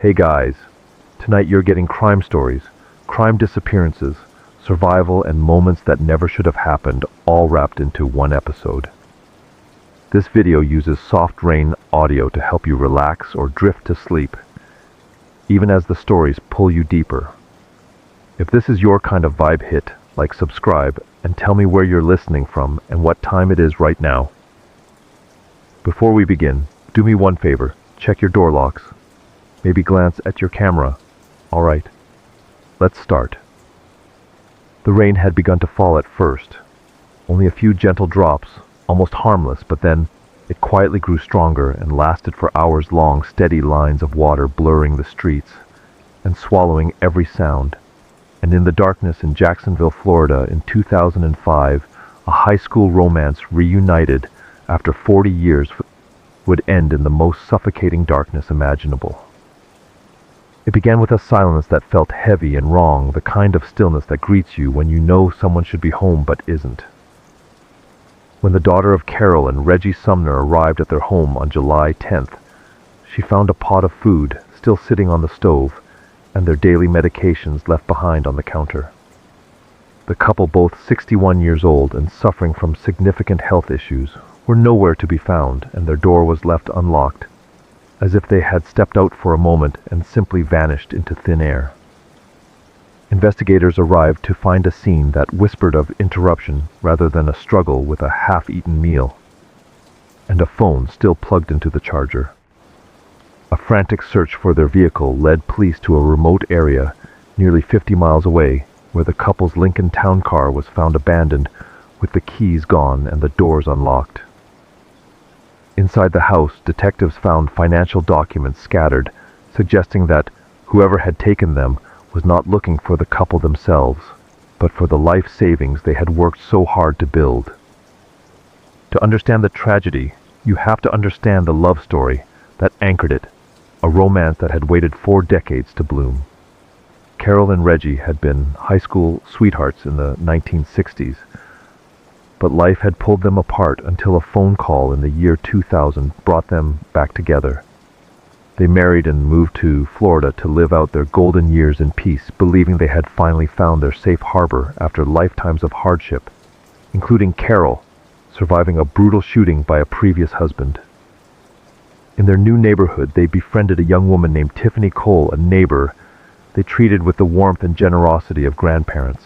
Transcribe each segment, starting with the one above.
Hey guys, tonight you're getting crime stories, crime disappearances, survival, and moments that never should have happened, all wrapped into one episode. This video uses soft rain audio to help you relax or drift to sleep, even as the stories pull you deeper. If this is your kind of vibe, hit like, subscribe, and tell me where you're listening from and what time it is right now. Before we begin, do me one favor, check your door locks. Maybe glance at your camera. Alright, let's start. The rain had begun to fall at first. Only a few gentle drops, almost harmless, but then it quietly grew stronger and lasted for hours long, steady lines of water blurring the streets and swallowing every sound. And in the darkness in Jacksonville, Florida in 2005, a high school romance reunited after 40 years would end in the most suffocating darkness imaginable. It began with a silence that felt heavy and wrong, the kind of stillness that greets you when you know someone should be home but isn't. When the daughter of Carol and Reggie Sumner arrived at their home on July 10th, she found a pot of food still sitting on the stove and their daily medications left behind on the counter. The couple, both 61 years old and suffering from significant health issues, were nowhere to be found, and their door was left unlocked, as if they had stepped out for a moment and simply vanished into thin air. Investigators arrived to find a scene that whispered of interruption rather than a struggle with a half-eaten meal, and a phone still plugged into the charger. A frantic search for their vehicle led police to a remote area nearly 50 miles away, where the couple's Lincoln Town car was found abandoned with the keys gone and the doors unlocked. Inside the house, detectives found financial documents scattered, suggesting that whoever had taken them was not looking for the couple themselves, but for the life savings they had worked so hard to build. To understand the tragedy, you have to understand the love story that anchored it, a romance that had waited 4 decades to bloom. Carol and Reggie had been high school sweethearts in the 1960s, but life had pulled them apart until a phone call in the year 2000 brought them back together. They married and moved to Florida to live out their golden years in peace, believing they had finally found their safe harbor after lifetimes of hardship, including Carol surviving a brutal shooting by a previous husband. In their new neighborhood, they befriended a young woman named Tiffany Cole, a neighbor they treated with the warmth and generosity of grandparents.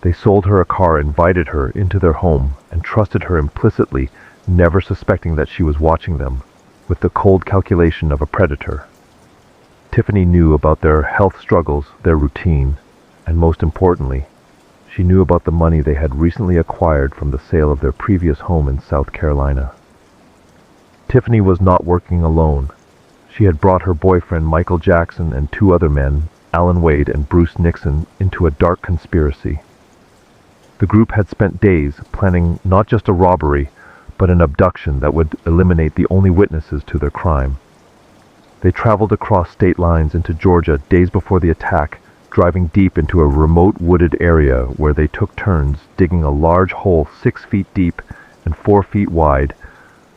They sold her a car, invited her into their home, and trusted her implicitly, never suspecting that she was watching them, with the cold calculation of a predator. Tiffany knew about their health struggles, their routine, and most importantly, she knew about the money they had recently acquired from the sale of their previous home in South Carolina. Tiffany was not working alone. She had brought her boyfriend Michael Jackson and 2 other men, Alan Wade and Bruce Nixon, into a dark conspiracy. The group had spent days planning not just a robbery, but an abduction that would eliminate the only witnesses to their crime. They traveled across state lines into Georgia days before the attack, driving deep into a remote wooded area where they took turns digging a large hole 6 feet deep and 4 feet wide,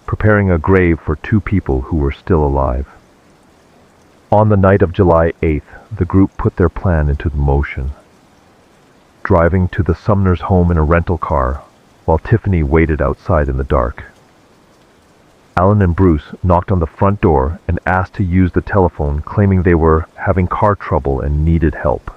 preparing a grave for 2 people who were still alive. On the night of July 8th, the group put their plan into motion, driving to the Sumners' home in a rental car, while Tiffany waited outside in the dark. Alan and Bruce knocked on the front door and asked to use the telephone, claiming they were having car trouble and needed help.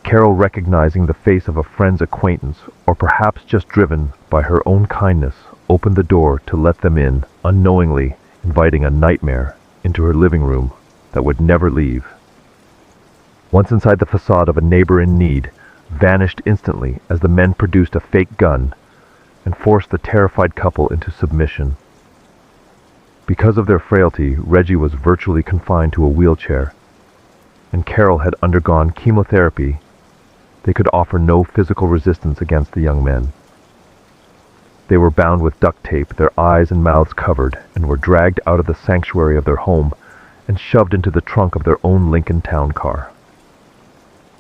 Carol, recognizing the face of a friend's acquaintance, or perhaps just driven by her own kindness, opened the door to let them in, unknowingly inviting a nightmare into her living room that would never leave. Once inside, the facade of a neighbor in need vanished instantly as the men produced a fake gun and forced the terrified couple into submission. Because of their frailty, Reggie was virtually confined to a wheelchair, and Carol had undergone chemotherapy. They could offer no physical resistance against the young men. They were bound with duct tape, their eyes and mouths covered, and were dragged out of the sanctuary of their home and shoved into the trunk of their own Lincoln Town car.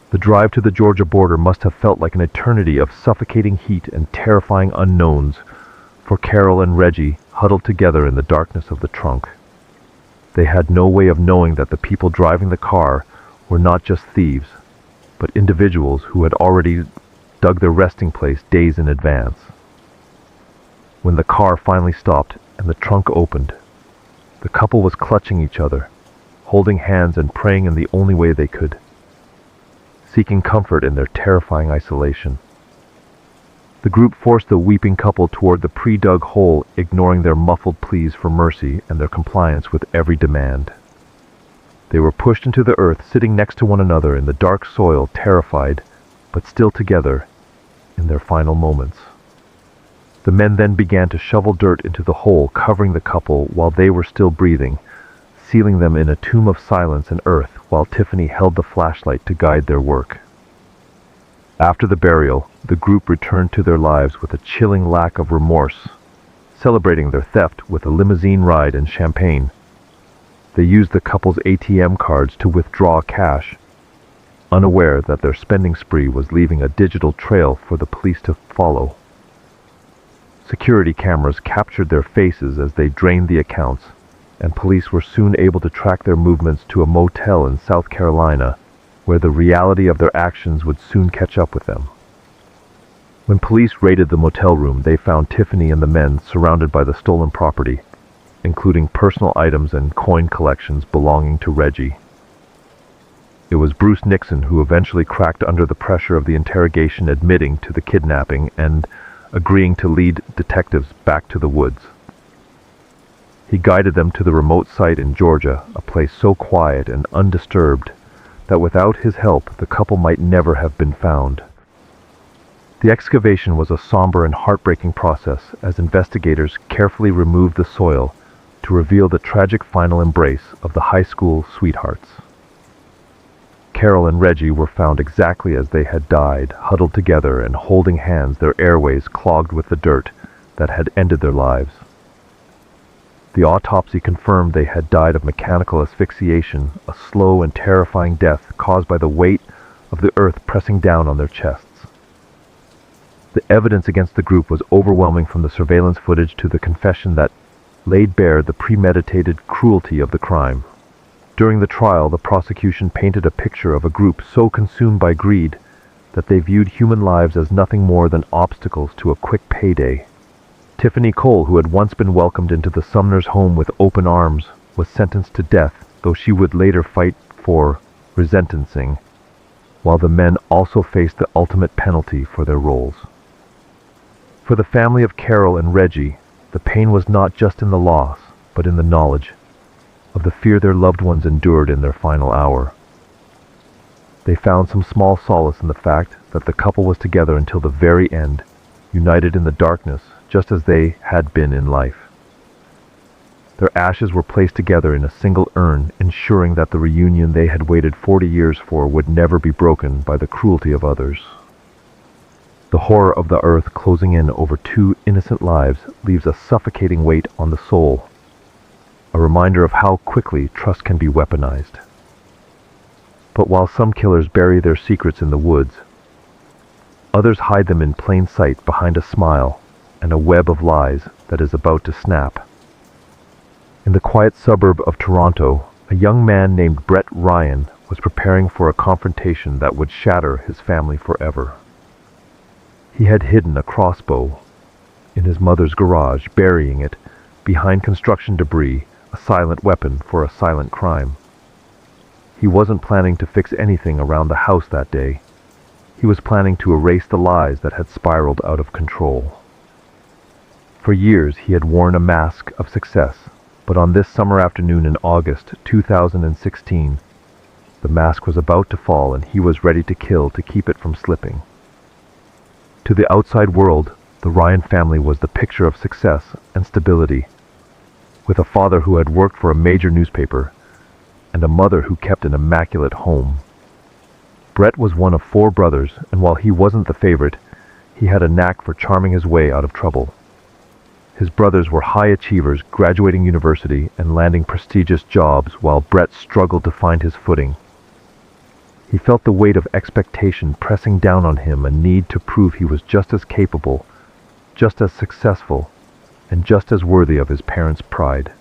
The drive to the Georgia border must have felt like an eternity of suffocating heat and terrifying unknowns for Carol and Reggie, huddled together in the darkness of the trunk. They had no way of knowing that the people driving the car were not just thieves, but individuals who had already dug their resting place days in advance. When the car finally stopped and the trunk opened, the couple was clutching each other, holding hands and praying in the only way they could, seeking comfort in their terrifying isolation. The group forced the weeping couple toward the pre-dug hole, ignoring their muffled pleas for mercy and their compliance with every demand. They were pushed into the earth, sitting next to one another in the dark soil, terrified, but still together in their final moments. The men then began to shovel dirt into the hole, covering the couple while they were still breathing, sealing them in a tomb of silence and earth while Tiffany held the flashlight to guide their work. After the burial, the group returned to their lives with a chilling lack of remorse, celebrating their theft with a limousine ride and champagne. They used the couple's ATM cards to withdraw cash, unaware that their spending spree was leaving a digital trail for the police to follow. Security cameras captured their faces as they drained the accounts, and police were soon able to track their movements to a motel in South Carolina, where the reality of their actions would soon catch up with them. When police raided the motel room, they found Tiffany and the men surrounded by the stolen property, including personal items and coin collections belonging to Reggie. It was Bruce Nixon who eventually cracked under the pressure of the interrogation, admitting to the kidnapping and agreeing to lead detectives back to the woods. He guided them to the remote site in Georgia, a place so quiet and undisturbed that without his help the couple might never have been found. The excavation was a somber and heartbreaking process as investigators carefully removed the soil to reveal the tragic final embrace of the high school sweethearts. Carol and Reggie were found exactly as they had died, huddled together and holding hands, their airways clogged with the dirt that had ended their lives. The autopsy confirmed they had died of mechanical asphyxiation, a slow and terrifying death caused by the weight of the earth pressing down on their chests. The evidence against the group was overwhelming, from the surveillance footage to the confession that laid bare the premeditated cruelty of the crime. During the trial, the prosecution painted a picture of a group so consumed by greed that they viewed human lives as nothing more than obstacles to a quick payday. Tiffany Cole, who had once been welcomed into the Sumners' home with open arms, was sentenced to death, though she would later fight for resentencing, while the men also faced the ultimate penalty for their roles. For the family of Carol and Reggie, the pain was not just in the loss, but in the knowledge of the fear their loved ones endured in their final hour. They found some small solace in the fact that the couple was together until the very end, united in the darkness, just as they had been in life. Their ashes were placed together in a single urn, ensuring that the reunion they had waited 40 years for would never be broken by the cruelty of others. The horror of the earth closing in over two innocent lives leaves a suffocating weight on the soul, a reminder of how quickly trust can be weaponized. But while some killers bury their secrets in the woods, others hide them in plain sight behind a smile and a web of lies that is about to snap. In the quiet suburb of Toronto, a young man named Brett Ryan was preparing for a confrontation that would shatter his family forever. He had hidden a crossbow in his mother's garage, burying it behind construction debris, a silent weapon for a silent crime. He wasn't planning to fix anything around the house that day. He was planning to erase the lies that had spiraled out of control. For years he had worn a mask of success, but on this summer afternoon in August 2016, the mask was about to fall and he was ready to kill to keep it from slipping. To the outside world, the Ryan family was the picture of success and stability, with a father who had worked for a major newspaper and a mother who kept an immaculate home. Brett was one of 4 brothers, and while he wasn't the favorite, he had a knack for charming his way out of trouble. His brothers were high achievers, graduating university and landing prestigious jobs, while Brett struggled to find his footing. He felt the weight of expectation pressing down on him, a need to prove he was just as capable, just as successful, and just as worthy of his parents' pride.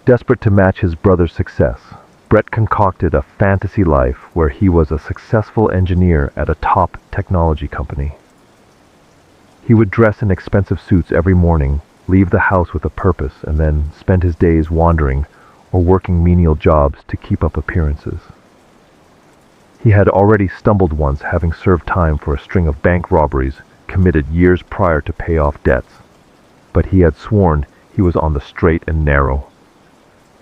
Desperate to match his brother's success, Brett concocted a fantasy life where he was a successful engineer at a top technology company. He would dress in expensive suits every morning, leave the house with a purpose, and then spend his days wandering or working menial jobs to keep up appearances. He had already stumbled once, having served time for a string of bank robberies committed years prior to pay off debts, but he had sworn he was on the straight and narrow.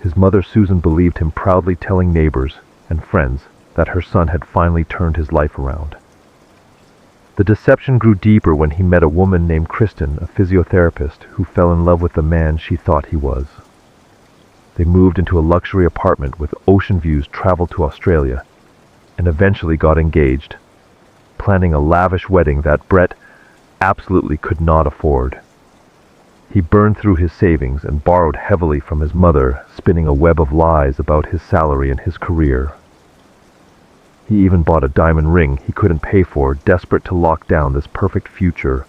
His mother Susan believed him, proudly telling neighbors and friends that her son had finally turned his life around. The deception grew deeper when he met a woman named Kristen, a physiotherapist, who fell in love with the man she thought he was. They moved into a luxury apartment with ocean views, traveled to Australia, and eventually got engaged, planning a lavish wedding that Brett absolutely could not afford. He burned through his savings and borrowed heavily from his mother, spinning a web of lies about his salary and his career. He even bought a diamond ring he couldn't pay for, desperate to lock down this perfect future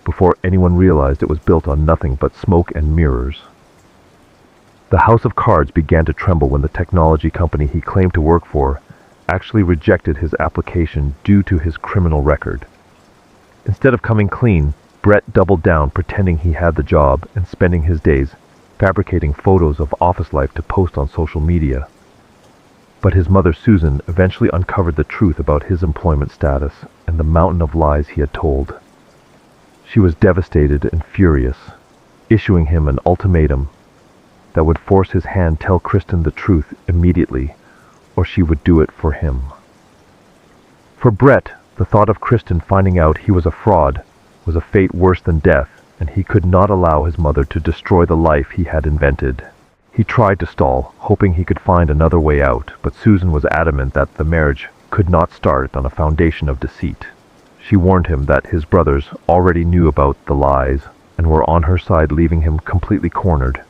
before anyone realized it was built on nothing but smoke and mirrors. The house of cards began to tremble when the technology company he claimed to work for actually rejected his application due to his criminal record. Instead of coming clean, Brett doubled down, pretending he had the job and spending his days fabricating photos of office life to post on social media. But his mother Susan eventually uncovered the truth about his employment status and the mountain of lies he had told. She was devastated and furious, issuing him an ultimatum that would force his hand tell Kristen the truth immediately, or she would do it for him. For Brett, the thought of Kristen finding out he was a fraud was a fate worse than death, and he could not allow his mother to destroy the life he had invented. He tried to stall, hoping he could find another way out, but Susan was adamant that the marriage could not start on a foundation of deceit. She warned him that his brothers already knew about the lies and were on her side, leaving him completely cornered.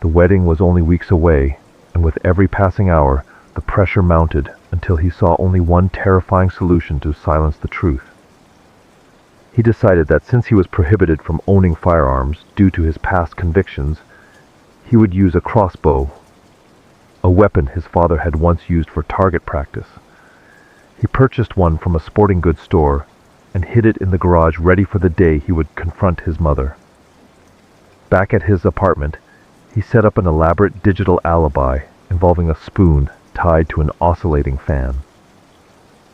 The wedding was only weeks away, and with every passing hour, the pressure mounted until he saw only one terrifying solution to silence the truth. He decided that since he was prohibited from owning firearms due to his past convictions, he would use a crossbow, a weapon his father had once used for target practice. He purchased one from a sporting goods store and hid it in the garage, ready for the day he would confront his mother. Back at his apartment, he set up an elaborate digital alibi involving a spoon tied to an oscillating fan.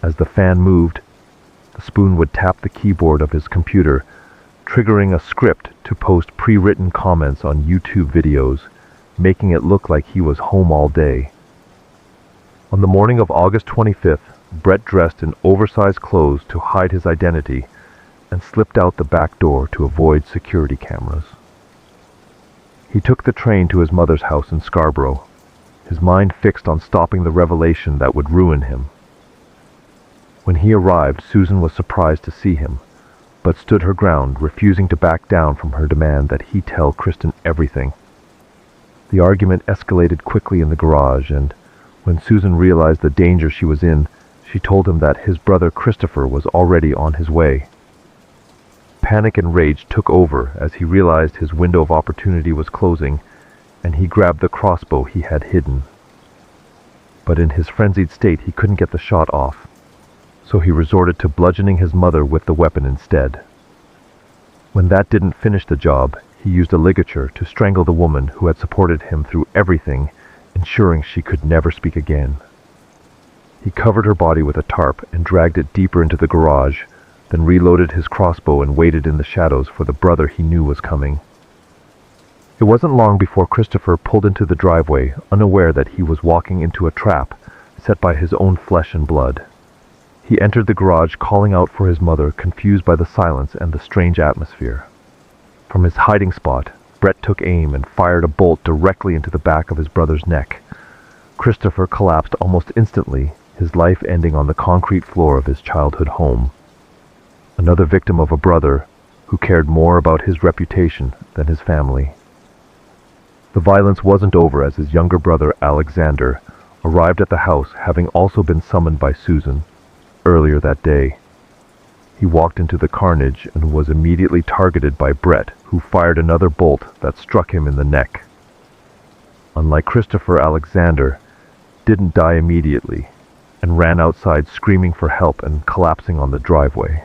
As the fan moved, the spoon would tap the keyboard of his computer, triggering a script to post pre-written comments on YouTube videos, making it look like he was home all day. On the morning of August 25th, Brett dressed in oversized clothes to hide his identity and slipped out the back door to avoid security cameras. He took the train to his mother's house in Scarborough, his mind fixed on stopping the revelation that would ruin him. When he arrived, Susan was surprised to see him, but stood her ground, refusing to back down from her demand that he tell Kristen everything. The argument escalated quickly in the garage, and when Susan realized the danger she was in, she told him that his brother Christopher was already on his way. Panic and rage took over as he realized his window of opportunity was closing, and he grabbed the crossbow he had hidden. But in his frenzied state, he couldn't get the shot off, so he resorted to bludgeoning his mother with the weapon instead. When that didn't finish the job, he used a ligature to strangle the woman who had supported him through everything, ensuring she could never speak again. He covered her body with a tarp and dragged it deeper into the garage, then reloaded his crossbow and waited in the shadows for the brother he knew was coming. It wasn't long before Christopher pulled into the driveway, unaware that he was walking into a trap set by his own flesh and blood. He entered the garage, calling out for his mother, confused by the silence and the strange atmosphere. From his hiding spot, Brett took aim and fired a bolt directly into the back of his brother's neck. Christopher collapsed almost instantly, his life ending on the concrete floor of his childhood home. Another victim of a brother who cared more about his reputation than his family. The violence wasn't over as his younger brother, Alexander, arrived at the house, having also been summoned by Susan earlier that day. He walked into the carnage and was immediately targeted by Brett, who fired another bolt that struck him in the neck. unlike Christopher Alexander, didn't die immediately and ran outside screaming for help and collapsing on the driveway.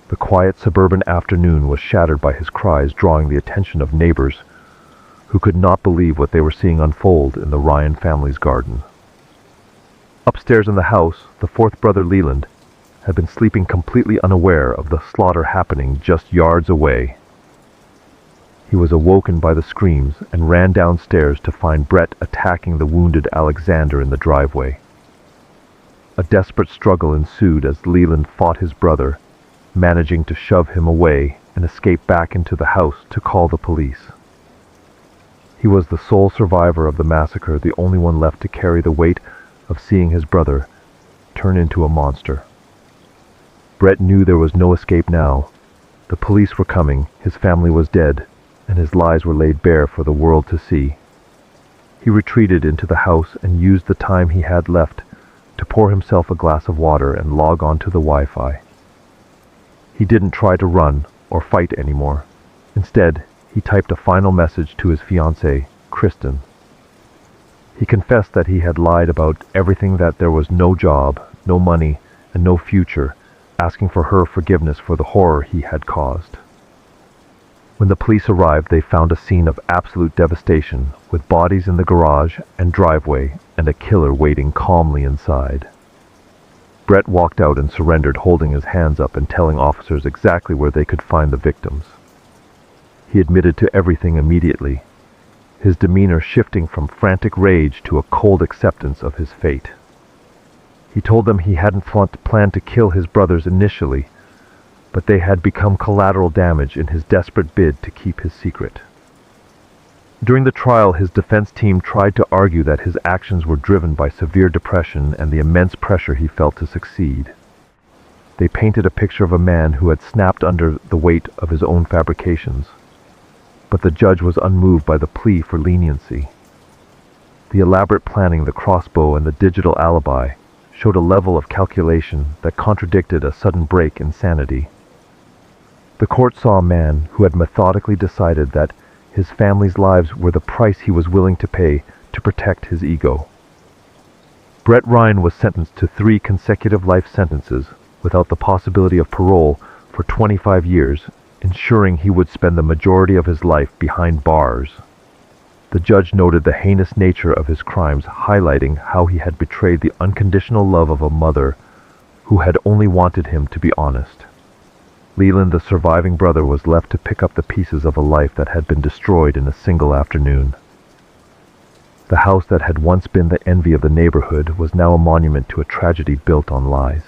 The quiet suburban afternoon was shattered by his cries, drawing the attention of neighbors who could not believe what they were seeing unfold in the Ryan family's garden. Upstairs in the house, the fourth brother Leland had been sleeping completely unaware of the slaughter happening just yards away. He was awoken by the screams and ran downstairs to find Brett attacking the wounded Alexander in the driveway. A desperate struggle ensued as Leland fought his brother, managing to shove him away and escape back into the house to call the police. He was the sole survivor of the massacre, the only one left to carry the weight of seeing his brother turn into a monster. Brett knew there was no escape now. The police were coming, his family was dead, and his lies were laid bare for the world to see. He retreated into the house and used the time he had left to pour himself a glass of water and log on to the Wi-Fi. He didn't try to run or fight anymore. Instead, he typed a final message to his fiancée, Kristen. He confessed that he had lied about everything, that there was no job, no money, and no future, asking for her forgiveness for the horror he had caused. When the police arrived, they found a scene of absolute devastation, with bodies in the garage and driveway and a killer waiting calmly inside. Brett walked out and surrendered, holding his hands up and telling officers exactly where they could find the victims. He admitted to everything immediately, his demeanor shifting from frantic rage to a cold acceptance of his fate. He told them he hadn't planned to kill his brothers initially, but they had become collateral damage in his desperate bid to keep his secret. During the trial, his defense team tried to argue that his actions were driven by severe depression and the immense pressure he felt to succeed. They painted a picture of a man who had snapped under the weight of his own fabrications, but the judge was unmoved by the plea for leniency. The elaborate planning, the crossbow, and the digital alibi showed a level of calculation that contradicted a sudden break in sanity. The court saw a man who had methodically decided that his family's lives were the price he was willing to pay to protect his ego. Brett Ryan was sentenced to 3 consecutive life sentences without the possibility of parole for 25 years, ensuring he would spend the majority of his life behind bars. The judge noted the heinous nature of his crimes, highlighting how he had betrayed the unconditional love of a mother who had only wanted him to be honest. Leland, the surviving brother, was left to pick up the pieces of a life that had been destroyed in a single afternoon. The house that had once been the envy of the neighborhood was now a monument to a tragedy built on lies.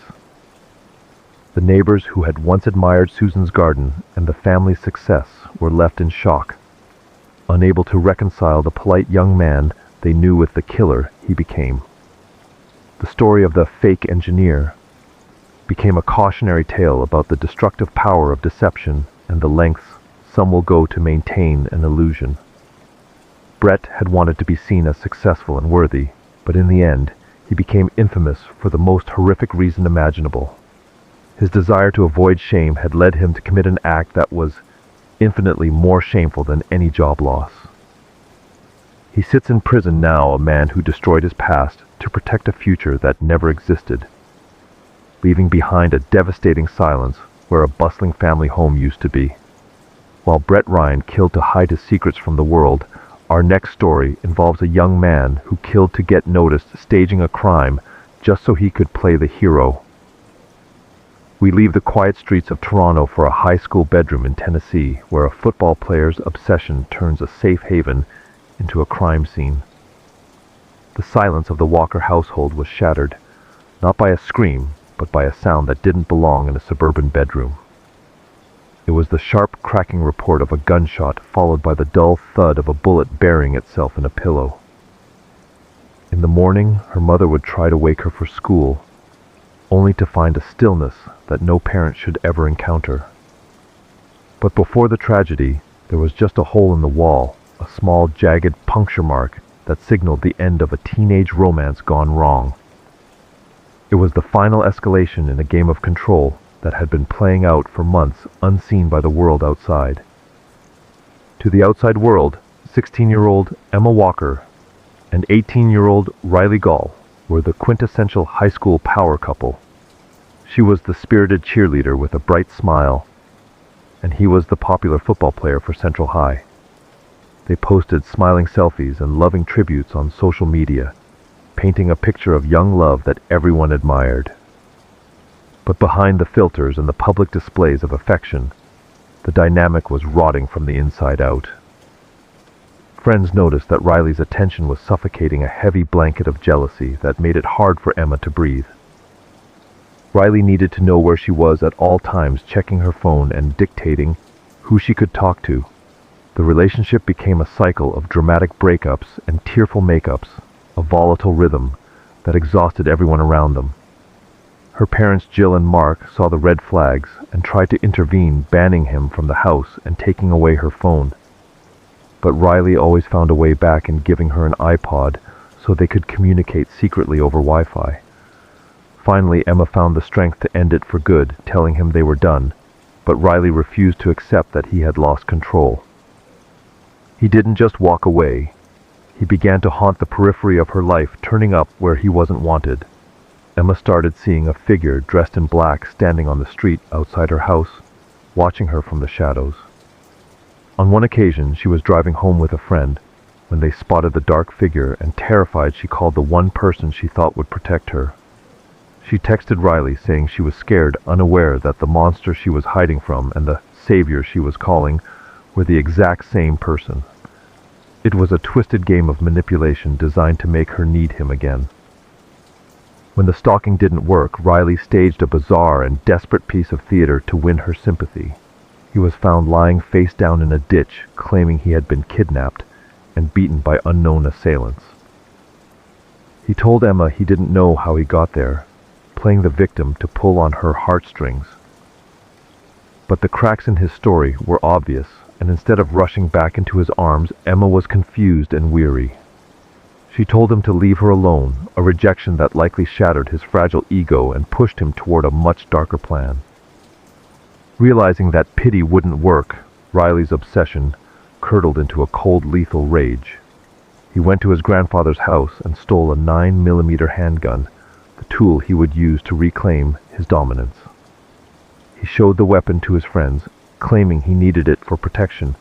The neighbors who had once admired Susan's garden and the family's success were left in shock, unable to reconcile the polite young man they knew with the killer he became. The story of the fake engineer became a cautionary tale about the destructive power of deception and the lengths some will go to maintain an illusion. Brett had wanted to be seen as successful and worthy, but in the end, he became infamous for the most horrific reason imaginable. His desire to avoid shame had led him to commit an act that was infinitely more shameful than any job loss. He sits in prison now, a man who destroyed his past to protect a future that never existed, leaving behind a devastating silence where a bustling family home used to be. While Brett Ryan killed to hide his secrets from the world, our next story involves a young man who killed to get noticed, staging a crime just so he could play the hero. We leave the quiet streets of Toronto for a high school bedroom in Tennessee, where a football player's obsession turns a safe haven into a crime scene. The silence of the Walker household was shattered, not by a scream, but by a sound that didn't belong in a suburban bedroom. It was the sharp, cracking report of a gunshot, followed by the dull thud of a bullet burying itself in a pillow. In the morning, her mother would try to wake her for school, only to find a stillness that no parent should ever encounter. But before the tragedy, there was just a hole in the wall, a small, jagged puncture mark that signaled the end of a teenage romance gone wrong. It was the final escalation in a game of control that had been playing out for months, unseen by the world outside. To the outside world, 16-year-old Emma Walker and 18-year-old Riley Gall were the quintessential high school power couple. She was the spirited cheerleader with a bright smile, and he was the popular football player for Central High. They posted smiling selfies and loving tributes on social media, painting a picture of young love that everyone admired. But behind the filters and the public displays of affection, the dynamic was rotting from the inside out. Friends noticed that Riley's attention was suffocating a heavy blanket of jealousy that made it hard for Emma to breathe. Riley needed to know where she was at all times, checking her phone and dictating who she could talk to. The relationship became a cycle of dramatic breakups and tearful makeups, a volatile rhythm that exhausted everyone around them. Her parents, Jill and Mark, saw the red flags and tried to intervene, banning him from the house and taking away her phone. But Riley always found a way back in giving her an iPod so they could communicate secretly over Wi-Fi. Finally, Emma found the strength to end it for good, telling him they were done, but Riley refused to accept that he had lost control. He didn't just walk away. He began to haunt the periphery of her life, turning up where he wasn't wanted. Emma started seeing a figure dressed in black standing on the street outside her house, watching her from the shadows. On one occasion, she was driving home with a friend when they spotted the dark figure, and terrified, she called the one person she thought would protect her. She texted Riley saying she was scared, unaware that the monster she was hiding from and the savior she was calling were the exact same person. It was a twisted game of manipulation designed to make her need him again. When the stalking didn't work, Riley staged a bizarre and desperate piece of theater to win her sympathy. He was found lying face down in a ditch, claiming he had been kidnapped and beaten by unknown assailants. He told Emma he didn't know how he got there, playing the victim to pull on her heartstrings. But the cracks in his story were obvious, and instead of rushing back into his arms, Emma was confused and weary. She told him to leave her alone, a rejection that likely shattered his fragile ego and pushed him toward a much darker plan. Realizing that pity wouldn't work, Riley's obsession curdled into a cold, lethal rage. He went to his grandfather's house and stole a 9mm handgun, the tool he would use to reclaim his dominance. He showed the weapon to his friends, claiming he needed it for protection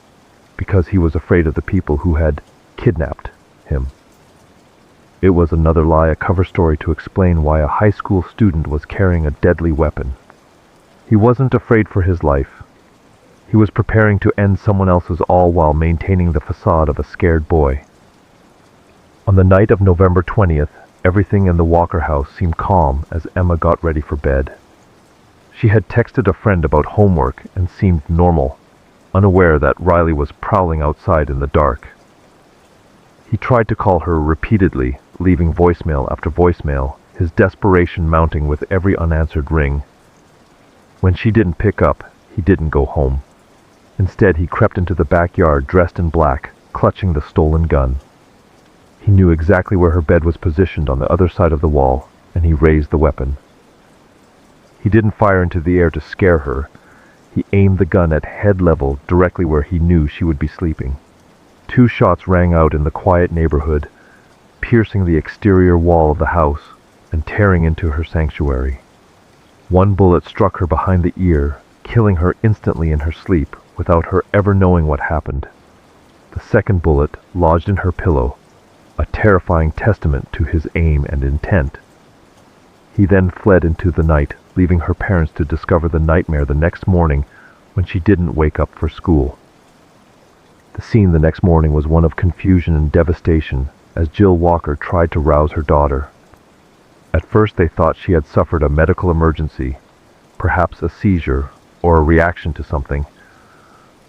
because he was afraid of the people who had kidnapped him. It was another lie, a cover story to explain why a high school student was carrying a deadly weapon. He wasn't afraid for his life. He was preparing to end someone else's, all while maintaining the facade of a scared boy. On the night of November 20th, everything in the Walker house seemed calm as Emma got ready for bed. She had texted a friend about homework and seemed normal, unaware that Riley was prowling outside in the dark. He tried to call her repeatedly, leaving voicemail after voicemail, his desperation mounting with every unanswered ring. When she didn't pick up, he didn't go home. Instead, he crept into the backyard dressed in black, clutching the stolen gun. He knew exactly where her bed was positioned on the other side of the wall, and he raised the weapon. He didn't fire into the air to scare her. He aimed the gun at head level, directly where he knew she would be sleeping. 2 shots rang out in the quiet neighborhood, piercing the exterior wall of the house and tearing into her sanctuary. One bullet struck her behind the ear, killing her instantly in her sleep without her ever knowing what happened. The second bullet lodged in her pillow, a terrifying testament to his aim and intent. He then fled into the night, leaving her parents to discover the nightmare the next morning when she didn't wake up for school. The scene the next morning was one of confusion and devastation as Jill Walker tried to rouse her daughter. At first they thought she had suffered a medical emergency, perhaps a seizure or a reaction to something.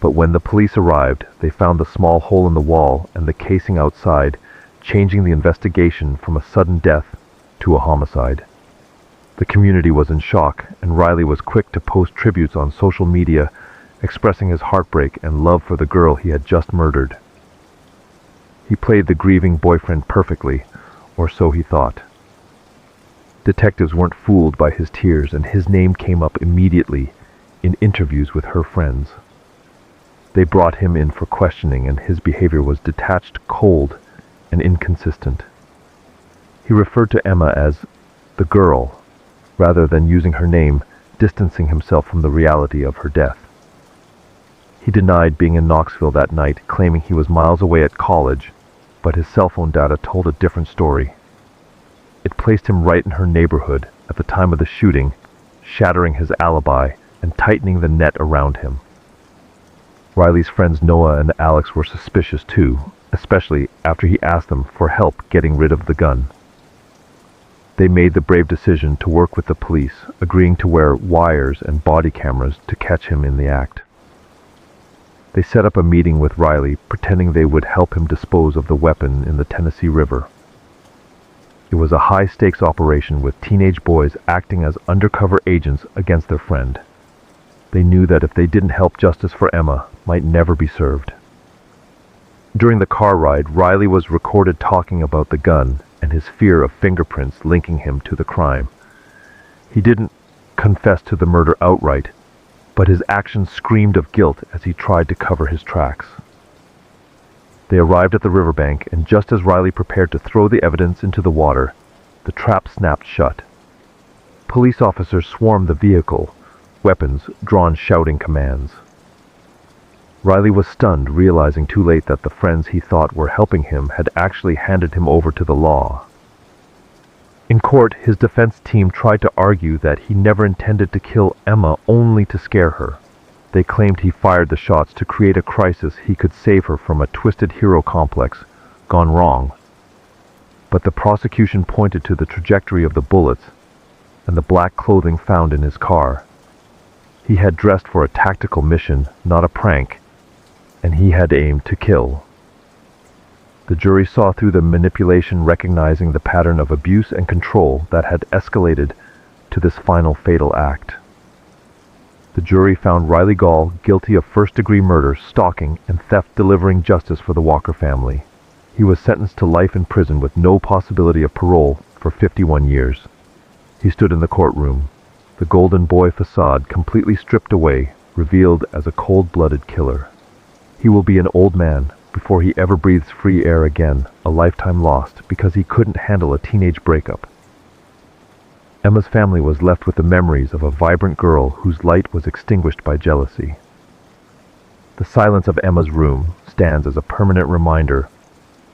But when the police arrived, they found the small hole in the wall and the casing outside, changing the investigation from a sudden death to a homicide. The community was in shock, and Riley was quick to post tributes on social media, expressing his heartbreak and love for the girl he had just murdered. He played the grieving boyfriend perfectly, or so he thought. Detectives weren't fooled by his tears, and his name came up immediately in interviews with her friends. They brought him in for questioning, and his behavior was detached, cold, and inconsistent. He referred to Emma as the girl, rather than using her name, distancing himself from the reality of her death. He denied being in Knoxville that night, claiming he was miles away at college, but his cell phone data told a different story. It placed him right in her neighborhood at the time of the shooting, shattering his alibi and tightening the net around him. Riley's friends Noah and Alex were suspicious too, especially after he asked them for help getting rid of the gun. They made the brave decision to work with the police, agreeing to wear wires and body cameras to catch him in the act. They set up a meeting with Riley, pretending they would help him dispose of the weapon in the Tennessee River. It was a high-stakes operation with teenage boys acting as undercover agents against their friend. They knew that if they didn't help, justice for Emma might never be served. During the car ride, Riley was recorded talking about the gun and his fear of fingerprints linking him to the crime. He didn't confess to the murder outright, but his actions screamed of guilt as he tried to cover his tracks. They arrived at the riverbank, and just as Riley prepared to throw the evidence into the water, the trap snapped shut. Police officers swarmed the vehicle, weapons drawn shouting commands. Riley was stunned, realizing too late that the friends he thought were helping him had actually handed him over to the law. In court, his defense team tried to argue that he never intended to kill Emma only to scare her. They claimed he fired the shots to create a crisis he could save her from a twisted hero complex gone wrong. But the prosecution pointed to the trajectory of the bullets and the black clothing found in his car. He had dressed for a tactical mission, not a prank, and he had aimed to kill. The jury saw through the manipulation, recognizing the pattern of abuse and control that had escalated to this final fatal act. The jury found Riley Gall guilty of first-degree murder, stalking, and theft, delivering justice for the Walker family. He was sentenced to life in prison with no possibility of parole for 51 years. He stood in the courtroom, the golden boy facade completely stripped away, revealed as a cold-blooded killer. He will be an old man before he ever breathes free air again, a lifetime lost because he couldn't handle a teenage breakup. Emma's family was left with the memories of a vibrant girl whose light was extinguished by jealousy. The silence of Emma's room stands as a permanent reminder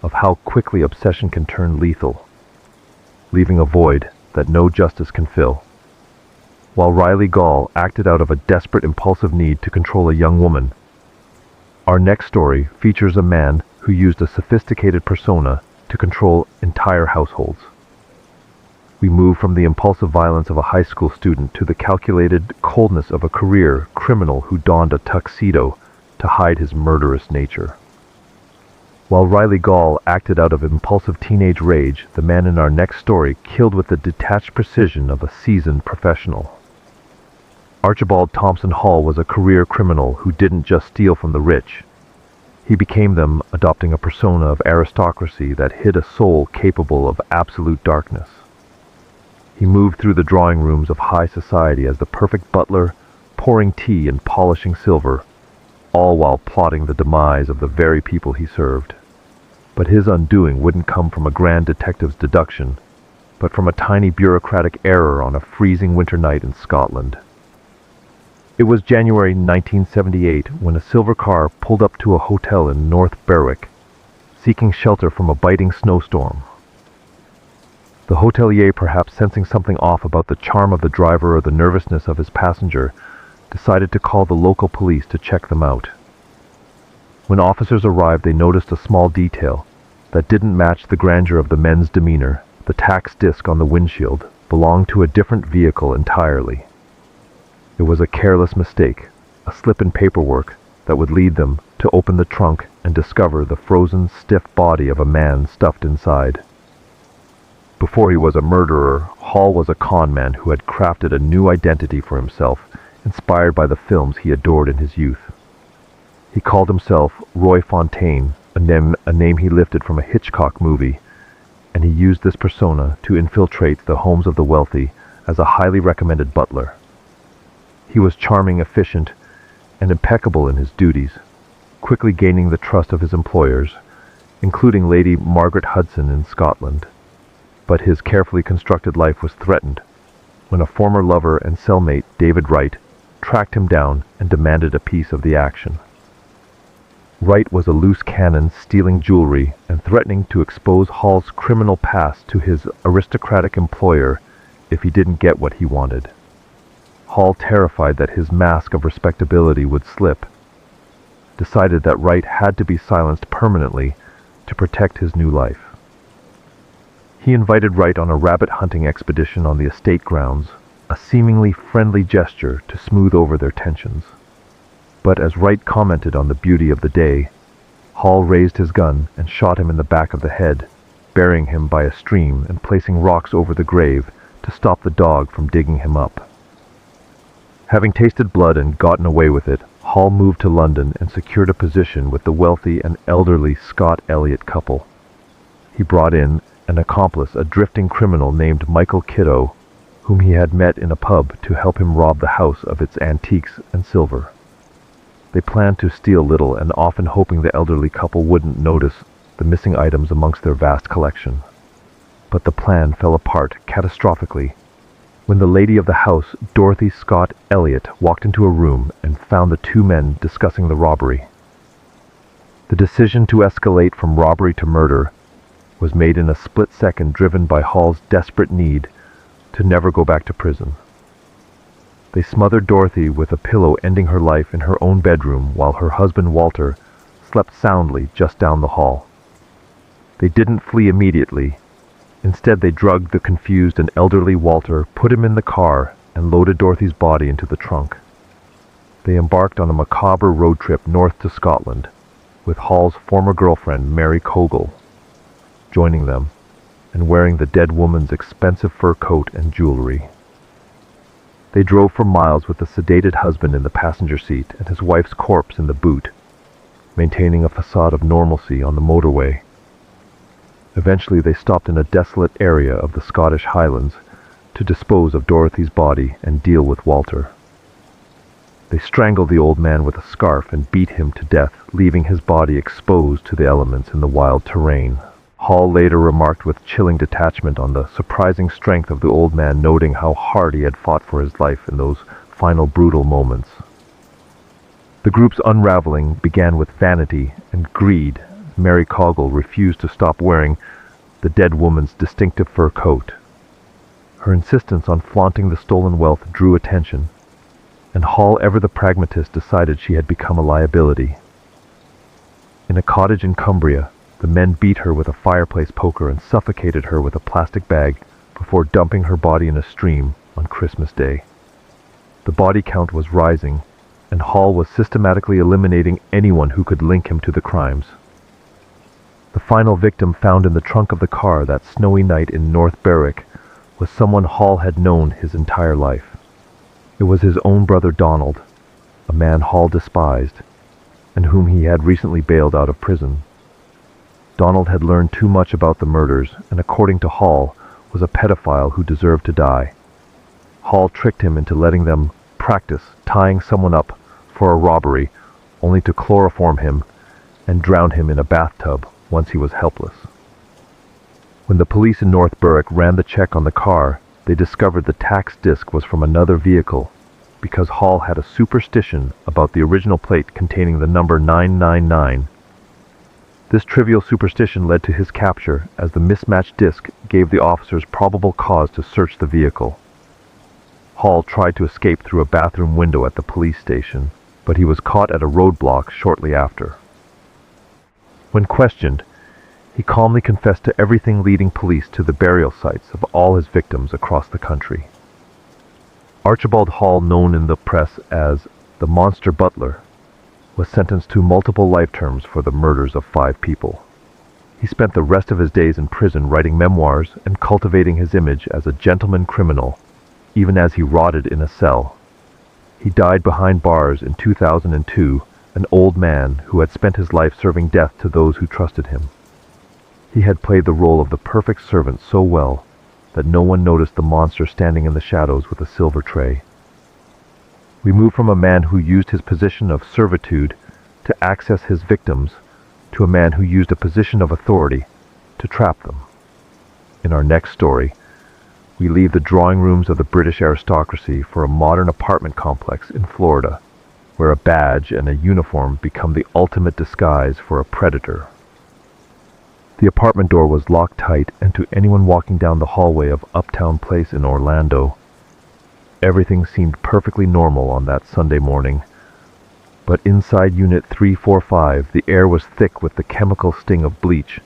of how quickly obsession can turn lethal, leaving a void that no justice can fill. While Riley Gall acted out of a desperate, impulsive need to control a young woman, our next story features a man who used a sophisticated persona to control entire households. We move from the impulsive violence of a high school student to the calculated coldness of a career criminal who donned a tuxedo to hide his murderous nature. While Riley Gall acted out of impulsive teenage rage, the man in our next story killed with the detached precision of a seasoned professional. Archibald Thompson Hall was a career criminal who didn't just steal from the rich. He became them, adopting a persona of aristocracy that hid a soul capable of absolute darkness. He moved through the drawing rooms of high society as the perfect butler, pouring tea and polishing silver, all while plotting the demise of the very people he served. But his undoing wouldn't come from a grand detective's deduction, but from a tiny bureaucratic error on a freezing winter night in Scotland. It was January 1978 when a silver car pulled up to a hotel in North Berwick, seeking shelter from a biting snowstorm. The hotelier, perhaps sensing something off about the charm of the driver or the nervousness of his passenger, decided to call the local police to check them out. When officers arrived, they noticed a small detail that didn't match the grandeur of the men's demeanor. The tax disc on the windshield belonged to a different vehicle entirely. It was a careless mistake, a slip in paperwork that would lead them to open the trunk and discover the frozen, stiff body of a man stuffed inside. Before he was a murderer, Hall was a con man who had crafted a new identity for himself, inspired by the films he adored in his youth. He called himself Roy Fontaine, a name he lifted from a Hitchcock movie, and he used this persona to infiltrate the homes of the wealthy as a highly recommended butler. He was charming, efficient, and impeccable in his duties, quickly gaining the trust of his employers, including Lady Margaret Hudson in Scotland. But his carefully constructed life was threatened when a former lover and cellmate, David Wright, tracked him down and demanded a piece of the action. Wright was a loose cannon stealing jewelry and threatening to expose Hall's criminal past to his aristocratic employer if he didn't get what he wanted. Hall, terrified that his mask of respectability would slip, decided that Wright had to be silenced permanently to protect his new life. He invited Wright on a rabbit hunting expedition on the estate grounds, a seemingly friendly gesture to smooth over their tensions. But as Wright commented on the beauty of the day, Hall raised his gun and shot him in the back of the head, burying him by a stream and placing rocks over the grave to stop the dog from digging him up. Having tasted blood and gotten away with it, Hall moved to London and secured a position with the wealthy and elderly Scott Elliott couple. He brought in an accomplice, a drifting criminal named Michael Kiddo, whom he had met in a pub to help him rob the house of its antiques and silver. They planned to steal little and often hoping the elderly couple wouldn't notice the missing items amongst their vast collection. But the plan fell apart catastrophically when the lady of the house, Dorothy Scott Elliott, walked into a room and found the two men discussing the robbery. The decision to escalate from robbery to murder was made in a split second, driven by Hall's desperate need to never go back to prison. They smothered Dorothy with a pillow, ending her life in her own bedroom while her husband Walter slept soundly just down the hall. They didn't flee immediately. Instead, they drugged the confused and elderly Walter, put him in the car, and loaded Dorothy's body into the trunk. They embarked on a macabre road trip north to Scotland, with Hall's former girlfriend, Mary Kogel, joining them and wearing the dead woman's expensive fur coat and jewelry. They drove for miles with the sedated husband in the passenger seat and his wife's corpse in the boot, maintaining a facade of normalcy on the motorway. Eventually, they stopped in a desolate area of the Scottish Highlands to dispose of Dorothy's body and deal with Walter. They strangled the old man with a scarf and beat him to death, leaving his body exposed to the elements in the wild terrain. Hall later remarked with chilling detachment on the surprising strength of the old man, noting how hard he had fought for his life in those final brutal moments. The group's unraveling began with vanity and greed. Mary Kogel refused to stop wearing the dead woman's distinctive fur coat. Her insistence on flaunting the stolen wealth drew attention, and Hall, ever the pragmatist, decided she had become a liability. In a cottage in Cumbria, the men beat her with a fireplace poker and suffocated her with a plastic bag before dumping her body in a stream on Christmas Day. The body count was rising, and Hall was systematically eliminating anyone who could link him to the crimes. The final victim found in the trunk of the car that snowy night in North Berwick was someone Hall had known his entire life. It was his own brother Donald, a man Hall despised, and whom he had recently bailed out of prison. Donald had learned too much about the murders, and according to Hall, was a pedophile who deserved to die. Hall tricked him into letting them practice tying someone up for a robbery, only to chloroform him and drown him in a bathtub once he was helpless. When the police in North Berwick ran the check on the car, they discovered the tax disc was from another vehicle, because Hall had a superstition about the original plate containing the number 999. This trivial superstition led to his capture, as the mismatched disc gave the officers probable cause to search the vehicle. Hall tried to escape through a bathroom window at the police station, but he was caught at a roadblock shortly after. When questioned, he calmly confessed to everything, leading police to the burial sites of all his victims across the country. Archibald Hall, known in the press as the Monster Butler, was sentenced to multiple life terms for the murders of 5 people. He spent the rest of his days in prison writing memoirs and cultivating his image as a gentleman criminal, even as he rotted in a cell. He died behind bars in 2002, an old man who had spent his life serving death to those who trusted him. He had played the role of the perfect servant so well that no one noticed the monster standing in the shadows with a silver tray. We move from a man who used his position of servitude to access his victims to a man who used a position of authority to trap them. In our next story, we leave the drawing rooms of the British aristocracy for a modern apartment complex in Florida, where a badge and a uniform become the ultimate disguise for a predator. The apartment door was locked tight, and to anyone walking down the hallway of Uptown Place in Orlando, everything seemed perfectly normal on that Sunday morning. But inside Unit 345, the air was thick with the chemical sting of bleach,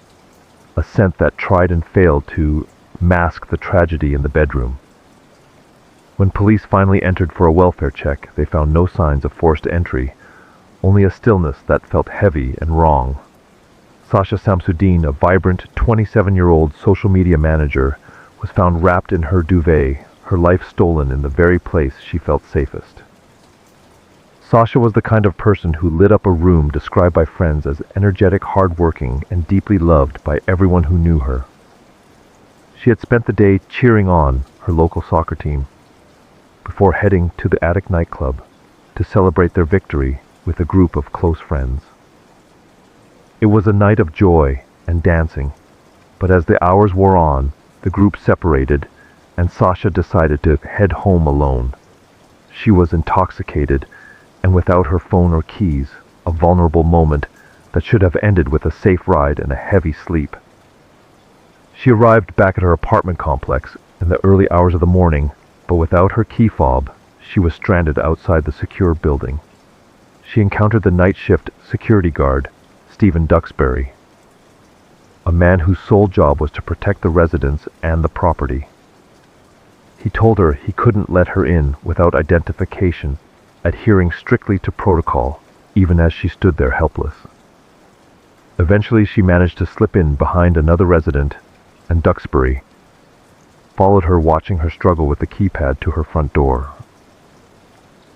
a scent that tried and failed to mask the tragedy in the bedroom. When police finally entered for a welfare check, they found no signs of forced entry, only a stillness that felt heavy and wrong. Sasha Samsudin, a vibrant 27-year-old social media manager, was found wrapped in her duvet, her life stolen in the very place she felt safest. Sasha was the kind of person who lit up a room described by friends as energetic, hardworking, and deeply loved by everyone who knew her. She had spent the day cheering on her local soccer team before heading to the Attic nightclub to celebrate their victory with a group of close friends. It was a night of joy and dancing, but as the hours wore on, the group separated and Sasha decided to head home alone. She was intoxicated and without her phone or keys, a vulnerable moment that should have ended with a safe ride and a heavy sleep. She arrived back at her apartment complex in the early hours of the morning, but without her key fob, she was stranded outside the secure building. She encountered the night shift security guard, Stephen Duxbury, a man whose sole job was to protect the residents and the property. He told her he couldn't let her in without identification, adhering strictly to protocol, even as she stood there helpless. Eventually she managed to slip in behind another resident, and Duxbury followed her, watching her struggle with the keypad to her front door.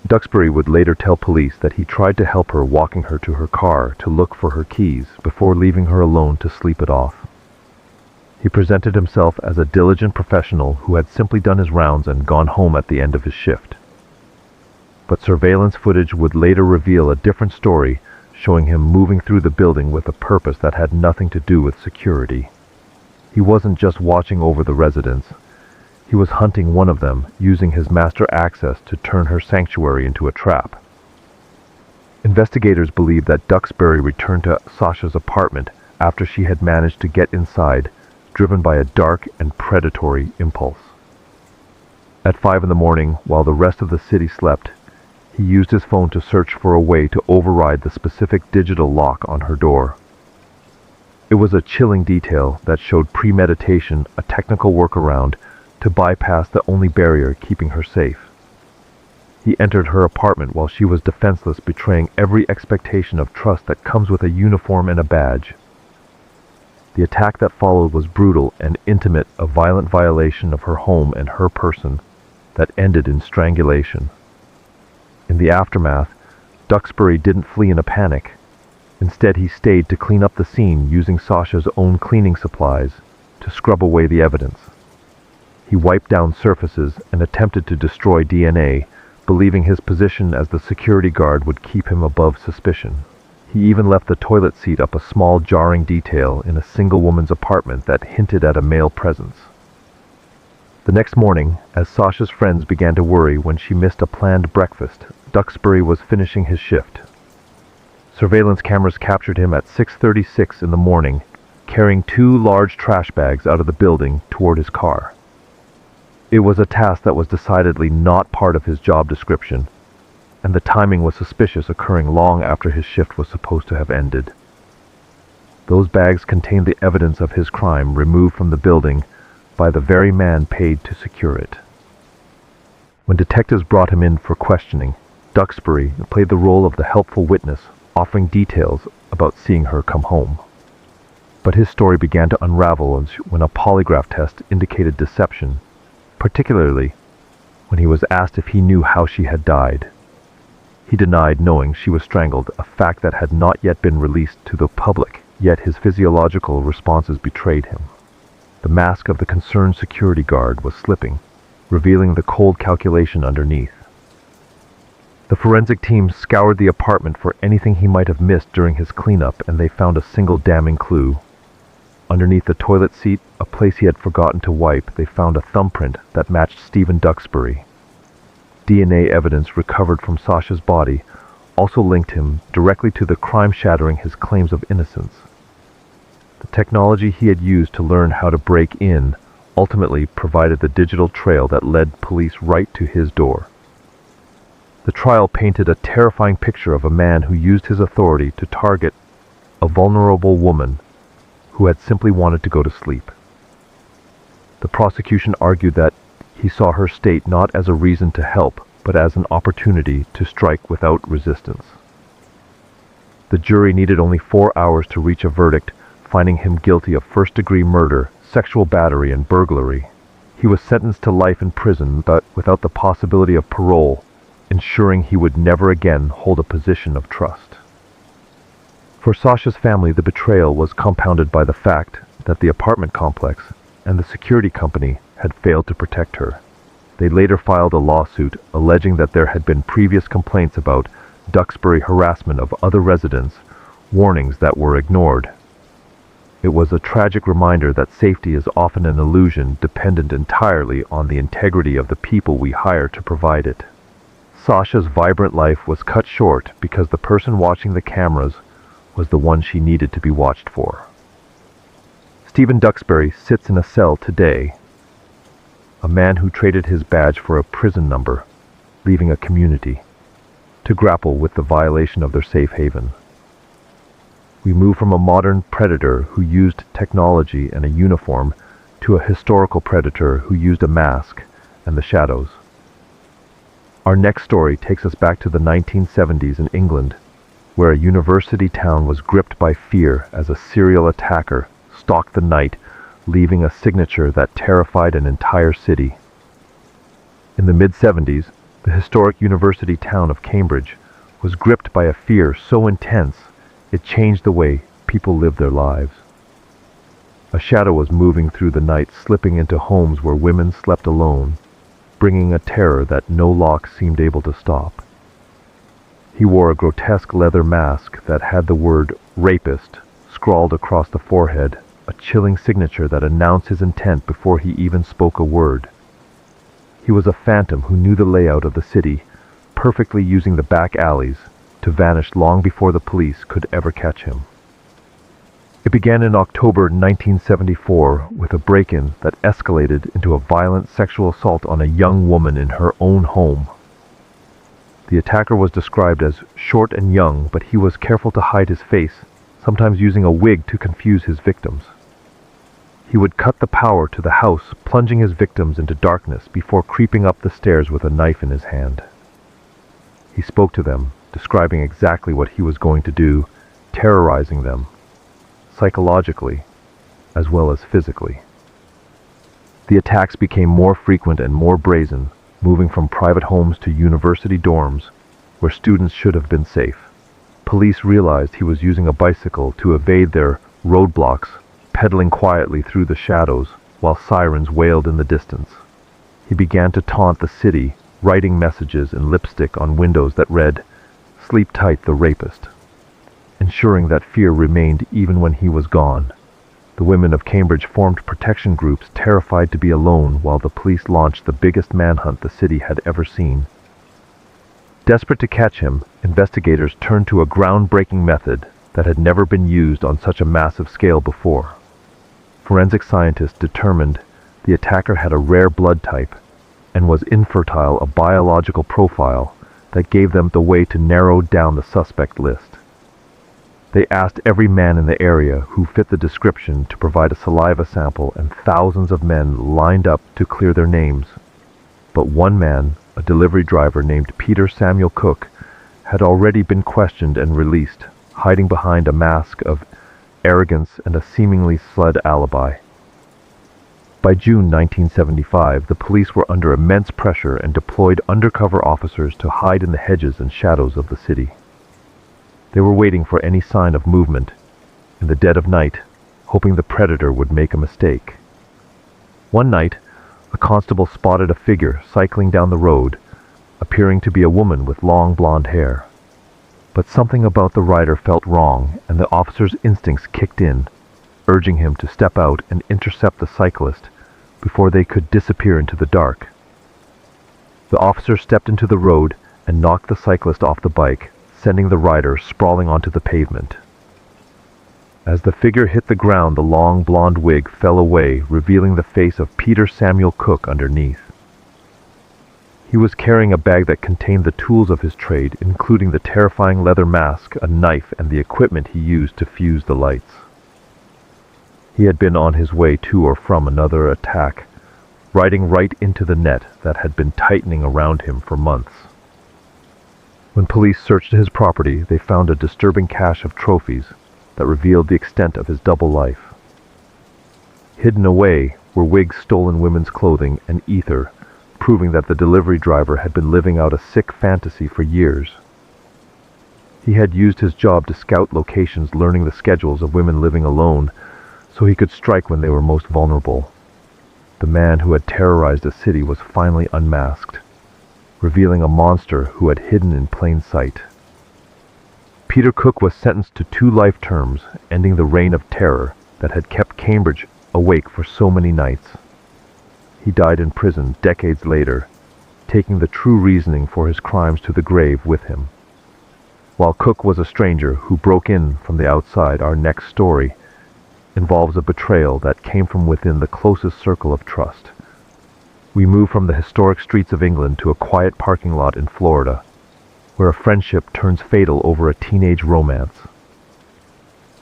Duxbury would later tell police that he tried to help her, walking her to her car to look for her keys before leaving her alone to sleep it off. He presented himself as a diligent professional who had simply done his rounds and gone home at the end of his shift. But surveillance footage would later reveal a different story, showing him moving through the building with a purpose that had nothing to do with security. He wasn't just watching over the residents. He was hunting one of them, using his master access to turn her sanctuary into a trap. Investigators believe that Duxbury returned to Sasha's apartment after she had managed to get inside, driven by a dark and predatory impulse. At 5 a.m, while the rest of the city slept, he used his phone to search for a way to override the specific digital lock on her door. It was a chilling detail that showed premeditation, a technical workaround to bypass the only barrier keeping her safe. He entered her apartment while she was defenseless, betraying every expectation of trust that comes with a uniform and a badge. The attack that followed was brutal and intimate, a violent violation of her home and her person that ended in strangulation. In the aftermath, Duxbury didn't flee in a panic. Instead, he stayed to clean up the scene, using Sasha's own cleaning supplies to scrub away the evidence. He wiped down surfaces and attempted to destroy DNA, believing his position as the security guard would keep him above suspicion. He even left the toilet seat up, a small jarring detail in a single woman's apartment that hinted at a male presence. The next morning, as Sasha's friends began to worry when she missed a planned breakfast, Duxbury was finishing his shift. Surveillance cameras captured him at 6:36 in the morning, carrying 2 large trash bags out of the building toward his car. It was a task that was decidedly not part of his job description, and the timing was suspicious, occurring long after his shift was supposed to have ended. Those bags contained the evidence of his crime, removed from the building by the very man paid to secure it. When detectives brought him in for questioning, Duxbury played the role of the helpful witness, offering details about seeing her come home. But his story began to unravel when a polygraph test indicated deception, particularly when he was asked if he knew how she had died. He denied knowing she was strangled, a fact that had not yet been released to the public, yet his physiological responses betrayed him. The mask of the concerned security guard was slipping, revealing the cold calculation underneath. The forensic team scoured the apartment for anything he might have missed during his cleanup, and they found a single damning clue. Underneath the toilet seat, a place he had forgotten to wipe, they found a thumbprint that matched Stephen Duxbury. DNA evidence recovered from Sasha's body also linked him directly to the crime, shattering his claims of innocence. The technology he had used to learn how to break in ultimately provided the digital trail that led police right to his door. The trial painted a terrifying picture of a man who used his authority to target a vulnerable woman who had simply wanted to go to sleep. The prosecution argued that he saw her state not as a reason to help, but as an opportunity to strike without resistance. The jury needed only 4 hours to reach a verdict, finding him guilty of first-degree murder, sexual battery, and burglary. He was sentenced to life in prison, but without the possibility of parole, ensuring he would never again hold a position of trust. For Sasha's family, the betrayal was compounded by the fact that the apartment complex and the security company had failed to protect her. They later filed a lawsuit alleging that there had been previous complaints about Duxbury harassment of other residents, warnings that were ignored. It was a tragic reminder that safety is often an illusion dependent entirely on the integrity of the people we hire to provide it. Sasha's vibrant life was cut short because the person watching the cameras was the one she needed to be watched for. Stephen Duxbury sits in a cell today, a man who traded his badge for a prison number, leaving a community to grapple with the violation of their safe haven. We move from a modern predator who used technology and a uniform to a historical predator who used a mask and the shadows. Our next story takes us back to the 1970s in England, where a university town was gripped by fear as a serial attacker stalked the night, leaving a signature that terrified an entire city. In the mid-70s, the historic university town of Cambridge was gripped by a fear so intense it changed the way people lived their lives. A shadow was moving through the night, slipping into homes where women slept alone, bringing a terror that no lock seemed able to stop. He wore a grotesque leather mask that had the word "rapist" scrawled across the forehead, a chilling signature that announced his intent before he even spoke a word. He was a phantom who knew the layout of the city, perfectly using the back alleys to vanish long before the police could ever catch him. It began in October 1974 with a break-in that escalated into a violent sexual assault on a young woman in her own home. The attacker was described as short and young, but he was careful to hide his face, sometimes using a wig to confuse his victims. He would cut the power to the house, plunging his victims into darkness before creeping up the stairs with a knife in his hand. He spoke to them, describing exactly what he was going to do, terrorizing them, psychologically as well as physically. The attacks became more frequent and more brazen, moving from private homes to university dorms, where students should have been safe. Police realized he was using a bicycle to evade their roadblocks, pedaling quietly through the shadows while sirens wailed in the distance. He began to taunt the city, writing messages in lipstick on windows that read, "Sleep tight, the rapist," ensuring that fear remained even when he was gone. The women of Cambridge formed protection groups, terrified to be alone, while the police launched the biggest manhunt the city had ever seen. Desperate to catch him, investigators turned to a groundbreaking method that had never been used on such a massive scale before. Forensic scientists determined the attacker had a rare blood type and was infertile, a biological profile that gave them the way to narrow down the suspect list. They asked every man in the area who fit the description to provide a saliva sample, and thousands of men lined up to clear their names. But one man, a delivery driver named Peter Samuel Cook, had already been questioned and released, hiding behind a mask of arrogance and a seemingly slud alibi. By June 1975, the police were under immense pressure and deployed undercover officers to hide in the hedges and shadows of the city. They were waiting for any sign of movement in the dead of night, hoping the predator would make a mistake. One night, a constable spotted a figure cycling down the road, a appearing to be a woman with long blonde hair. But something about the rider felt wrong, and the officer's instincts kicked in, urging him to step out and intercept the cyclist before they could disappear into the dark. The officer stepped into the road and knocked the cyclist off the bike, sending the rider sprawling onto the pavement. As the figure hit the ground, the long blonde wig fell away, revealing the face of Peter Samuel Cook underneath. He was carrying a bag that contained the tools of his trade, including the terrifying leather mask, a knife, and the equipment he used to fuse the lights. He had been on his way to or from another attack, riding right into the net that had been tightening around him for months. When police searched his property, they found a disturbing cache of trophies that revealed the extent of his double life. Hidden away were wigs, stolen women's clothing, and ether, proving that the delivery driver had been living out a sick fantasy for years. He had used his job to scout locations, learning the schedules of women living alone, so he could strike when they were most vulnerable. The man who had terrorized a city was finally unmasked, revealing a monster who had hidden in plain sight. Peter Cook was sentenced to 2 life terms, ending the reign of terror that had kept Cambridge awake for so many nights. He died in prison decades later, taking the true reasoning for his crimes to the grave with him. While Cook was a stranger who broke in from the outside, our next story involves a betrayal that came from within the closest circle of trust. We move from the historic streets of England to a quiet parking lot in Florida, where a friendship turns fatal over a teenage romance.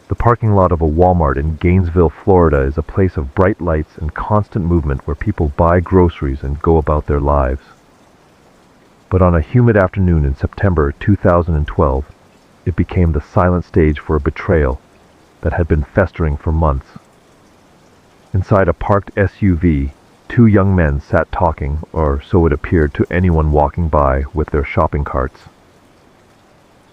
The parking lot of a Walmart in Gainesville, Florida is a place of bright lights and constant movement where people buy groceries and go about their lives. But on a humid afternoon in September 2012, it became the silent stage for a betrayal that had been festering for months. Inside a parked SUV, 2 young men sat talking, or so it appeared to anyone walking by with their shopping carts.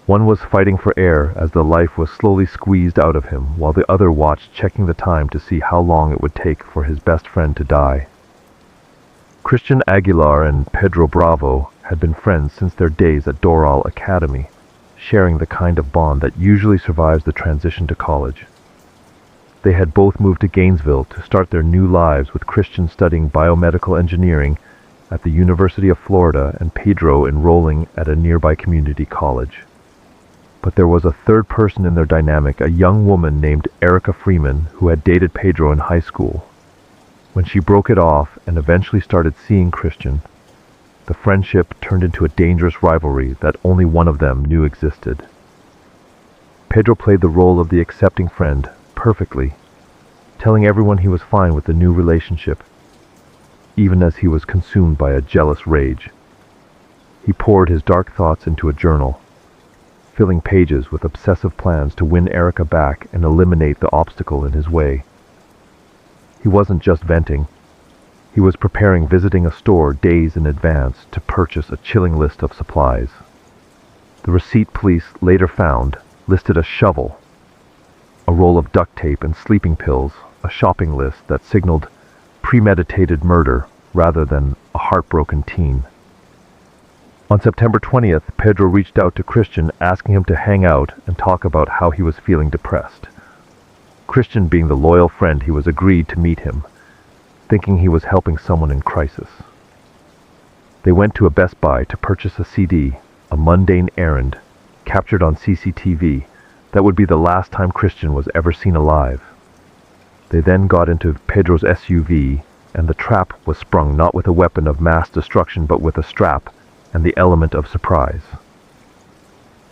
One was fighting for air as the life was slowly squeezed out of him, while the other watched, checking the time to see how long it would take for his best friend to die. Christian Aguilar and Pedro Bravo had been friends since their days at Doral Academy, sharing the kind of bond that usually survives the transition to college. They had both moved to Gainesville to start their new lives, with Christian studying biomedical engineering at the University of Florida and Pedro enrolling at a nearby community college. But there was a third person in their dynamic, a young woman named Erica Freeman, who had dated Pedro in high school. When she broke it off and eventually started seeing Christian, the friendship turned into a dangerous rivalry that only one of them knew existed. Pedro played the role of the accepting friend perfectly, telling everyone he was fine with the new relationship, even as he was consumed by a jealous rage. He poured his dark thoughts into a journal, filling pages with obsessive plans to win Erica back and eliminate the obstacle in his way. He wasn't just venting. He was preparing, visiting a store days in advance to purchase a chilling list of supplies. The receipt police later found listed a shovel, a roll of duct tape and sleeping pills, a shopping list that signaled premeditated murder rather than a heartbroken teen. On September 20th, Pedro reached out to Christian, asking him to hang out and talk about how he was feeling depressed. Christian, being the loyal friend he was, agreed to meet him, thinking he was helping someone in crisis. They went to a Best Buy to purchase a CD, a mundane errand, captured on CCTV, that would be the last time Christian was ever seen alive. They then got into Pedro's SUV, and the trap was sprung not with a weapon of mass destruction but with a strap and the element of surprise.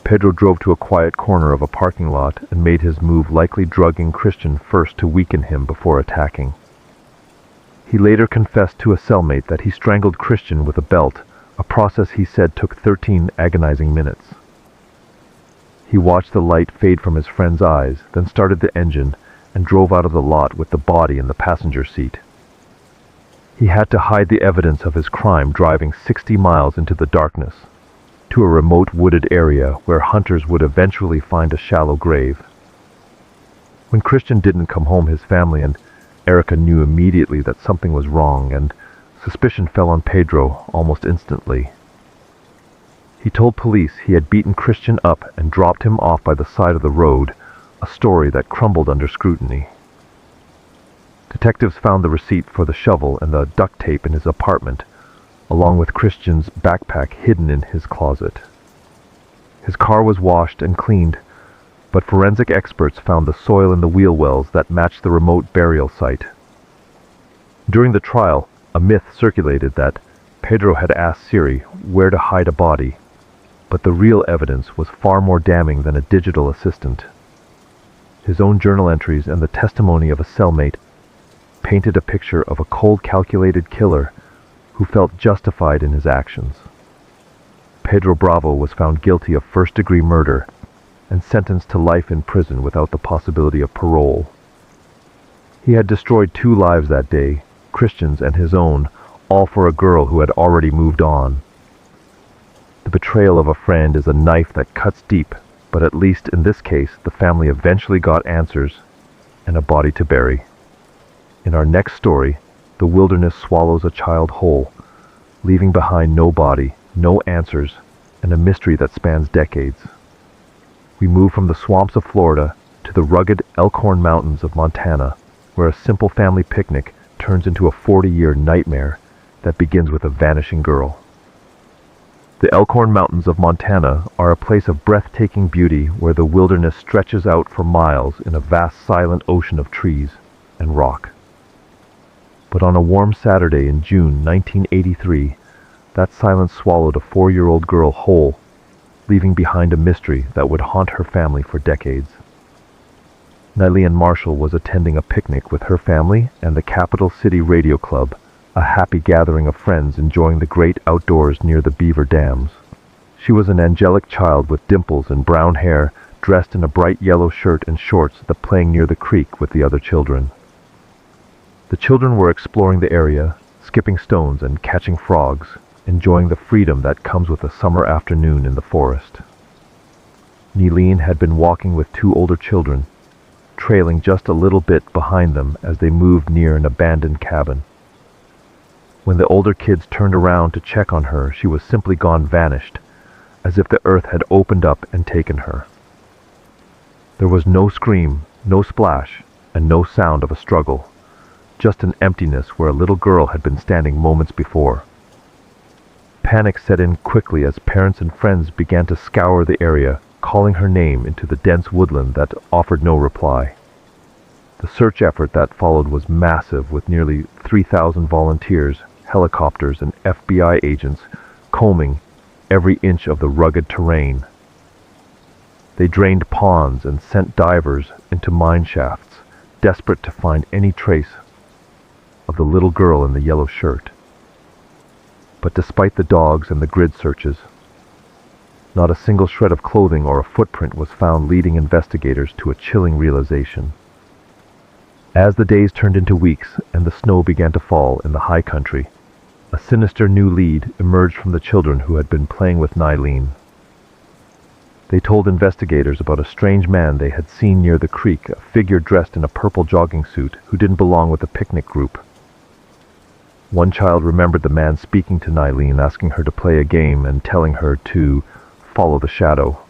Pedro drove to a quiet corner of a parking lot and made his move, likely drugging Christian first to weaken him before attacking. He later confessed to a cellmate that he strangled Christian with a belt, a process he said took 13 agonizing minutes. He watched the light fade from his friend's eyes, then started the engine and drove out of the lot with the body in the passenger seat. He had to hide the evidence of his crime, driving 60 miles into the darkness, to a remote wooded area where hunters would eventually find a shallow grave. When Christian didn't come home, his family and Erica knew immediately that something was wrong, and suspicion fell on Pedro almost instantly. He told police he had beaten Christian up and dropped him off by the side of the road, a story that crumbled under scrutiny. Detectives found the receipt for the shovel and the duct tape in his apartment, along with Christian's backpack hidden in his closet. His car was washed and cleaned, but forensic experts found the soil in the wheel wells that matched the remote burial site. During the trial, a myth circulated that Pedro had asked Siri where to hide a body, but the real evidence was far more damning than a digital assistant. His own journal entries and the testimony of a cellmate painted a picture of a cold, calculated killer who felt justified in his actions. Pedro Bravo was found guilty of first-degree murder and sentenced to life in prison without the possibility of parole. He had destroyed 2 lives that day, Christian's and his own, all for a girl who had already moved on. The betrayal of a friend is a knife that cuts deep, but at least in this case, the family eventually got answers and a body to bury. In our next story, the wilderness swallows a child whole, leaving behind no body, no answers, and a mystery that spans decades. We move from the swamps of Florida to the rugged Elkhorn Mountains of Montana, where a simple family picnic turns into a 40-year nightmare that begins with a vanishing girl. The Elkhorn Mountains of Montana are a place of breathtaking beauty where the wilderness stretches out for miles in a vast silent ocean of trees and rock. But on a warm Saturday in June 1983, that silence swallowed a 4-year-old girl whole, leaving behind a mystery that would haunt her family for decades. Nylean Marshall was attending a picnic with her family and the Capital City Radio Club, a happy gathering of friends enjoying the great outdoors near the Beaver Dams. She was an angelic child with dimples and brown hair, dressed in a bright yellow shirt and shorts that playing near the creek with the other children. The children were exploring the area, skipping stones and catching frogs, enjoying the freedom that comes with a summer afternoon in the forest. Nylean had been walking with 2 older children, trailing just a little bit behind them as they moved near an abandoned cabin. When the older kids turned around to check on her, she was simply gone, vanished, as if the earth had opened up and taken her. There was no scream, no splash, and no sound of a struggle, just an emptiness where a little girl had been standing moments before. Panic set in quickly as parents and friends began to scour the area, calling her name into the dense woodland that offered no reply. The search effort that followed was massive, with nearly 3,000 volunteers, helicopters, and FBI agents combing every inch of the rugged terrain. They drained ponds and sent divers into mine shafts, desperate to find any trace of the little girl in the yellow shirt. But despite the dogs and the grid searches, not a single shred of clothing or a footprint was found, leading investigators to a chilling realization. As the days turned into weeks and the snow began to fall in the high country, a sinister new lead emerged from the children who had been playing with Nylean. They told investigators about a strange man they had seen near the creek, a figure dressed in a purple jogging suit who didn't belong with the picnic group. One child remembered the man speaking to Nylean, asking her to play a game and telling her to follow the shadow.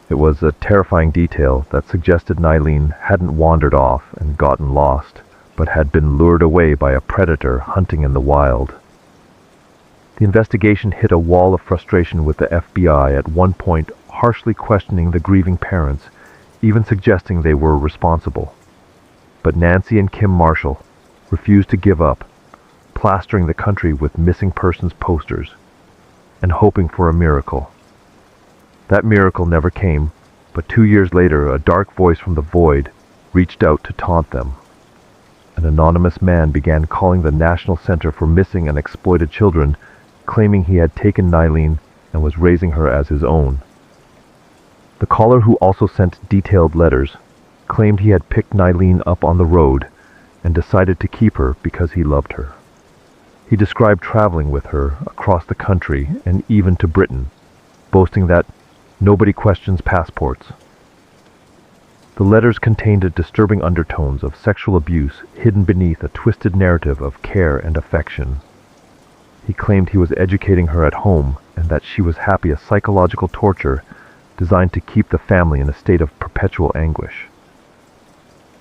It was a terrifying detail that suggested Nylean hadn't wandered off and gotten lost, but had been lured away by a predator hunting in the wild. The investigation hit a wall of frustration, with the FBI at one point harshly questioning the grieving parents, even suggesting they were responsible. But Nancy and Kim Marshall refused to give up, plastering the country with missing persons posters and hoping for a miracle. That miracle never came, but 2 years later, a dark voice from the void reached out to taunt them. An anonymous man began calling the National Center for Missing and Exploited Children, claiming he had taken Nylean and was raising her as his own. The caller, who also sent detailed letters, claimed he had picked Nylean up on the road and decided to keep her because he loved her. He described traveling with her across the country and even to Britain, boasting that nobody questions passports. The letters contained disturbing undertones of sexual abuse hidden beneath a twisted narrative of care and affection. He claimed he was educating her at home and that she was happy, a psychological torture designed to keep the family in a state of perpetual anguish.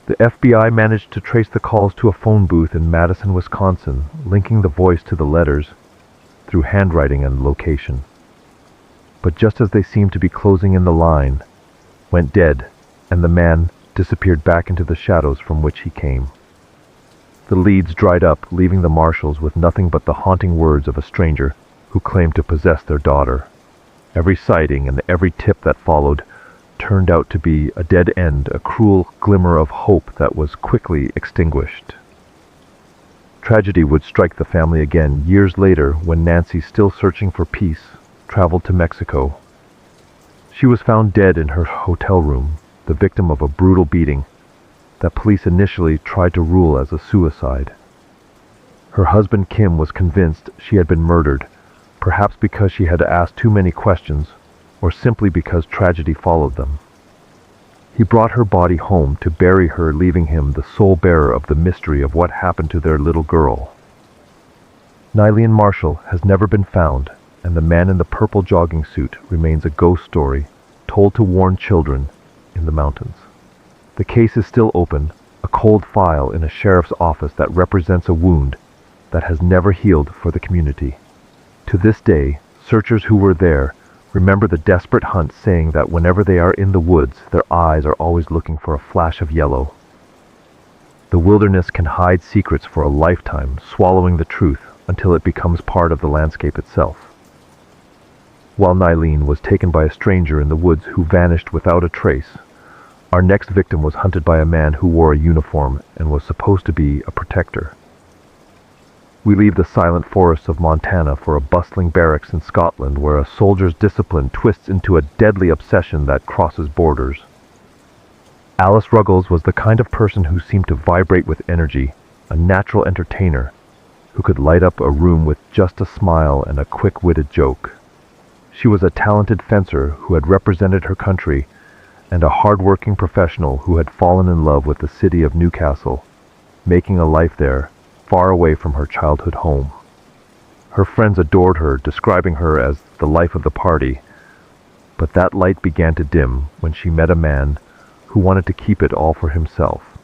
The FBI managed to trace the calls to a phone booth in Madison, Wisconsin, linking the voice to the letters through handwriting and location. But just as they seemed to be closing in, the line went dead, and the man disappeared back into the shadows from which he came. The leads dried up, leaving the marshals with nothing but the haunting words of a stranger who claimed to possess their daughter. Every sighting and every tip that followed turned out to be a dead end, a cruel glimmer of hope that was quickly extinguished. Tragedy would strike the family again years later when Nancy, still searching for peace, traveled to Mexico. She was found dead in her hotel room, the victim of a brutal beating that police initially tried to rule as a suicide. Her husband Kim was convinced she had been murdered, perhaps because she had asked too many questions, or simply because tragedy followed them. He brought her body home to bury her, leaving him the sole bearer of the mystery of what happened to their little girl. Nylene Marshall has never been found, and the man in the purple jogging suit remains a ghost story told to warn children in the mountains. The case is still open, a cold file in a sheriff's office that represents a wound that has never healed for the community. To this day, searchers who were there remember the desperate hunt, saying that whenever they are in the woods, their eyes are always looking for a flash of yellow. The wilderness can hide secrets for a lifetime, swallowing the truth until it becomes part of the landscape itself. While Nylene was taken by a stranger in the woods who vanished without a trace, our next victim was hunted by a man who wore a uniform and was supposed to be a protector. We leave the silent forests of Montana for a bustling barracks in Scotland, where a soldier's discipline twists into a deadly obsession that crosses borders. Alice Ruggles was the kind of person who seemed to vibrate with energy, a natural entertainer who could light up a room with just a smile and a quick-witted joke. She was a talented fencer who had represented her country and a hard-working professional who had fallen in love with the city of Newcastle, making a life there, far away from her childhood home. Her friends adored her, describing her as the life of the party, but that light began to dim when she met a man who wanted to keep it all for himself.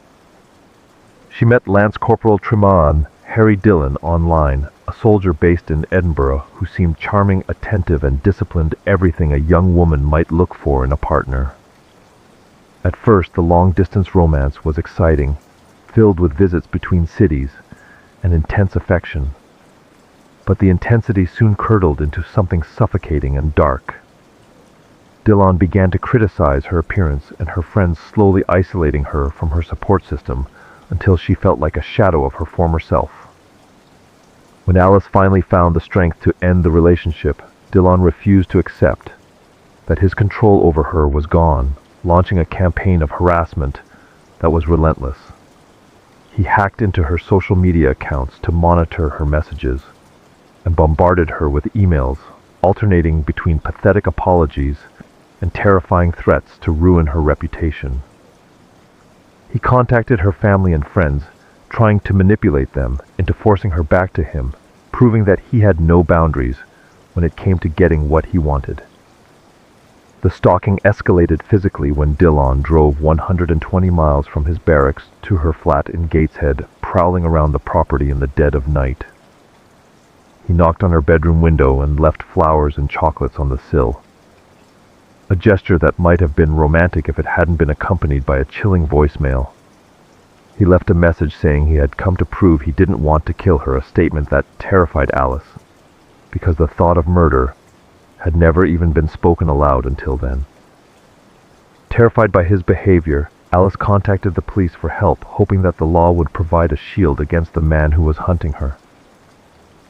She met Lance Corporal Tremont Harry Dillon online, a soldier based in Edinburgh who seemed charming, attentive, and disciplined, everything a young woman might look for in a partner. At first, the long-distance romance was exciting, filled with visits between cities and intense affection. But the intensity soon curdled into something suffocating and dark. Dillon began to criticize her appearance, and her friends slowly isolating her from her support system until she felt like a shadow of her former self. When Alice finally found the strength to end the relationship, Dillon refused to accept that his control over her was gone, launching a campaign of harassment that was relentless. He hacked into her social media accounts to monitor her messages and bombarded her with emails, alternating between pathetic apologies and terrifying threats to ruin her reputation. He contacted her family and friends, trying to manipulate them into forcing her back to him, proving that he had no boundaries when it came to getting what he wanted. The stalking escalated physically when Dillon drove 120 miles from his barracks to her flat in Gateshead, prowling around the property in the dead of night. He knocked on her bedroom window and left flowers and chocolates on the sill, a gesture that might have been romantic if it hadn't been accompanied by a chilling voicemail. He left a message saying he had come to prove he didn't want to kill her, a statement that terrified Alice, because the thought of murder had never even been spoken aloud until then. Terrified by his behavior, Alice contacted the police for help, hoping that the law would provide a shield against the man who was hunting her.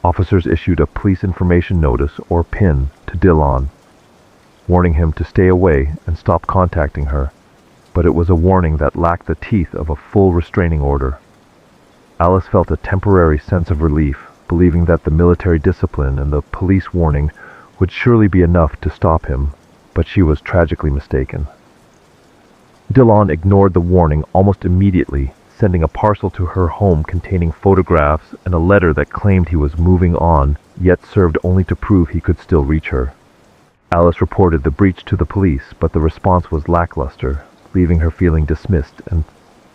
Officers issued a police information notice, or PIN, to Dillon, warning him to stay away and stop contacting her, but it was a warning that lacked the teeth of a full restraining order. Alice felt a temporary sense of relief, believing that the military discipline and the police warning would surely be enough to stop him, but she was tragically mistaken. Dillon ignored the warning almost immediately, sending a parcel to her home containing photographs and a letter that claimed he was moving on, yet served only to prove he could still reach her. Alice reported the breach to the police, but the response was lackluster, leaving her feeling dismissed and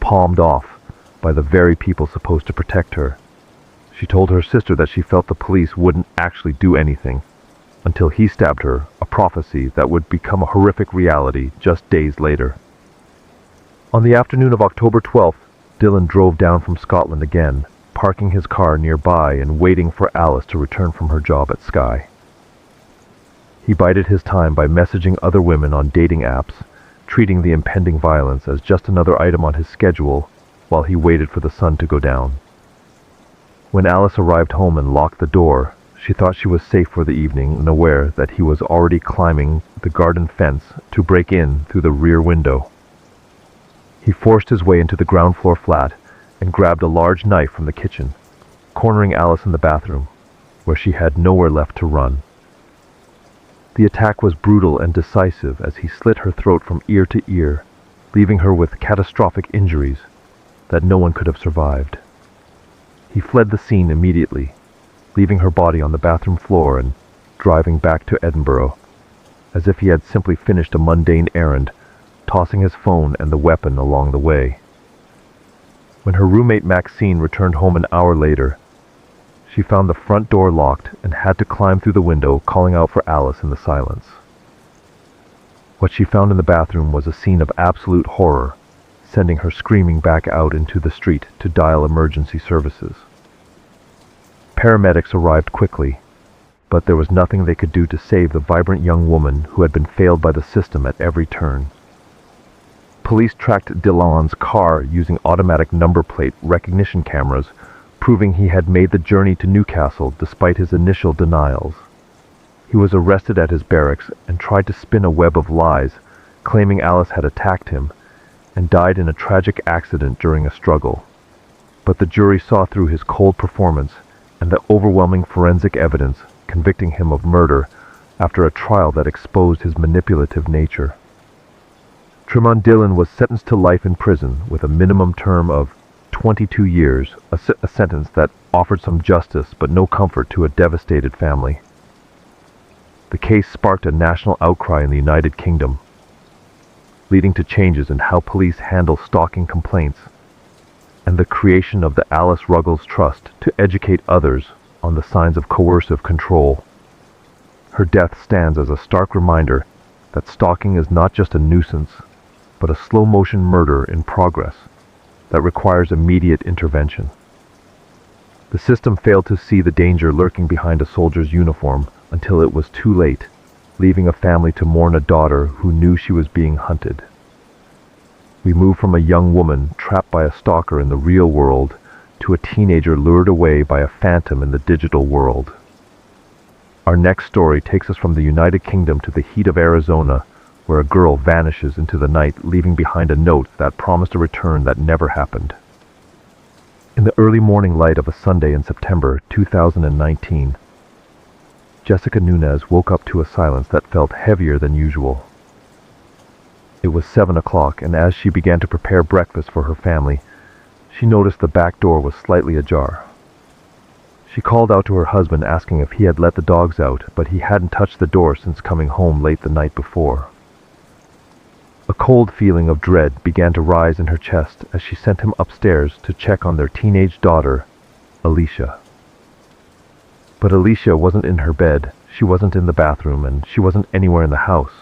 palmed off by the very people supposed to protect her. She told her sister that she felt the police wouldn't actually do anything, until he stabbed her, a prophecy that would become a horrific reality just days later. On the afternoon of October 12th, Dylan drove down from Scotland again, parking his car nearby and waiting for Alice to return from her job at Sky. He bided his time by messaging other women on dating apps, treating the impending violence as just another item on his schedule while he waited for the sun to go down. When Alice arrived home and locked the door, she thought she was safe for the evening and aware that he was already climbing the garden fence to break in through the rear window. He forced his way into the ground floor flat and grabbed a large knife from the kitchen, cornering Alice in the bathroom, where she had nowhere left to run. The attack was brutal and decisive as he slit her throat from ear to ear, leaving her with catastrophic injuries that no one could have survived. He fled the scene immediately, leaving her body on the bathroom floor and driving back to Edinburgh, as if he had simply finished a mundane errand, tossing his phone and the weapon along the way. When her roommate Maxine returned home an hour later, she found the front door locked and had to climb through the window, calling out for Alice in the silence. What she found in the bathroom was a scene of absolute horror, sending her screaming back out into the street to dial emergency services. Paramedics arrived quickly, but there was nothing they could do to save the vibrant young woman who had been failed by the system at every turn. Police tracked Dylan's car using automatic number plate recognition cameras, proving he had made the journey to Newcastle despite his initial denials. He was arrested at his barracks and tried to spin a web of lies, claiming Alice had attacked him, and died in a tragic accident during a struggle. But the jury saw through his cold performance and the overwhelming forensic evidence, convicting him of murder after a trial that exposed his manipulative nature. Tremont Dillon was sentenced to life in prison with a minimum term of 22 years, a sentence that offered some justice but no comfort to a devastated family. The case sparked a national outcry in the United Kingdom, leading to changes in how police handle stalking complaints, and the creation of the Alice Ruggles Trust to educate others on the signs of coercive control. Her death stands as a stark reminder that stalking is not just a nuisance, but a slow-motion murder in progress that requires immediate intervention. The system failed to see the danger lurking behind a soldier's uniform until it was too late, leaving a family to mourn a daughter who knew she was being hunted. We move from a young woman trapped by a stalker in the real world to a teenager lured away by a phantom in the digital world. Our next story takes us from the United Kingdom to the heat of Arizona, where a girl vanishes into the night, leaving behind a note that promised a return that never happened. In the early morning light of a Sunday in September 2019, Jessica Nunez woke up to a silence that felt heavier than usual. It was 7 o'clock, and as she began to prepare breakfast for her family, she noticed the back door was slightly ajar. She called out to her husband asking if he had let the dogs out, but he hadn't touched the door since coming home late the night before. A cold feeling of dread began to rise in her chest as she sent him upstairs to check on their teenage daughter, Alicia. But Alicia wasn't in her bed, she wasn't in the bathroom, and she wasn't anywhere in the house.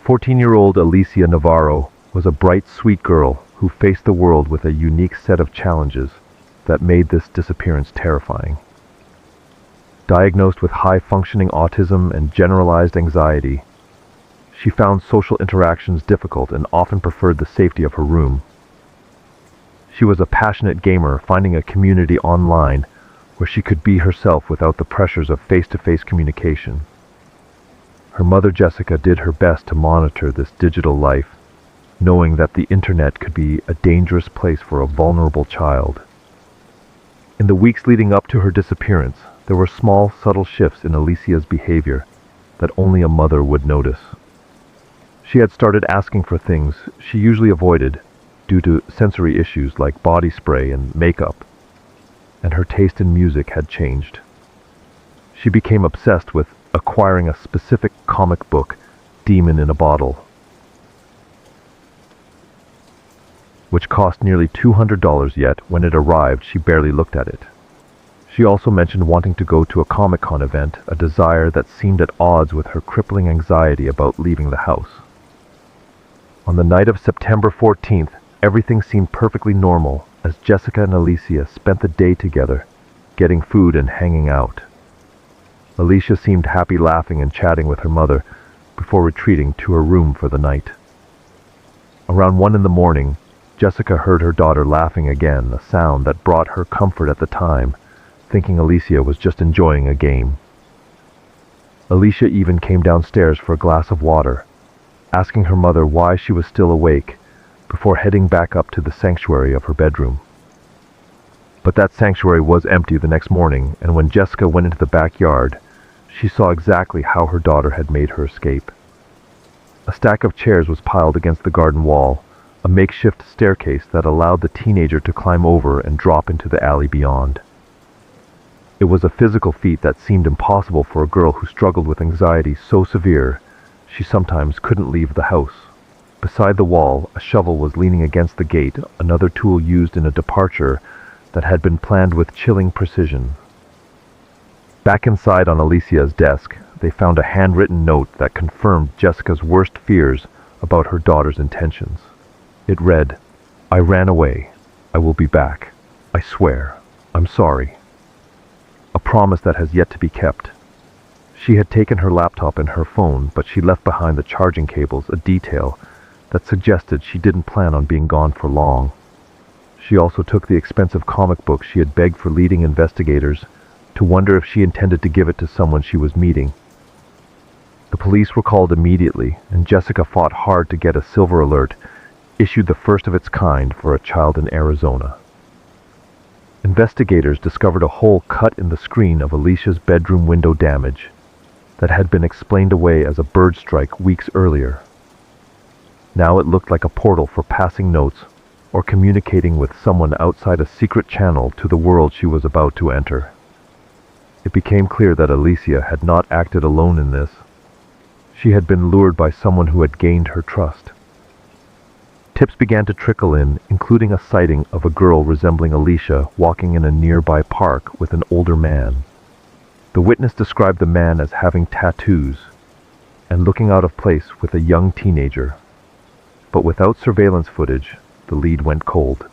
14-year-old Alicia Navarro was a bright, sweet girl who faced the world with a unique set of challenges that made this disappearance terrifying. Diagnosed with high-functioning autism and generalized anxiety, she found social interactions difficult and often preferred the safety of her room. She was a passionate gamer, finding a community online where she could be herself without the pressures of face-to-face communication. Her mother Jessica did her best to monitor this digital life, knowing that the internet could be a dangerous place for a vulnerable child. In the weeks leading up to her disappearance, there were small, subtle shifts in Alicia's behavior that only a mother would notice. She had started asking for things she usually avoided due to sensory issues like body spray and makeup, and her taste in music had changed. She became obsessed with acquiring a specific comic book, Demon in a Bottle, which cost nearly $200, yet when it arrived she barely looked at it. She also mentioned wanting to go to a Comic-Con event, a desire that seemed at odds with her crippling anxiety about leaving the house. On the night of September 14th, everything seemed perfectly normal as Jessica and Alicia spent the day together, getting food and hanging out. Alicia seemed happy, laughing and chatting with her mother before retreating to her room for the night. Around 1 in the morning, Jessica heard her daughter laughing again, a sound that brought her comfort at the time, thinking Alicia was just enjoying a game. Alicia even came downstairs for a glass of water, asking her mother why she was still awake, before heading back up to the sanctuary of her bedroom. But that sanctuary was empty the next morning, and when Jessica went into the backyard, she saw exactly how her daughter had made her escape. A stack of chairs was piled against the garden wall, a makeshift staircase that allowed the teenager to climb over and drop into the alley beyond. It was a physical feat that seemed impossible for a girl who struggled with anxiety so severe she sometimes couldn't leave the house. Beside the wall, a shovel was leaning against the gate, another tool used in a departure that had been planned with chilling precision. Back inside on Alicia's desk, they found a handwritten note that confirmed Jessica's worst fears about her daughter's intentions. It read, "I ran away. I will be back. I swear. I'm sorry." A promise that has yet to be kept. She had taken her laptop and her phone, but she left behind the charging cables, a detail that suggested she didn't plan on being gone for long. She also took the expensive comic book she had begged for, leading investigators to wonder if she intended to give it to someone she was meeting. The police were called immediately, and Jessica fought hard to get a silver alert, issued the first of its kind for a child in Arizona. Investigators discovered a hole cut in the screen of Alicia's bedroom window, damage that had been explained away as a bird strike weeks earlier. Now it looked like a portal for passing notes or communicating with someone outside a secret channel to the world she was about to enter. It became clear that Alicia had not acted alone in this. She had been lured by someone who had gained her trust. Tips began to trickle in, including a sighting of a girl resembling Alicia walking in a nearby park with an older man. The witness described the man as having tattoos and looking out of place with a young teenager. But without surveillance footage, the lead went cold.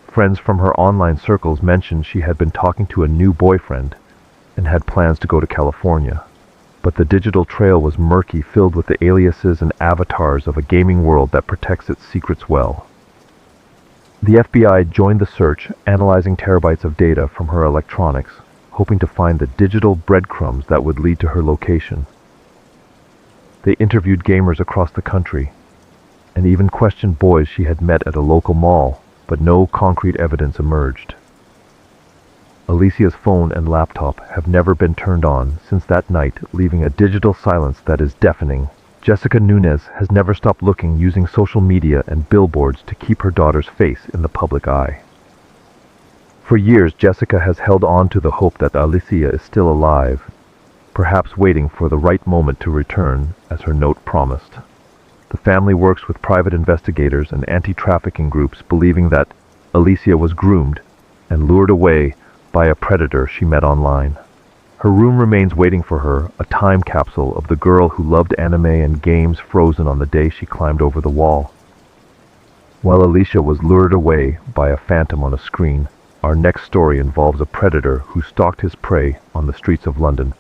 Friends from her online circles mentioned she had been talking to a new boyfriend and had plans to go to California. But the digital trail was murky, filled with the aliases and avatars of a gaming world that protects its secrets well. The FBI joined the search, analyzing terabytes of data from her electronics, hoping to find the digital breadcrumbs that would lead to her location. They interviewed gamers across the country, and even questioned boys she had met at a local mall, but no concrete evidence emerged. Alicia's phone and laptop have never been turned on since that night, leaving a digital silence that is deafening. Jessica Nunez has never stopped looking, using social media and billboards to keep her daughter's face in the public eye. For years, Jessica has held on to the hope that Alicia is still alive, perhaps waiting for the right moment to return, as her note promised. The family works with private investigators and anti-trafficking groups, believing that Alicia was groomed and lured away by a predator she met online. Her room remains waiting for her, a time capsule of the girl who loved anime and games, frozen on the day she climbed over the wall. While Alicia was lured away by a phantom on a screen, our next story involves a predator who stalked his prey on the streets of London,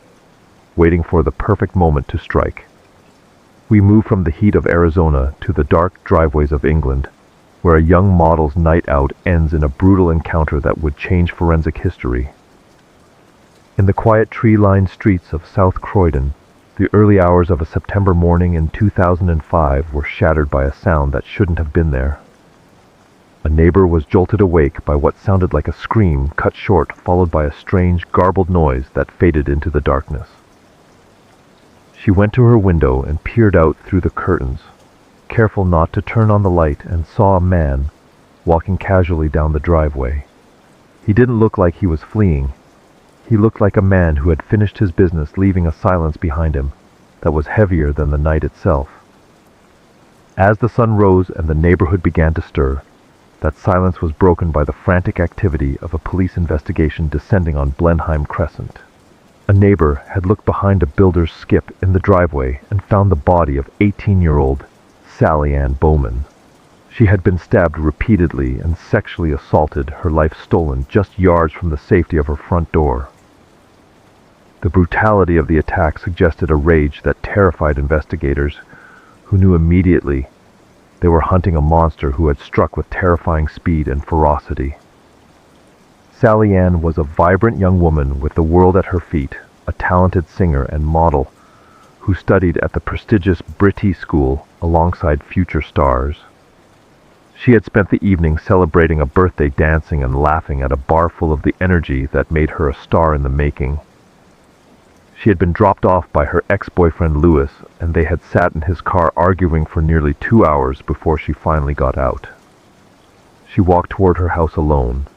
waiting for the perfect moment to strike. We move from the heat of Arizona to the dark driveways of England, where a young model's night out ends in a brutal encounter that would change forensic history. In the quiet tree-lined streets of South Croydon, the early hours of a September morning in 2005 were shattered by a sound that shouldn't have been there. A neighbor was jolted awake by what sounded like a scream cut short, followed by a strange, garbled noise that faded into the darkness. She went to her window and peered out through the curtains, careful not to turn on the light, and saw a man walking casually down the driveway. He didn't look like he was fleeing. He looked like a man who had finished his business, leaving a silence behind him that was heavier than the night itself. As the sun rose and the neighborhood began to stir, that silence was broken by the frantic activity of a police investigation descending on Blenheim Crescent. A neighbor had looked behind a builder's skip in the driveway and found the body of 18-year-old Sally Ann Bowman. She had been stabbed repeatedly and sexually assaulted, her life stolen just yards from the safety of her front door. The brutality of the attack suggested a rage that terrified investigators, who knew immediately they were hunting a monster who had struck with terrifying speed and ferocity. Sally Ann was a vibrant young woman with the world at her feet, a talented singer and model who studied at the prestigious British School alongside future stars. She had spent the evening celebrating a birthday, dancing and laughing at a bar full of the energy that made her a star in the making. She had been dropped off by her ex-boyfriend Louis, and they had sat in his car arguing for nearly 2 hours before she finally got out. She walked toward her house alone,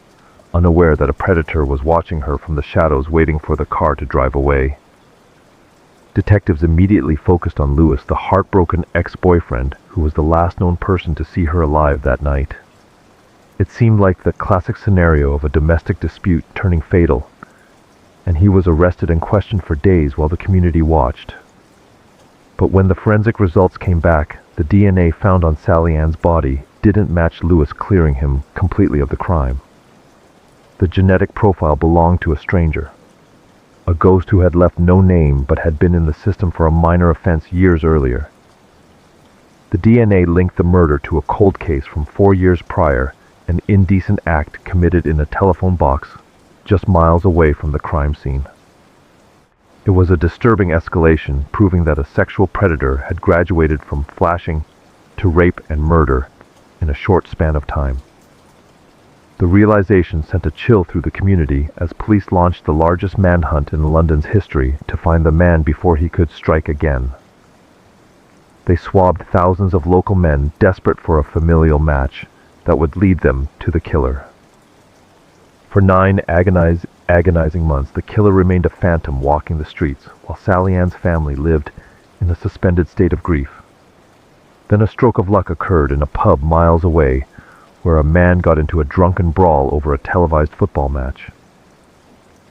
unaware that a predator was watching her from the shadows, waiting for the car to drive away. Detectives immediately focused on Louis, the heartbroken ex-boyfriend who was the last known person to see her alive that night. It seemed like the classic scenario of a domestic dispute turning fatal, and he was arrested and questioned for days while the community watched. But when the forensic results came back, the DNA found on Sally Ann's body didn't match Louis, clearing him completely of the crime. The genetic profile belonged to a stranger, a ghost who had left no name but had been in the system for a minor offense years earlier. The DNA linked the murder to a cold case from 4 years prior, an indecent act committed in a telephone box just miles away from the crime scene. It was a disturbing escalation, proving that a sexual predator had graduated from flashing to rape and murder in a short span of time. The realization sent a chill through the community as police launched the largest manhunt in London's history to find the man before he could strike again. They swabbed thousands of local men desperate for a familial match that would lead them to the killer. For 9 agonizing months, the killer remained a phantom walking the streets, while Sally Ann's family lived in a suspended state of grief. Then a stroke of luck occurred in a pub miles away, where a man got into a drunken brawl over a televised football match.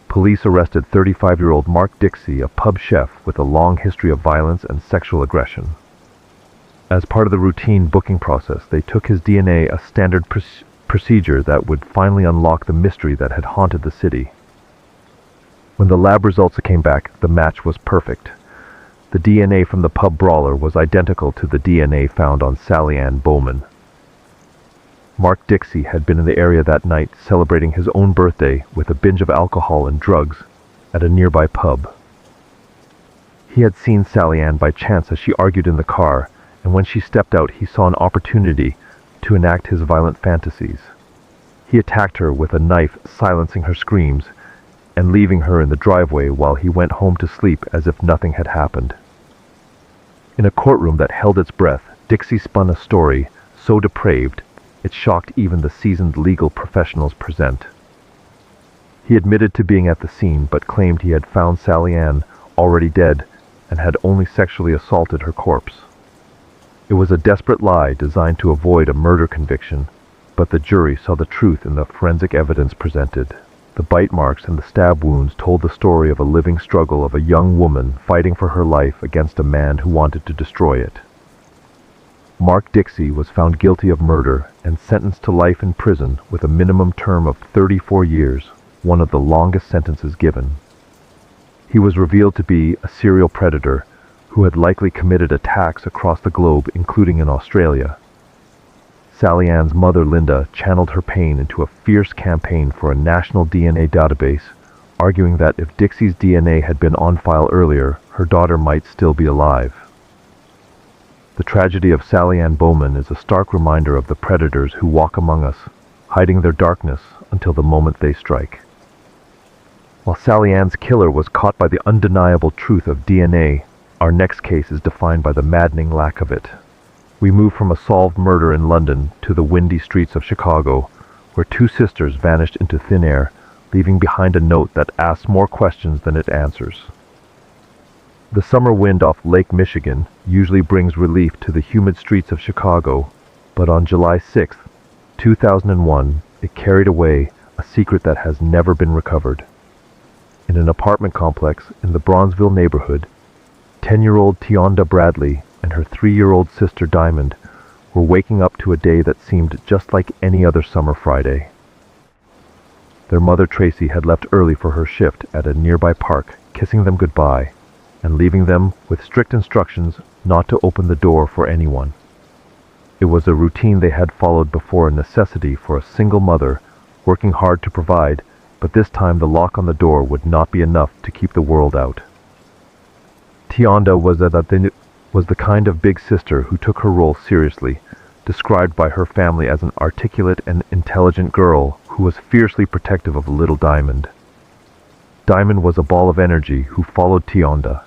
Police arrested 35-year-old Mark Dixie, a pub chef with a long history of violence and sexual aggression. As part of the routine booking process, they took his DNA, a standard procedure that would finally unlock the mystery that had haunted the city. When the lab results came back, the match was perfect. The DNA from the pub brawler was identical to the DNA found on Sally Ann Bowman. Mark Dixie had been in the area that night celebrating his own birthday with a binge of alcohol and drugs at a nearby pub. He had seen Sally Ann by chance as she argued in the car, and when she stepped out, he saw an opportunity to enact his violent fantasies. He attacked her with a knife, silencing her screams and leaving her in the driveway while he went home to sleep as if nothing had happened. In a courtroom that held its breath, Dixie spun a story so depraved it shocked even the seasoned legal professionals present. He admitted to being at the scene, but claimed he had found Sally Ann already dead and had only sexually assaulted her corpse. It was a desperate lie designed to avoid a murder conviction, but the jury saw the truth in the forensic evidence presented. The bite marks and the stab wounds told the story of a living struggle of a young woman fighting for her life against a man who wanted to destroy it. Mark Dixie was found guilty of murder and sentenced to life in prison with a minimum term of 34 years, one of the longest sentences given. He was revealed to be a serial predator who had likely committed attacks across the globe, including in Australia. Sally Ann's mother, Linda, channeled her pain into a fierce campaign for a national DNA database, arguing that if Dixie's DNA had been on file earlier, her daughter might still be alive. The tragedy of Sally Ann Bowman is a stark reminder of the predators who walk among us, hiding their darkness until the moment they strike. While Sally Ann's killer was caught by the undeniable truth of DNA, our next case is defined by the maddening lack of it. We move from a solved murder in London to the windy streets of Chicago, where 2 sisters vanished into thin air leaving behind a note that asks more questions than it answers. The summer wind off Lake Michigan usually brings relief to the humid streets of Chicago, but on July 6, 2001, it carried away a secret that has never been recovered. In an apartment complex in the Bronzeville neighborhood, 10-year-old Tionda Bradley and her 3-year-old sister Diamond were waking up to a day that seemed just like any other summer Friday. Their mother Tracy had left early for her shift at a nearby park, kissing them goodbye and leaving them with strict instructions not to open the door for anyone. It was a routine they had followed before, a necessity for a single mother working hard to provide, but this time the lock on the door would not be enough to keep the world out. Tionda was the kind of big sister who took her role seriously, described by her family as an articulate and intelligent girl who was fiercely protective of little Diamond. Diamond was a ball of energy who followed Tionda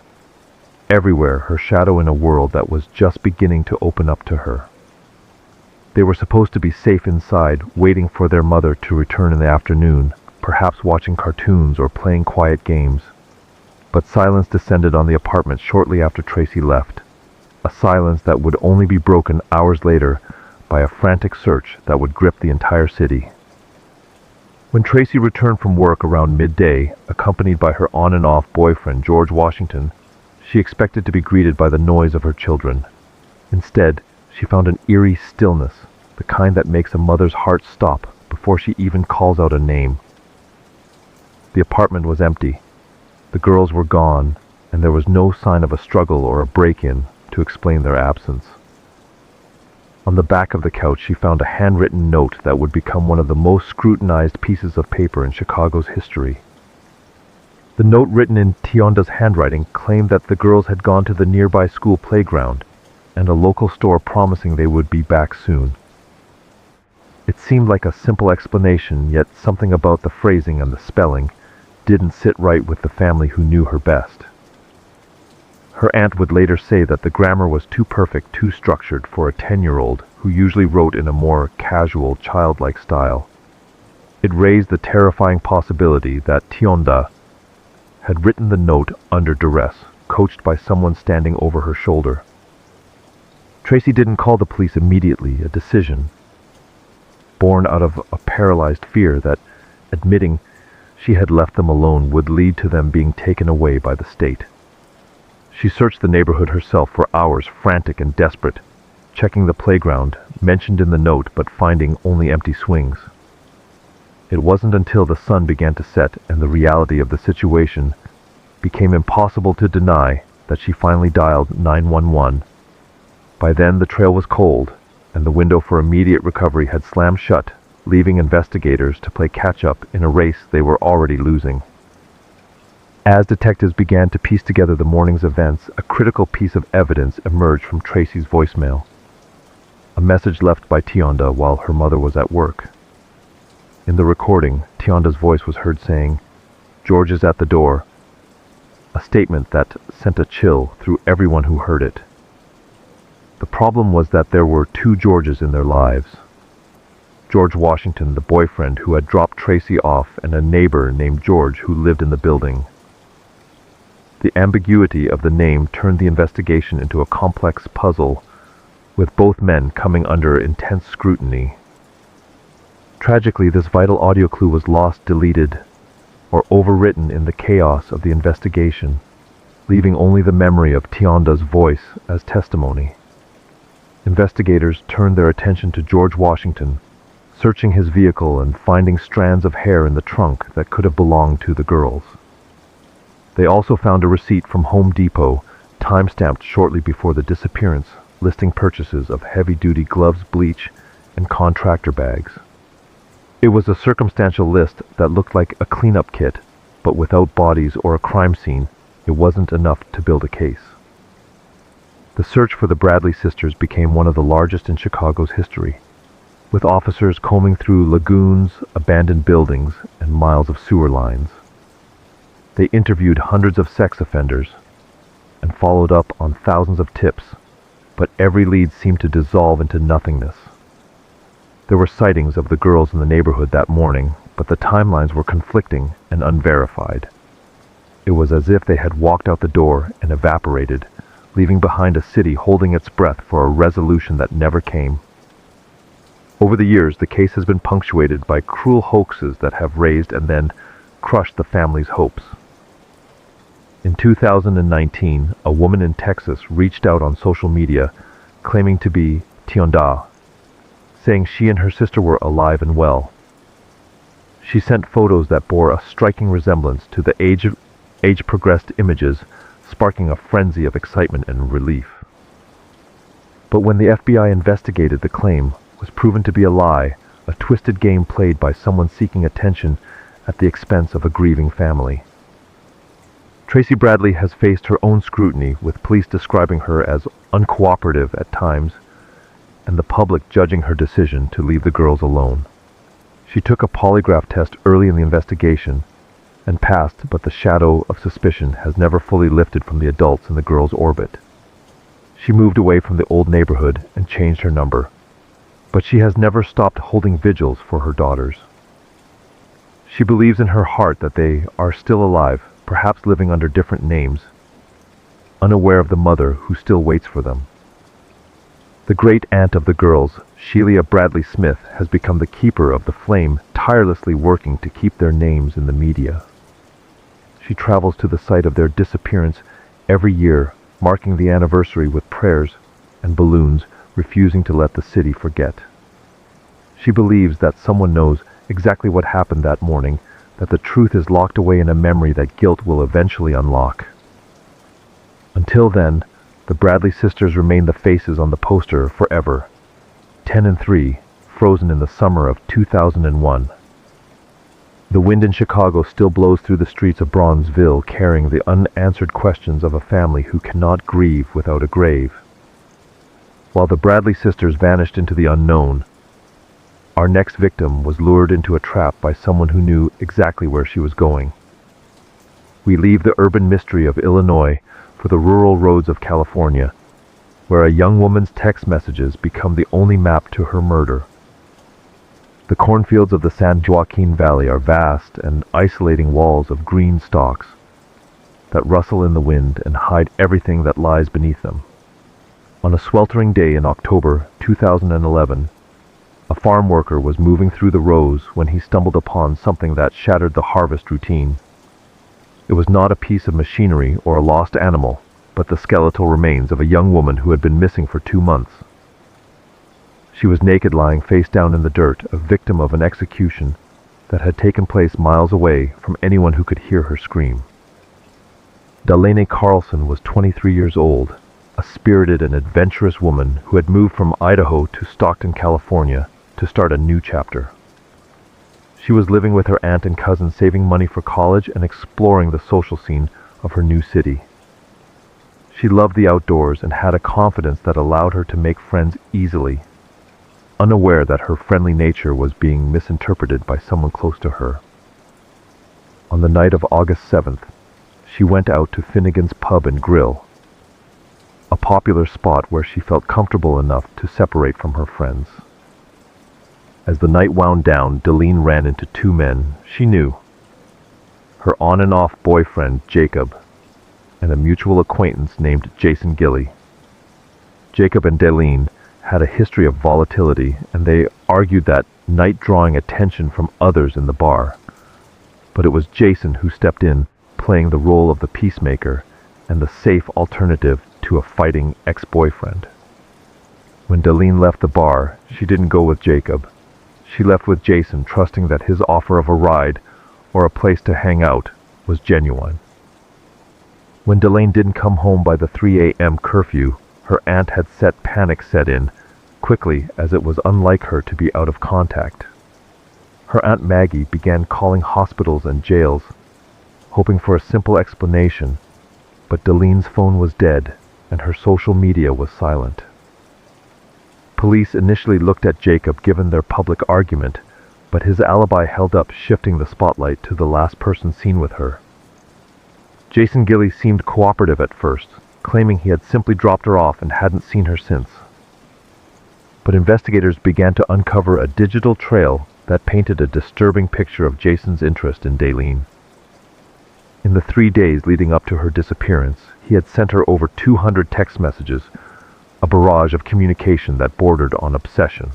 everywhere, her shadow in a world that was just beginning to open up to her. They were supposed to be safe inside, waiting for their mother to return in the afternoon, perhaps watching cartoons or playing quiet games. But silence descended on the apartment shortly after Tracy left, a silence that would only be broken hours later by a frantic search that would grip the entire city. When Tracy returned from work around midday, accompanied by her on-and-off boyfriend George Washington, she expected to be greeted by the noise of her children. Instead, she found an eerie stillness, the kind that makes a mother's heart stop before she even calls out a name. The apartment was empty. The girls were gone, and there was no sign of a struggle or a break-in to explain their absence. On the back of the couch, she found a handwritten note that would become one of the most scrutinized pieces of paper in Chicago's history. The note, written in Tionda's handwriting, claimed that the girls had gone to the nearby school playground and a local store, promising they would be back soon. It seemed like a simple explanation, yet something about the phrasing and the spelling didn't sit right with the family who knew her best. Her aunt would later say that the grammar was too perfect, too structured for a 10-year-old who usually wrote in a more casual, childlike style. It raised the terrifying possibility that Tionda had written the note under duress, coached by someone standing over her shoulder. Tracy didn't call the police immediately, a decision born out of a paralyzed fear that admitting she had left them alone would lead to them being taken away by the state. She searched the neighborhood herself for hours, frantic and desperate, checking the playground, mentioned in the note, but finding only empty swings. It wasn't until the sun began to set and the reality of the situation became impossible to deny that she finally dialed 911. By then the trail was cold, and the window for immediate recovery had slammed shut, leaving investigators to play catch-up in a race they were already losing. As detectives began to piece together the morning's events, a critical piece of evidence emerged from Tracy's voicemail. A message left by Tionda while her mother was at work. In the recording, Tionda's voice was heard saying, "George is at the door," a statement that sent a chill through everyone who heard it. The problem was that there were two Georges in their lives. George Washington, the boyfriend who had dropped Tracy off, and a neighbor named George who lived in the building. The ambiguity of the name turned the investigation into a complex puzzle, with both men coming under intense scrutiny. Tragically, this vital audio clue was lost, deleted, or overwritten in the chaos of the investigation, leaving only the memory of Tionda's voice as testimony. Investigators turned their attention to George Washington, searching his vehicle and finding strands of hair in the trunk that could have belonged to the girls. They also found a receipt from Home Depot, time-stamped shortly before the disappearance, listing purchases of heavy-duty gloves, bleach, and contractor bags. It was a circumstantial list that looked like a cleanup kit, but without bodies or a crime scene, it wasn't enough to build a case. The search for the Bradley sisters became one of the largest in Chicago's history, with officers combing through lagoons, abandoned buildings, and miles of sewer lines. They interviewed hundreds of sex offenders and followed up on thousands of tips, but every lead seemed to dissolve into nothingness. There were sightings of the girls in the neighborhood that morning, but the timelines were conflicting and unverified. It was as if they had walked out the door and evaporated, leaving behind a city holding its breath for a resolution that never came. Over the years, the case has been punctuated by cruel hoaxes that have raised and then crushed the family's hopes. In 2019, a woman in Texas reached out on social media claiming to be Tionda, saying she and her sister were alive and well. She sent photos that bore a striking resemblance to the age-progressed images, sparking a frenzy of excitement and relief. But when the FBI investigated, the claim was proven to be a lie, a twisted game played by someone seeking attention at the expense of a grieving family. Tracy Bradley has faced her own scrutiny, with police describing her as uncooperative at times, and the public judging her decision to leave the girls alone. She took a polygraph test early in the investigation and passed, but the shadow of suspicion has never fully lifted from the adults in the girls' orbit. She moved away from the old neighborhood and changed her number, but she has never stopped holding vigils for her daughters. She believes in her heart that they are still alive, perhaps living under different names, unaware of the mother who still waits for them. The great aunt of the girls, Sheila Bradley Smith, has become the keeper of the flame, tirelessly working to keep their names in the media. She travels to the site of their disappearance every year, marking the anniversary with prayers and balloons, refusing to let the city forget. She believes that someone knows exactly what happened that morning, that the truth is locked away in a memory that guilt will eventually unlock. Until then, the Bradley sisters remain the faces on the poster forever. 10 and 3, frozen in the summer of 2001. The wind in Chicago still blows through the streets of Bronzeville, carrying the unanswered questions of a family who cannot grieve without a grave. While the Bradley sisters vanished into the unknown, our next victim was lured into a trap by someone who knew exactly where she was going. We leave the urban mystery of Illinois for the rural roads of California, where a young woman's text messages become the only map to her murder. The cornfields of the San Joaquin Valley are vast and isolating walls of green stalks that rustle in the wind and hide everything that lies beneath them. On a sweltering day in October 2011, a farm worker was moving through the rows when he stumbled upon something that shattered the harvest routine. It was not a piece of machinery or a lost animal, but the skeletal remains of a young woman who had been missing for 2 months. She was naked, lying face down in the dirt, a victim of an execution that had taken place miles away from anyone who could hear her scream. Delaney Carlson was 23 years old, a spirited and adventurous woman who had moved from Idaho to Stockton, California, to start a new chapter. She was living with her aunt and cousin, saving money for college and exploring the social scene of her new city. She loved the outdoors and had a confidence that allowed her to make friends easily, unaware that her friendly nature was being misinterpreted by someone close to her. On the night of August 7th, she went out to Finnegan's Pub and Grill, a popular spot where she felt comfortable enough to separate from her friends. As the night wound down, Delaney ran into 2 men she knew, her on and off boyfriend Jacob, and a mutual acquaintance named Jason Gilly. Jacob and Delaney had a history of volatility, and they argued that night, drawing attention from others in the bar. But it was Jason who stepped in, playing the role of the peacemaker and the safe alternative to a fighting ex-boyfriend. When Delaney left the bar, she didn't go with Jacob. She left with Jason, trusting that his offer of a ride or a place to hang out was genuine. When Delaney didn't come home by the 3 a.m. curfew, her aunt had panic set in quickly, as it was unlike her to be out of contact. Her Aunt Maggie began calling hospitals and jails, hoping for a simple explanation, but Delaney's phone was dead and her social media was silent. Police initially looked at Jacob given their public argument, but his alibi held up, shifting the spotlight to the last person seen with her. Jason Gilly seemed cooperative at first, claiming he had simply dropped her off and hadn't seen her since. But investigators began to uncover a digital trail that painted a disturbing picture of Jason's interest in Daleen. In the 3 days leading up to her disappearance, he had sent her over 200 text messages, a barrage of communication that bordered on obsession.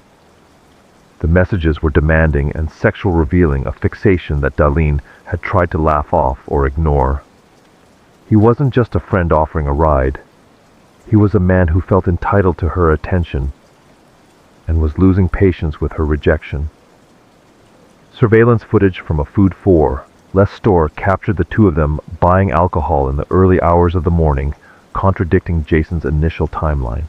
The messages were demanding and sexual, revealing a fixation that Daleen had tried to laugh off or ignore. He wasn't just a friend offering a ride. He was a man who felt entitled to her attention and was losing patience with her rejection. Surveillance footage from a Food 4 Less store captured the two of them buying alcohol in the early hours of the morning, contradicting Jason's initial timeline.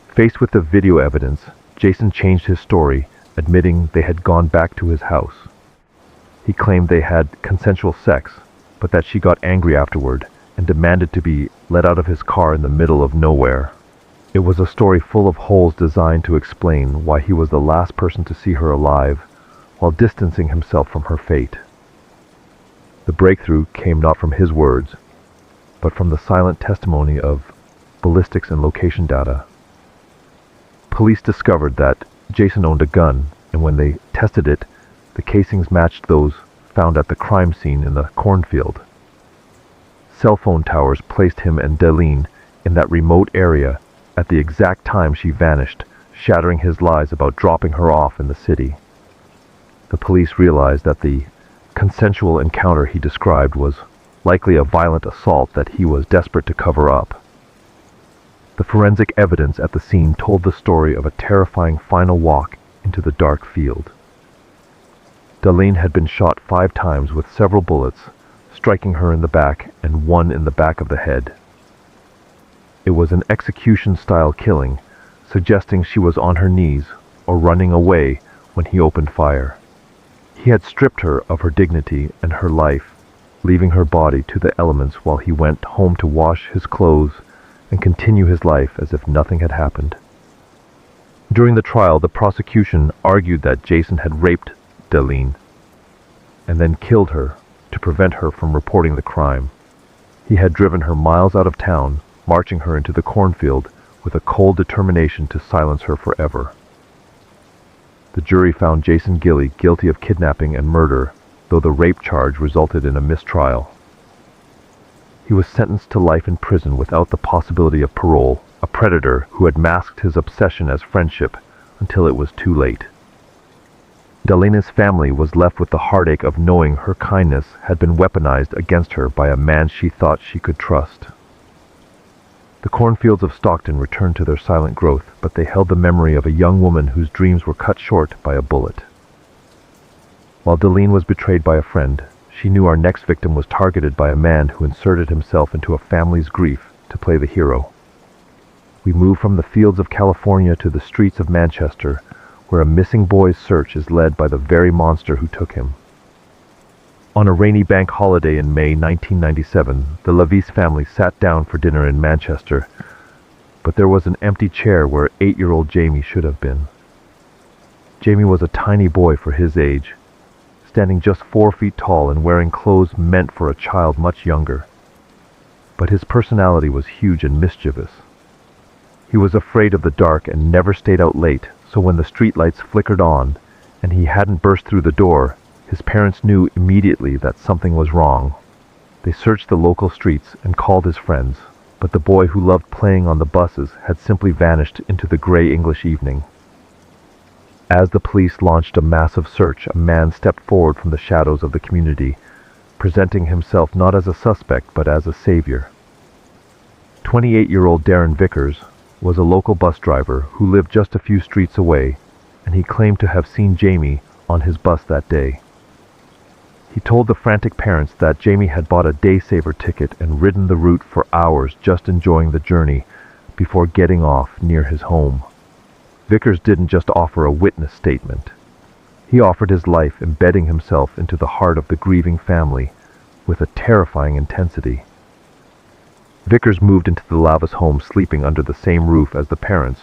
Faced with the video evidence, Jason changed his story, admitting they had gone back to his house. He claimed they had consensual sex, but that she got angry afterward and demanded to be let out of his car in the middle of nowhere. It was a story full of holes designed to explain why he was the last person to see her alive, while distancing himself from her fate. The breakthrough came not from his words, but from the silent testimony of ballistics and location data. Police discovered that Jason owned a gun, and when they tested it, the casings matched those found at the crime scene in the cornfield. Cell phone towers placed him and Daleen in that remote area at the exact time she vanished, shattering his lies about dropping her off in the city. The police realized that the consensual encounter he described was likely a violent assault that he was desperate to cover up. The forensic evidence at the scene told the story of a terrifying final walk into the dark field. Daleen had been shot 5 times with several bullets, striking her in the back and one in the back of the head. It was an execution-style killing, suggesting she was on her knees or running away when he opened fire. He had stripped her of her dignity and her life, leaving her body to the elements while he went home to wash his clothes and continue his life as if nothing had happened. During the trial, the prosecution argued that Jason had raped Daleen and then killed her to prevent her from reporting the crime. He had driven her miles out of town, marching her into the cornfield with a cold determination to silence her forever. The jury found Jason Gilley guilty of kidnapping and murder, though the rape charge resulted in a mistrial. He was sentenced to life in prison without the possibility of parole, a predator who had masked his obsession as friendship until it was too late. Daleena's family was left with the heartache of knowing her kindness had been weaponized against her by a man she thought she could trust. The cornfields of Stockton returned to their silent growth, but they held the memory of a young woman whose dreams were cut short by a bullet. While Daleen was betrayed by a friend, she knew our next victim was targeted by a man who inserted himself into a family's grief to play the hero. We move from the fields of California to the streets of Manchester, where a missing boy's search is led by the very monster who took him. On a rainy bank holiday in May 1997, the Levis family sat down for dinner in Manchester, but there was an empty chair where 8-year-old Jamie should have been. Jamie was a tiny boy for his age, standing just 4 feet tall and wearing clothes meant for a child much younger. But his personality was huge and mischievous. He was afraid of the dark and never stayed out late, so when the streetlights flickered on and he hadn't burst through the door, his parents knew immediately that something was wrong. They searched the local streets and called his friends, but the boy who loved playing on the buses had simply vanished into the gray English evening. As the police launched a massive search, a man stepped forward from the shadows of the community, presenting himself not as a suspect but as a savior. 28-year-old Darren Vickers was a local bus driver who lived just a few streets away, and he claimed to have seen Jamie on his bus that day. He told the frantic parents that Jamie had bought a day-saver ticket and ridden the route for hours just enjoying the journey before getting off near his home. Vickers didn't just offer a witness statement. He offered his life, embedding himself into the heart of the grieving family with a terrifying intensity. Vickers moved into the Lavis home sleeping under the same roof as the parents,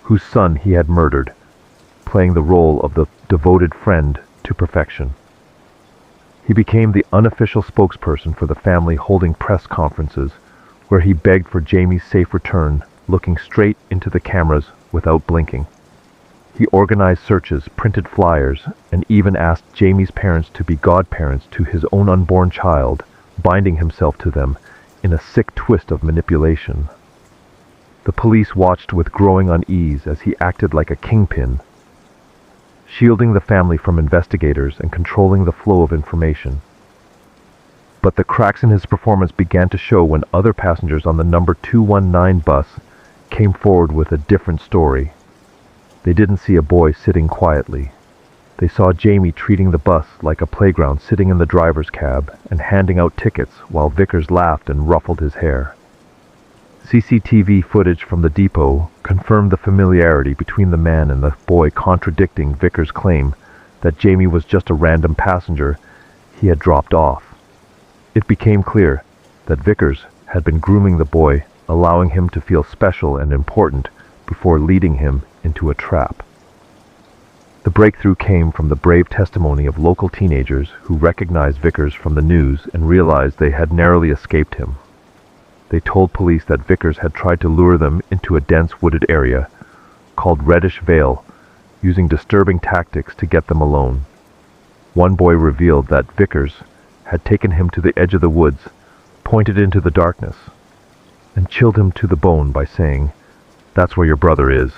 whose son he had murdered, playing the role of the devoted friend to perfection. He became the unofficial spokesperson for the family, holding press conferences where he begged for Jamie's safe return, looking straight into the cameras without blinking. He organized searches, printed flyers, and even asked Jamie's parents to be godparents to his own unborn child, binding himself to them in a sick twist of manipulation. The police watched with growing unease as he acted like a kingpin, shielding the family from investigators and controlling the flow of information. But the cracks in his performance began to show when other passengers on the number 219 bus came forward with a different story. They didn't see a boy sitting quietly. They saw Jamie treating the bus like a playground, sitting in the driver's cab and handing out tickets while Vickers laughed and ruffled his hair. CCTV footage from the depot confirmed the familiarity between the man and the boy, contradicting Vickers' claim that Jamie was just a random passenger he had dropped off. It became clear that Vickers had been grooming the boy, allowing him to feel special and important before leading him into a trap. The breakthrough came from the brave testimony of local teenagers who recognized Vickers from the news and realized they had narrowly escaped him. They told police that Vickers had tried to lure them into a dense wooded area called Reddish Vale, using disturbing tactics to get them alone. One boy revealed that Vickers had taken him to the edge of the woods, pointed into the darkness, and chilled him to the bone by saying, "That's where your brother is."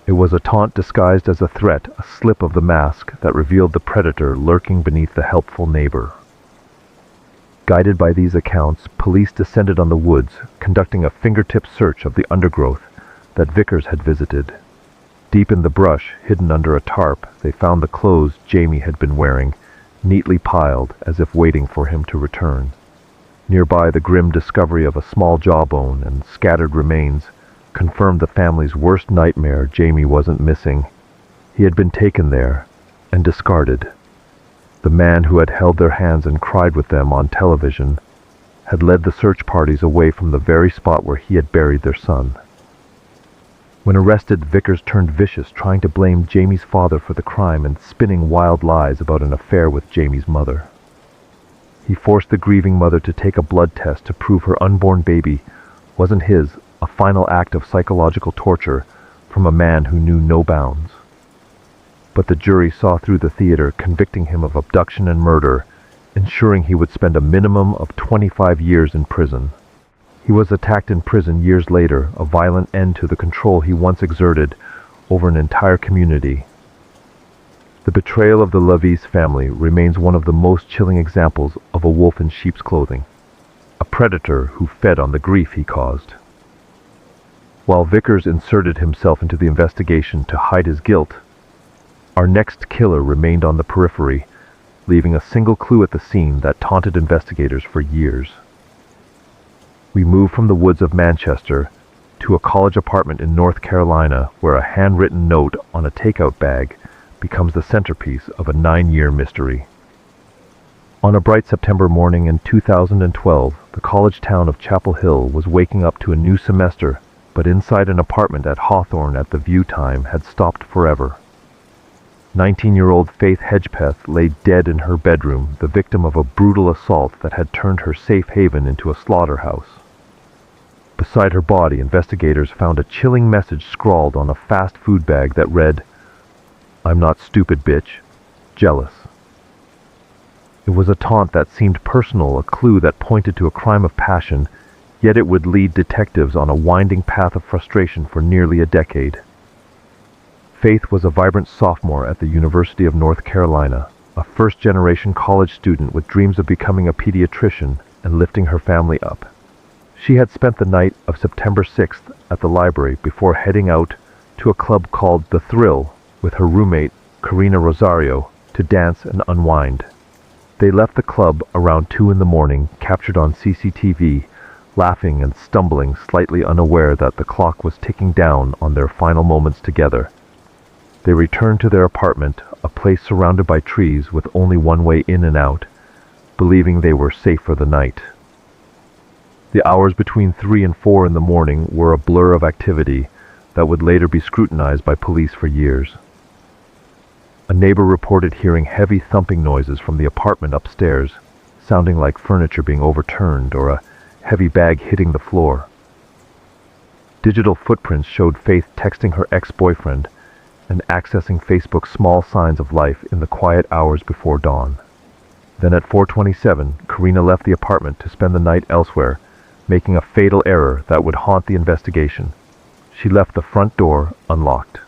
It was a taunt disguised as a threat, a slip of the mask that revealed the predator lurking beneath the helpful neighbor. Guided by these accounts, police descended on the woods, conducting a fingertip search of the undergrowth that Vickers had visited. Deep in the brush, hidden under a tarp, they found the clothes Jamie had been wearing, neatly piled as if waiting for him to return. Nearby, the grim discovery of a small jawbone and scattered remains confirmed the family's worst nightmare. Jamie wasn't missing. He had been taken there and discarded. The man who had held their hands and cried with them on television had led the search parties away from the very spot where he had buried their son. When arrested, Vickers turned vicious, trying to blame Jamie's father for the crime and spinning wild lies about an affair with Jamie's mother. He forced the grieving mother to take a blood test to prove her unborn baby wasn't his, a final act of psychological torture from a man who knew no bounds. But the jury saw through the theater, convicting him of abduction and murder, ensuring he would spend a minimum of 25 years in prison. He was attacked in prison years later, a violent end to the control he once exerted over an entire community. The betrayal of the Levis family remains one of the most chilling examples of a wolf in sheep's clothing, a predator who fed on the grief he caused. While Vickers inserted himself into the investigation to hide his guilt, our next killer remained on the periphery, leaving a single clue at the scene that taunted investigators for years. We move from the woods of Manchester to a college apartment in North Carolina, where a handwritten note on a takeout bag becomes the centerpiece of a 9-year mystery. On a bright September morning in 2012, the college town of Chapel Hill was waking up to a new semester, but inside an apartment at Hawthorne at the view time had stopped forever. 19-year-old Faith Hedgepeth lay dead in her bedroom, the victim of a brutal assault that had turned her safe haven into a slaughterhouse. Beside her body, investigators found a chilling message scrawled on a fast food bag that read, "I'm not stupid, bitch. Jealous." It was a taunt that seemed personal, a clue that pointed to a crime of passion, yet it would lead detectives on a winding path of frustration for nearly a decade. Faith was a vibrant sophomore at the University of North Carolina, a first-generation college student with dreams of becoming a pediatrician and lifting her family up. She had spent the night of September 6th at the library before heading out to a club called The Thrill with her roommate, Karina Rosario, to dance and unwind. They left the club around 2 in the morning, captured on CCTV, laughing and stumbling, slightly unaware that the clock was ticking down on their final moments together. They returned to their apartment, a place surrounded by trees with only one way in and out, believing they were safe for the night. The hours between 3 and 4 in the morning were a blur of activity that would later be scrutinized by police for years. A neighbor reported hearing heavy thumping noises from the apartment upstairs, sounding like furniture being overturned or a heavy bag hitting the floor. Digital footprints showed Faith texting her ex-boyfriend, and accessing Facebook's small signs of life in the quiet hours before dawn. Then at 4:27, Karina left the apartment to spend the night elsewhere, making a fatal error that would haunt the investigation. She left the front door unlocked.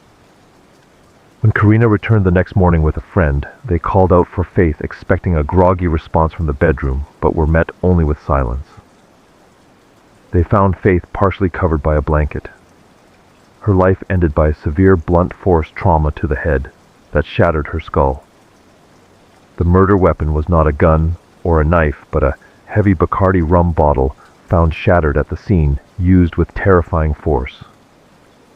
When Karina returned the next morning with a friend, they called out for Faith, expecting a groggy response from the bedroom, but were met only with silence. They found Faith partially covered by a blanket. Her life ended by a severe blunt force trauma to the head that shattered her skull. The murder weapon was not a gun or a knife, but a heavy Bacardi rum bottle found shattered at the scene, used with terrifying force.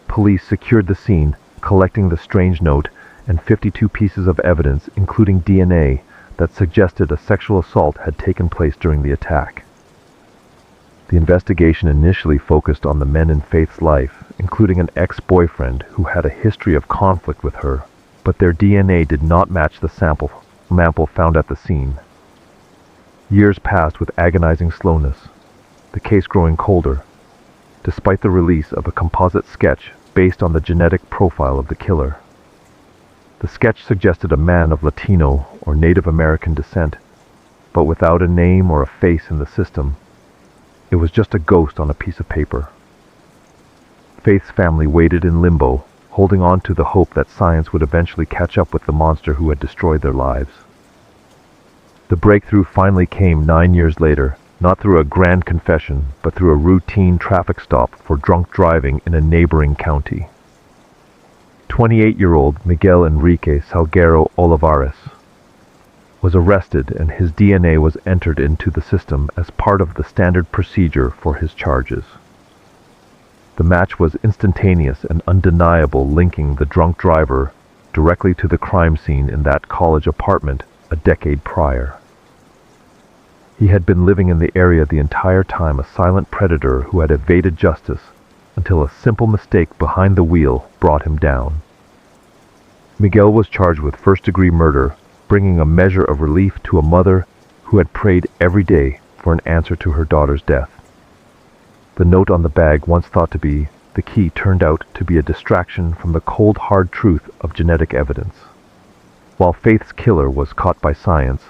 Police secured the scene, collecting the strange note and 52 pieces of evidence, including DNA, that suggested a sexual assault had taken place during the attack. The investigation initially focused on the men in Faith's life, including an ex-boyfriend who had a history of conflict with her, but their DNA did not match the sample found at the scene. Years passed with agonizing slowness, the case growing colder, despite the release of a composite sketch based on the genetic profile of the killer. The sketch suggested a man of Latino or Native American descent, but without a name or a face in the system. It was just a ghost on a piece of paper. Faith's family waited in limbo, holding on to the hope that science would eventually catch up with the monster who had destroyed their lives. The breakthrough finally came 9 years later, not through a grand confession, but through a routine traffic stop for drunk driving in a neighboring county. 28-year-old Miguel Enrique Salguero Olivares was arrested, and his DNA was entered into the system as part of the standard procedure for his charges. The match was instantaneous and undeniable, linking the drunk driver directly to the crime scene in that college apartment a decade prior. He had been living in the area the entire time, a silent predator who had evaded justice until a simple mistake behind the wheel brought him down. Miguel was charged with first-degree murder, bringing a measure of relief to a mother who had prayed every day for an answer to her daughter's death. The note on the bag, once thought to be the key, turned out to be a distraction from the cold, hard truth of genetic evidence. While Faith's killer was caught by science,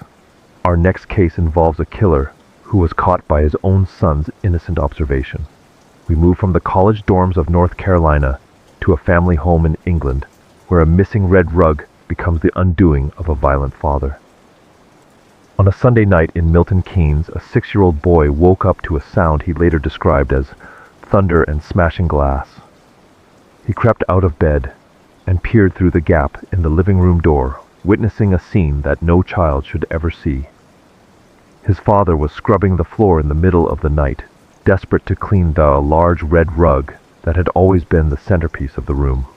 our next case involves a killer who was caught by his own son's innocent observation. We move from the college dorms of North Carolina to a family home in England, where a missing red rug becomes the undoing of a violent father. On a Sunday night in Milton Keynes, a 6-year-old boy woke up to a sound he later described as thunder and smashing glass. He crept out of bed and peered through the gap in the living room door, witnessing a scene that no child should ever see. His father was scrubbing the floor in the middle of the night, desperate to clean the large red rug that had always been the centerpiece of the room.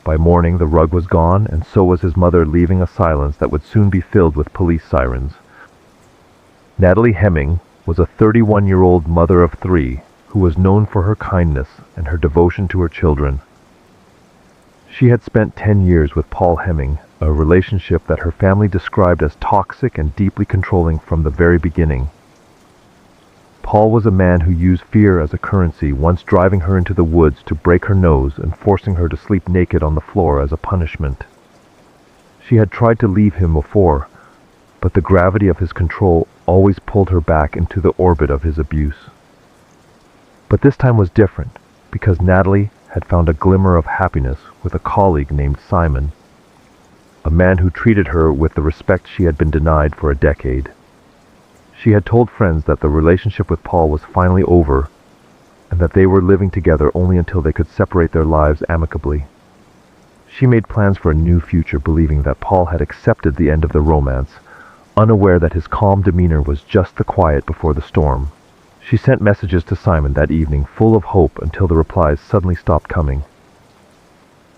By morning, the rug was gone, and so was his mother, leaving a silence that would soon be filled with police sirens. Natalie Hemming was a 31-year-old mother of 3 who was known for her kindness and her devotion to her children. She had spent 10 years with Paul Hemming, a relationship that her family described as toxic and deeply controlling from the very beginning. Paul was a man who used fear as a currency, once driving her into the woods to break her nose and forcing her to sleep naked on the floor as a punishment. She had tried to leave him before, but the gravity of his control always pulled her back into the orbit of his abuse. But this time was different, because Natalie had found a glimmer of happiness with a colleague named Simon, a man who treated her with the respect she had been denied for a decade. She had told friends that the relationship with Paul was finally over, and that they were living together only until they could separate their lives amicably. She made plans for a new future, believing that Paul had accepted the end of the romance, unaware that his calm demeanor was just the quiet before the storm. She sent messages to Simon that evening, full of hope, until the replies suddenly stopped coming.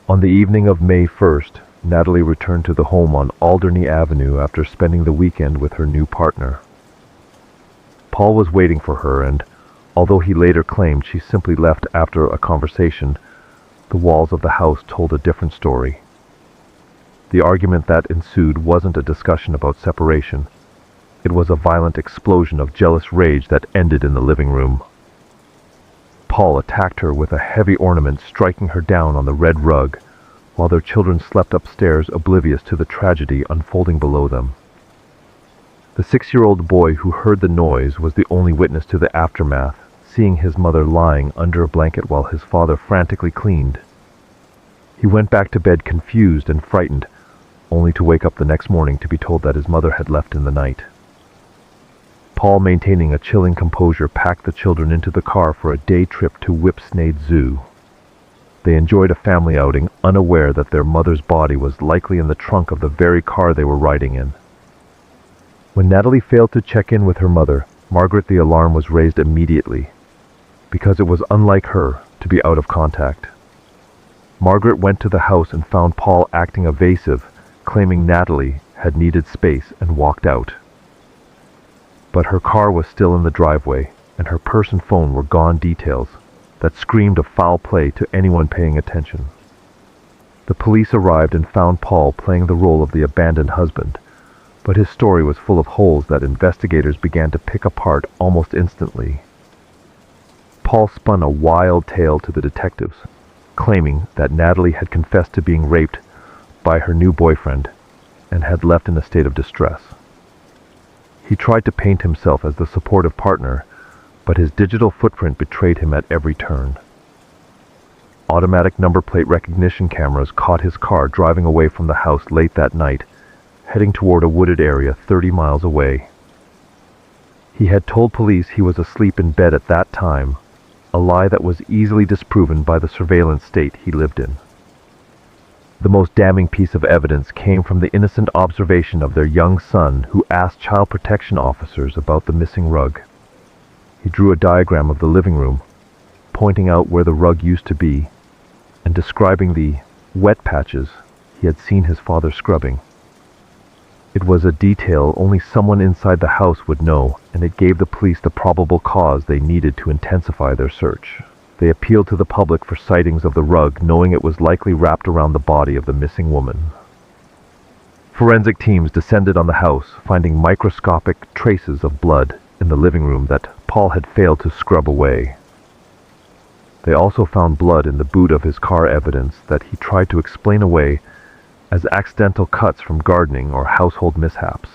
On the evening of May 1st, Natalie returned to the home on Alderney Avenue after spending the weekend with her new partner. Paul was waiting for her, and although he later claimed she simply left after a conversation, the walls of the house told a different story. The argument that ensued wasn't a discussion about separation. It was a violent explosion of jealous rage that ended in the living room. Paul attacked her with a heavy ornament, striking her down on the red rug, while their children slept upstairs oblivious to the tragedy unfolding below them. The 6-year-old boy who heard the noise was the only witness to the aftermath, seeing his mother lying under a blanket while his father frantically cleaned. He went back to bed confused and frightened, only to wake up the next morning to be told that his mother had left in the night. Paul, maintaining a chilling composure, packed the children into the car for a day trip to Whipsnade Zoo. They enjoyed a family outing, unaware that their mother's body was likely in the trunk of the very car they were riding in. When Natalie failed to check in with her mother, Margaret, the alarm was raised immediately, because it was unlike her to be out of contact. Margaret went to the house and found Paul acting evasive, claiming Natalie had needed space, and walked out. But her car was still in the driveway, and her purse and phone were gone, details that screamed of foul play to anyone paying attention. The police arrived and found Paul playing the role of the abandoned husband, but his story was full of holes that investigators began to pick apart almost instantly. Paul spun a wild tale to the detectives, claiming that Natalie had confessed to being raped by her new boyfriend and had left in a state of distress. He tried to paint himself as the supportive partner, but his digital footprint betrayed him at every turn. Automatic number plate recognition cameras caught his car driving away from the house late that night, heading toward a wooded area 30 miles away. He had told police he was asleep in bed at that time, a lie that was easily disproven by the surveillance state he lived in. The most damning piece of evidence came from the innocent observation of their young son, who asked child protection officers about the missing rug. He drew a diagram of the living room, pointing out where the rug used to be, and describing the wet patches he had seen his father scrubbing. It was a detail only someone inside the house would know, and it gave the police the probable cause they needed to intensify their search. They appealed to the public for sightings of the rug, knowing it was likely wrapped around the body of the missing woman. Forensic teams descended on the house, finding microscopic traces of blood in the living room that Paul had failed to scrub away. They also found blood in the boot of his car, evidence that he tried to explain away as accidental cuts from gardening or household mishaps.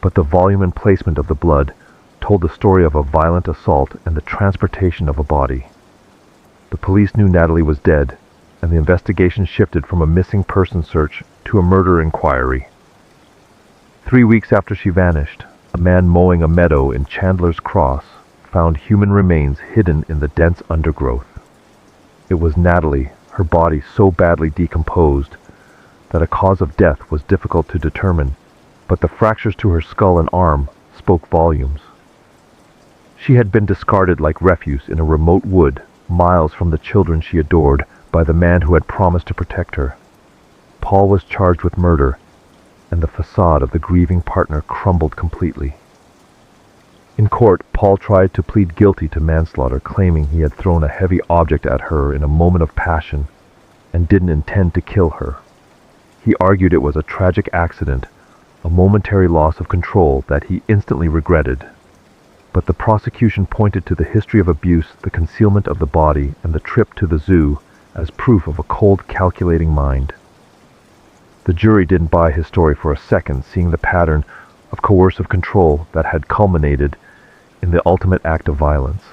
But the volume and placement of the blood told the story of a violent assault and the transportation of a body. The police knew Natalie was dead, and the investigation shifted from a missing person search to a murder inquiry. 3 weeks after she vanished, a man mowing a meadow in Chandler's Cross found human remains hidden in the dense undergrowth. It was Natalie, her body so badly decomposed that a cause of death was difficult to determine, but the fractures to her skull and arm spoke volumes. She had been discarded like refuse in a remote wood, miles from the children she adored, by the man who had promised to protect her. Paul was charged with murder, and the facade of the grieving partner crumbled completely. In court, Paul tried to plead guilty to manslaughter, claiming he had thrown a heavy object at her in a moment of passion and didn't intend to kill her. He argued it was a tragic accident, a momentary loss of control that he instantly regretted. But the prosecution pointed to the history of abuse, the concealment of the body, and the trip to the zoo as proof of a cold, calculating mind. The jury didn't buy his story for a second, seeing the pattern of coercive control that had culminated in the ultimate act of violence.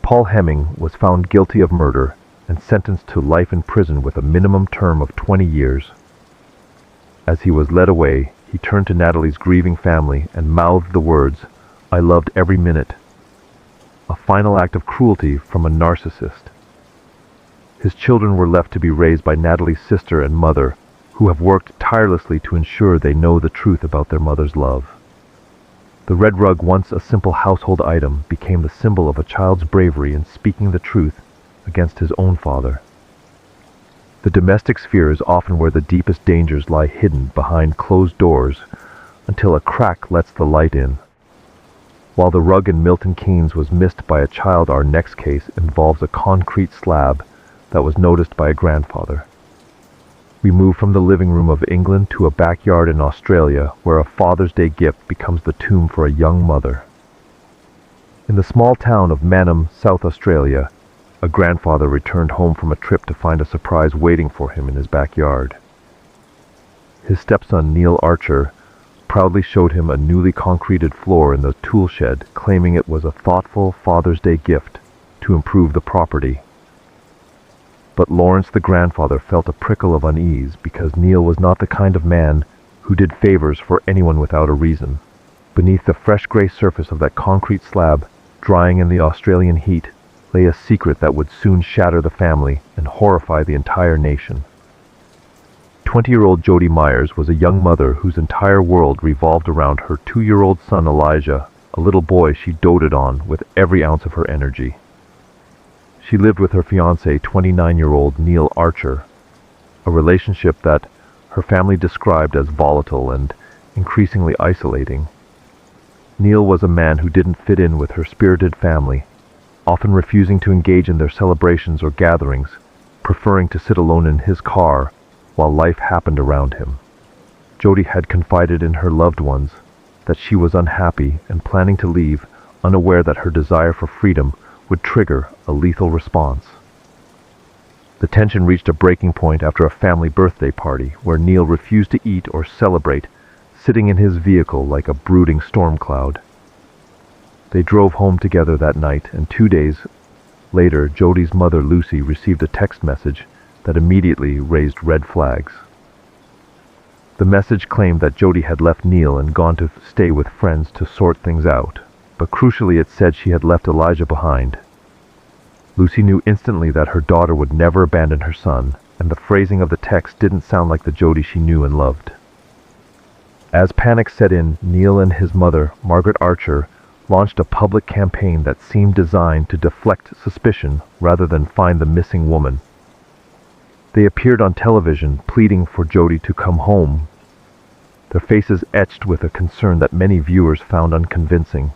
Paul Hemming was found guilty of murder and sentenced to life in prison with a minimum term of 20 years. As he was led away, he turned to Natalie's grieving family and mouthed the words, "I loved every minute," a final act of cruelty from a narcissist. His children were left to be raised by Natalie's sister and mother, who have worked tirelessly to ensure they know the truth about their mother's love. The red rug, once a simple household item, became the symbol of a child's bravery in speaking the truth against his own father. The domestic sphere is often where the deepest dangers lie, hidden behind closed doors until a crack lets the light in. While the rug in Milton Keynes was missed by a child, our next case involves a concrete slab that was noticed by a grandfather. We move from the living room of England to a backyard in Australia, where a Father's Day gift becomes the tomb for a young mother. In the small town of Mannum, South Australia, a grandfather returned home from a trip to find a surprise waiting for him in his backyard. His stepson, Neil Archer, proudly showed him a newly concreted floor in the tool shed, claiming it was a thoughtful Father's Day gift to improve the property. But Lawrence, the grandfather, felt a prickle of unease because Neil was not the kind of man who did favors for anyone without a reason. Beneath the fresh gray surface of that concrete slab, drying in the Australian heat, lay a secret that would soon shatter the family and horrify the entire nation. 20-year-old Jody Myers was a young mother whose entire world revolved around her 2-year-old son Elijah, a little boy she doted on with every ounce of her energy. She lived with her fiancé, 29-year-old Neil Archer, a relationship that her family described as volatile and increasingly isolating. Neil was a man who didn't fit in with her spirited family, often refusing to engage in their celebrations or gatherings, preferring to sit alone in his car while life happened around him. Jody had confided in her loved ones that she was unhappy and planning to leave, unaware that her desire for freedom would trigger a lethal response. The tension reached a breaking point after a family birthday party where Neil refused to eat or celebrate, sitting in his vehicle like a brooding storm cloud. They drove home together that night, and 2 days later, Jody's mother, Lucy, received a text message that immediately raised red flags. The message claimed that Jody had left Neil and gone to stay with friends to sort things out, but crucially it said she had left Elijah behind. Lucy knew instantly that her daughter would never abandon her son, and the phrasing of the text didn't sound like the Jody she knew and loved. As panic set in, Neil and his mother, Margaret Archer, launched a public campaign that seemed designed to deflect suspicion rather than find the missing woman. They appeared on television, pleading for Jody to come home, their faces etched with a concern that many viewers found unconvincing.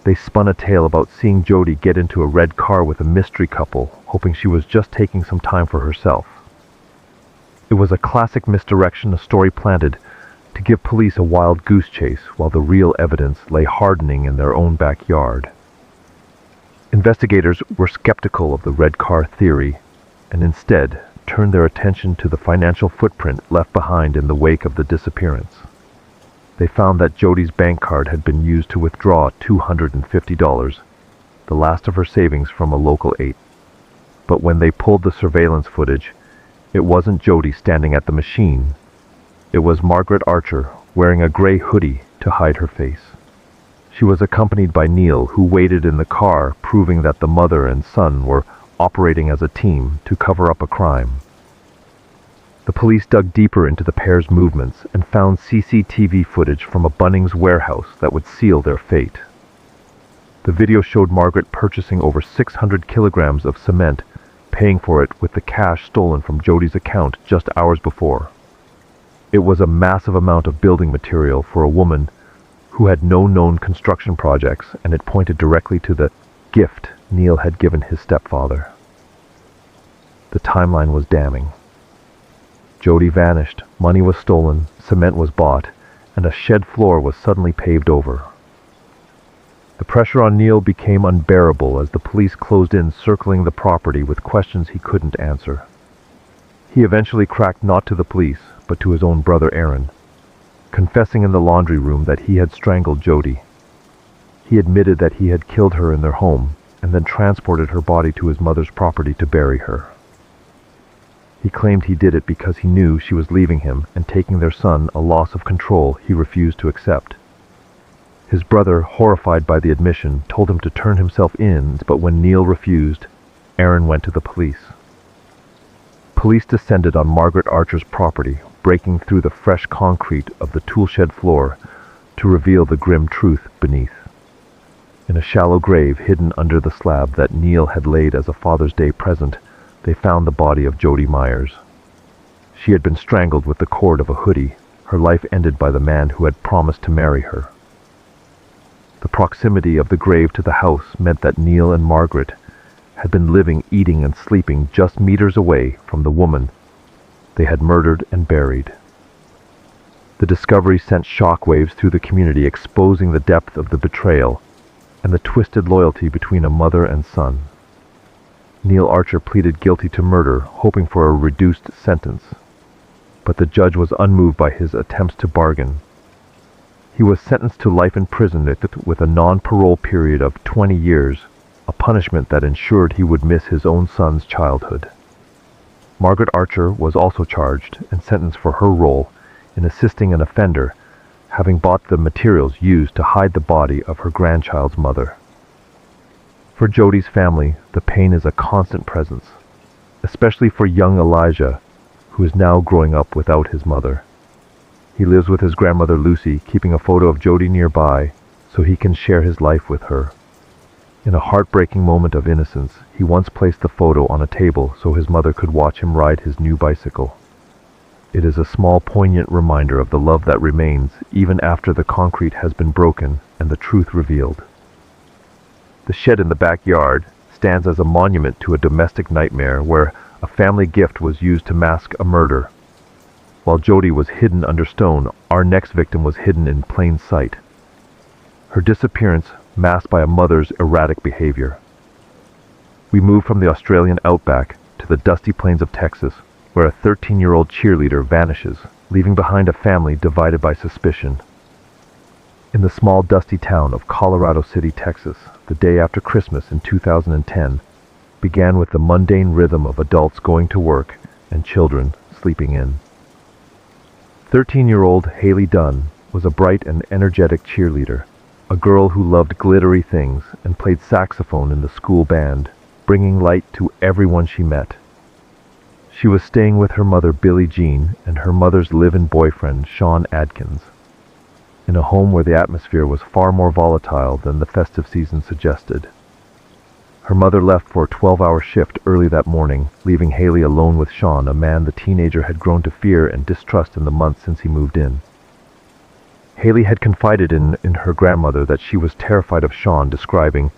They spun a tale about seeing Jody get into a red car with a mystery couple, hoping she was just taking some time for herself. It was a classic misdirection, a story planted to give police a wild goose chase while the real evidence lay hardening in their own backyard. Investigators were skeptical of the red car theory and instead turned their attention to the financial footprint left behind in the wake of the disappearance. They found that Jody's bank card had been used to withdraw $250, the last of her savings from a local ATM. But when they pulled the surveillance footage, it wasn't Jody standing at the machine. It was Margaret Archer, wearing a gray hoodie to hide her face. She was accompanied by Neil, who waited in the car, proving that the mother and son were operating as a team to cover up a crime. The police dug deeper into the pair's movements and found CCTV footage from a Bunnings warehouse that would seal their fate. The video showed Margaret purchasing over 600 kilograms of cement, paying for it with the cash stolen from Jody's account just hours before. It was a massive amount of building material for a woman who had no known construction projects, and it pointed directly to the gift Neil had given his stepfather. The timeline was damning. Jody vanished, money was stolen, cement was bought, and a shed floor was suddenly paved over. The pressure on Neil became unbearable as the police closed in, circling the property with questions he couldn't answer. He eventually cracked not to the police, but to his own brother Aaron, confessing in the laundry room that he had strangled Jody. He admitted that he had killed her in their home and then transported her body to his mother's property to bury her. He claimed he did it because he knew she was leaving him and taking their son, a loss of control he refused to accept. His brother, horrified by the admission, told him to turn himself in, but when Neil refused, Aaron went to the police. Police descended on Margaret Archer's property, breaking through the fresh concrete of the toolshed floor to reveal the grim truth beneath. In a shallow grave hidden under the slab that Neil had laid as a Father's Day present, they found the body of Jody Myers. She had been strangled with the cord of a hoodie, her life ended by the man who had promised to marry her. The proximity of the grave to the house meant that Neil and Margaret had been living, eating, and sleeping just meters away from the woman they had murdered and buried. The discovery sent shockwaves through the community, exposing the depth of the betrayal and the twisted loyalty between a mother and son. Neil Archer pleaded guilty to murder, hoping for a reduced sentence. But the judge was unmoved by his attempts to bargain. He was sentenced to life in prison with a non-parole period of 20 years, a punishment that ensured he would miss his own son's childhood. Margaret Archer was also charged and sentenced for her role in assisting an offender, having bought the materials used to hide the body of her grandchild's mother. For Jody's family, the pain is a constant presence, especially for young Elijah, who is now growing up without his mother. He lives with his grandmother Lucy, keeping a photo of Jody nearby so he can share his life with her. In a heartbreaking moment of innocence, he once placed the photo on a table so his mother could watch him ride his new bicycle. It is a small, poignant reminder of the love that remains even after the concrete has been broken and the truth revealed. The shed in the backyard stands as a monument to a domestic nightmare where a family gift was used to mask a murder. While Jody was hidden under stone, our next victim was hidden in plain sight. Her disappearance masked by a mother's erratic behavior. We move from the Australian outback to the dusty plains of Texas, where a 13-year-old cheerleader vanishes, leaving behind a family divided by suspicion. In the small dusty town of Colorado City, Texas, the day after Christmas in 2010 began with the mundane rhythm of adults going to work and children sleeping in. 13-year-old Haley Dunn was a bright and energetic cheerleader, a girl who loved glittery things and played saxophone in the school band, bringing light to everyone she met. She was staying with her mother Billie Jean and her mother's live-in boyfriend Sean Adkins, in a home where the atmosphere was far more volatile than the festive season suggested. Her mother left for a 12-hour shift early that morning, leaving Haley alone with Sean, a man the teenager had grown to fear and distrust in the months since he moved in. Haley had confided in her grandmother that she was terrified of Sean, describing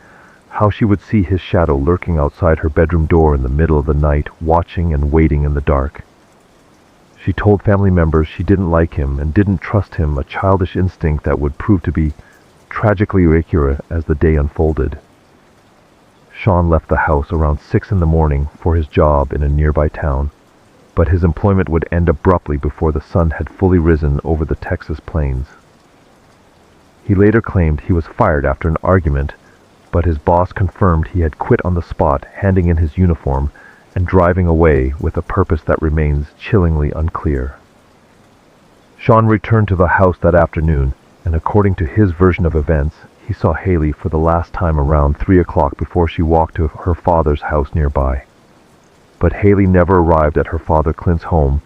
how she would see his shadow lurking outside her bedroom door in the middle of the night, watching and waiting in the dark. She told family members she didn't like him and didn't trust him, a childish instinct that would prove to be tragically accurate as the day unfolded. Sean left the house around 6 in the morning for his job in a nearby town, but his employment would end abruptly before the sun had fully risen over the Texas plains. He later claimed he was fired after an argument, but his boss confirmed he had quit on the spot, handing in his uniform and driving away with a purpose that remains chillingly unclear. Sean returned to the house that afternoon, and according to his version of events, he saw Haley for the last time around 3 o'clock before she walked to her father's house nearby. But Haley never arrived at her father Clint's home,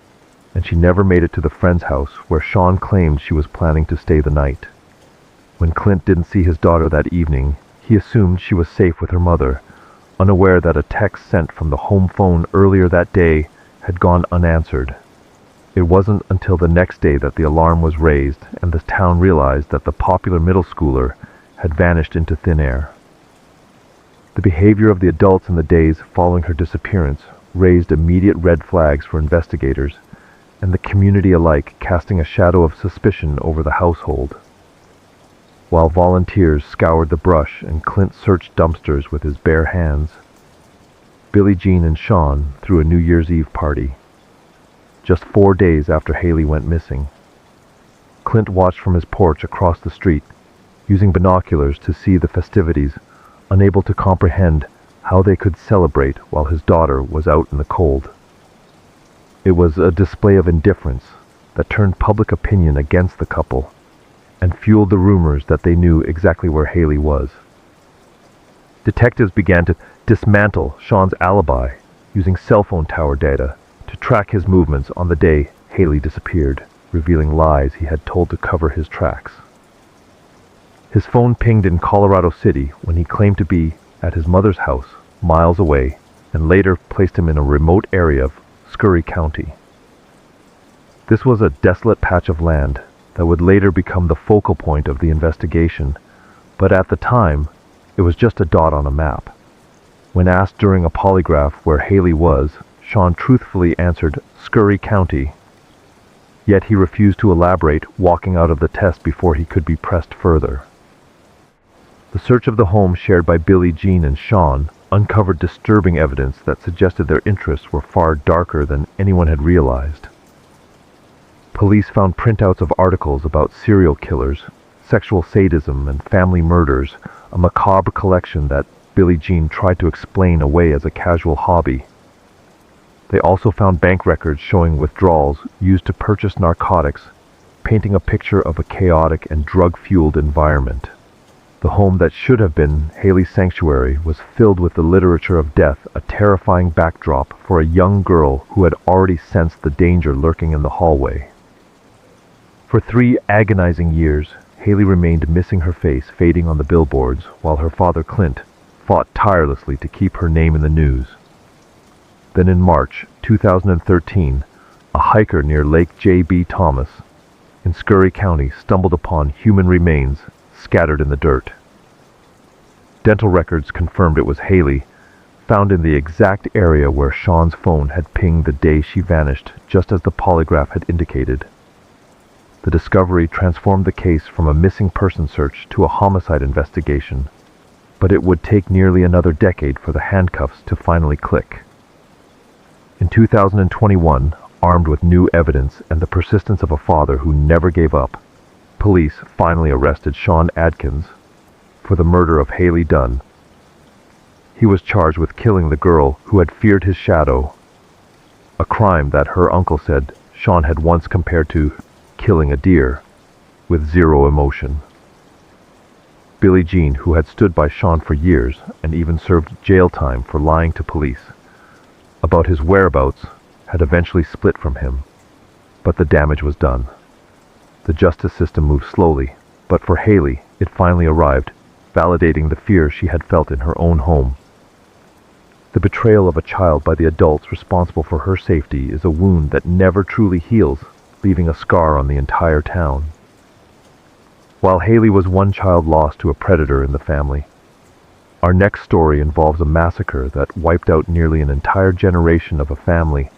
and she never made it to the friend's house where Sean claimed she was planning to stay the night. When Clint didn't see his daughter that evening, he assumed she was safe with her mother, unaware that a text sent from the home phone earlier that day had gone unanswered. It wasn't until the next day that the alarm was raised and the town realized that the popular middle schooler had vanished into thin air. The behavior of the adults in the days following her disappearance raised immediate red flags for investigators, and the community alike casting a shadow of suspicion over the household. While volunteers scoured the brush and Clint searched dumpsters with his bare hands, Billie Jean and Sean threw a New Year's Eve party. Just 4 days after Haley went missing, Clint watched from his porch across the street, using binoculars to see the festivities, unable to comprehend how they could celebrate while his daughter was out in the cold. It was a display of indifference that turned public opinion against the couple and fueled the rumors that they knew exactly where Haley was. Detectives began to dismantle Sean's alibi, using cell phone tower data to track his movements on the day Haley disappeared, revealing lies he had told to cover his tracks. His phone pinged in Colorado City when he claimed to be at his mother's house, miles away, and later placed him in a remote area of Scurry County. This was a desolate patch of land that would later become the focal point of the investigation, but at the time, it was just a dot on a map. When asked during a polygraph where Haley was, Sean truthfully answered Scurry County, yet he refused to elaborate, walking out of the test before he could be pressed further. The search of the home shared by Billie Jean and Sean uncovered disturbing evidence that suggested their interests were far darker than anyone had realized. Police found printouts of articles about serial killers, sexual sadism, and family murders, a macabre collection that Billie Jean tried to explain away as a casual hobby. They also found bank records showing withdrawals used to purchase narcotics, painting a picture of a chaotic and drug-fueled environment. The home that should have been Haley's sanctuary was filled with the literature of death, a terrifying backdrop for a young girl who had already sensed the danger lurking in the hallway. For 3 agonizing years, Haley remained missing, her face fading on the billboards, while her father Clint fought tirelessly to keep her name in the news. Then in March 2013, a hiker near Lake J.B. Thomas in Scurry County stumbled upon human remains scattered in the dirt. Dental records confirmed it was Haley, found in the exact area where Sean's phone had pinged the day she vanished, just as the polygraph had indicated. The discovery transformed the case from a missing person search to a homicide investigation, but it would take nearly another decade for the handcuffs to finally click. In 2021, armed with new evidence and the persistence of a father who never gave up, police finally arrested Sean Adkins for the murder of Haley Dunn. He was charged with killing the girl who had feared his shadow, a crime that her uncle said Sean had once compared to killing a deer, with zero emotion. Billie Jean, who had stood by Sean for years and even served jail time for lying to police about his whereabouts, had eventually split from him, but the damage was done. The justice system moved slowly, but for Haley, it finally arrived, validating the fear she had felt in her own home. The betrayal of a child by the adults responsible for her safety is a wound that never truly heals, leaving a scar on the entire town. While Haley was one child lost to a predator in the family, our next story involves a massacre that wiped out nearly an entire generation of a family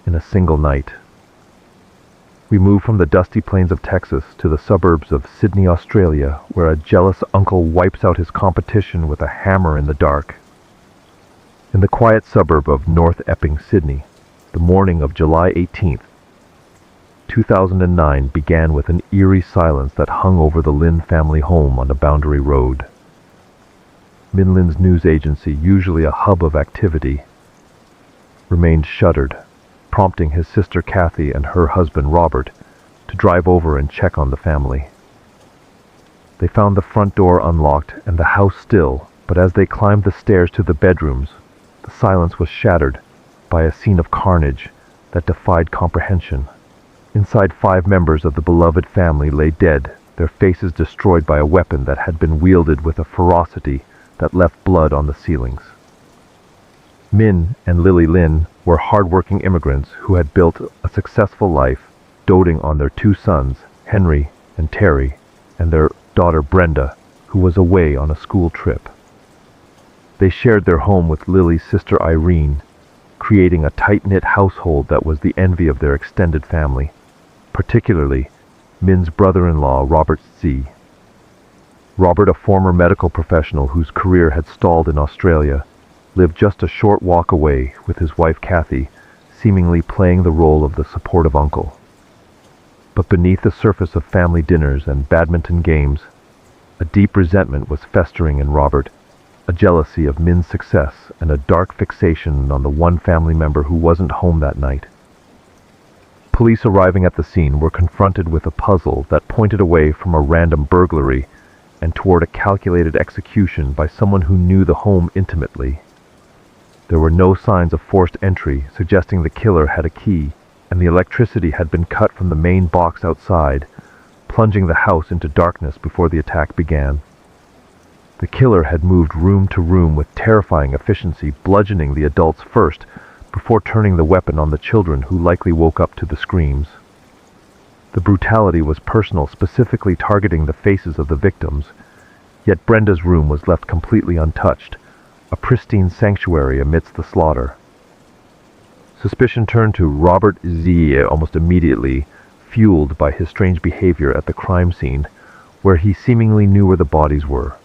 in a single night. We move from the dusty plains of Texas to the suburbs of Sydney, Australia, where a jealous uncle wipes out his competition with a hammer in the dark. In the quiet suburb of North Epping, Sydney, the morning of July 18th, 2009 began with an eerie silence that hung over the Lynn family home on a boundary road. Midland's news agency, usually a hub of activity, remained shuttered, prompting his sister Kathy and her husband Robert to drive over and check on the family. They found the front door unlocked and the house still, but as they climbed the stairs to the bedrooms, the silence was shattered by a scene of carnage that defied comprehension. Inside, 5 members of the beloved family lay dead, their faces destroyed by a weapon that had been wielded with a ferocity that left blood on the ceilings. Min and Lily Lynn were hard-working immigrants who had built a successful life, doting on their 2 sons, Henry and Terry, and their daughter Brenda, who was away on a school trip. They shared their home with Lily's sister Irene, creating a tight-knit household that was the envy of their extended family, particularly Min's brother-in-law, Robert Z. Robert, a former medical professional whose career had stalled in Australia, lived just a short walk away with his wife Kathy, seemingly playing the role of the supportive uncle. But beneath the surface of family dinners and badminton games, a deep resentment was festering in Robert, a jealousy of Min's success and a dark fixation on the one family member who wasn't home that night. Police arriving at the scene were confronted with a puzzle that pointed away from a random burglary and toward a calculated execution by someone who knew the home intimately. There were no signs of forced entry, suggesting the killer had a key, and the electricity had been cut from the main box outside, plunging the house into darkness before the attack began. The killer had moved room to room with terrifying efficiency, bludgeoning the adults first, before turning the weapon on the children, who likely woke up to the screams. The brutality was personal, specifically targeting the faces of the victims, yet Brenda's room was left completely untouched, a pristine sanctuary amidst the slaughter. Suspicion turned to Robert Z almost immediately, fueled by his strange behavior at the crime scene, where he seemingly knew where the bodies were,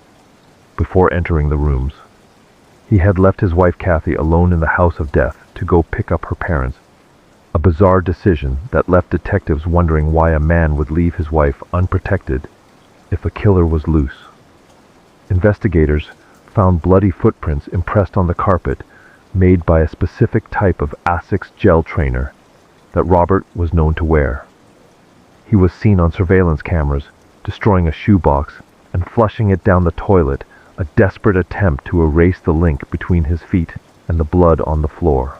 before entering the rooms. He had left his wife Kathy alone in the house of death to go pick up her parents, a bizarre decision that left detectives wondering why a man would leave his wife unprotected if a killer was loose. Investigators found bloody footprints impressed on the carpet made by a specific type of Asics gel trainer that Robert was known to wear. He was seen on surveillance cameras destroying a shoebox and flushing it down the toilet, a desperate attempt to erase the link between his feet and the blood on the floor.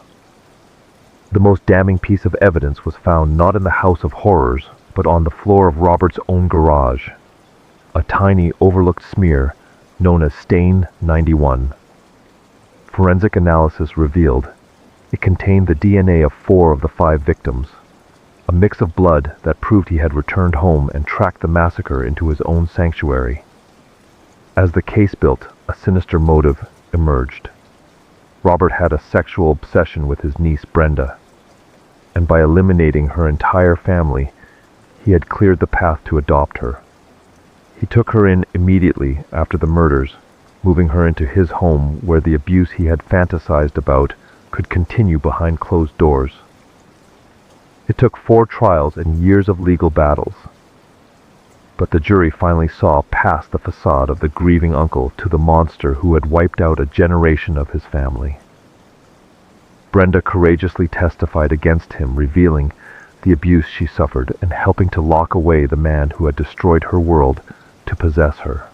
The most damning piece of evidence was found not in the house of horrors, but on the floor of Robert's own garage, a tiny overlooked smear known as Stain 91. Forensic analysis revealed it contained the DNA of 4 of the 5 victims, a mix of blood that proved he had returned home and tracked the massacre into his own sanctuary. As the case built, a sinister motive emerged. Robert had a sexual obsession with his niece Brenda, and by eliminating her entire family, he had cleared the path to adopt her. He took her in immediately after the murders, moving her into his home where the abuse he had fantasized about could continue behind closed doors. It took 4 trials and years of legal battles, but the jury finally saw past the facade of the grieving uncle to the monster who had wiped out a generation of his family. Brenda courageously testified against him, revealing the abuse she suffered and helping to lock away the man who had destroyed her world to possess her.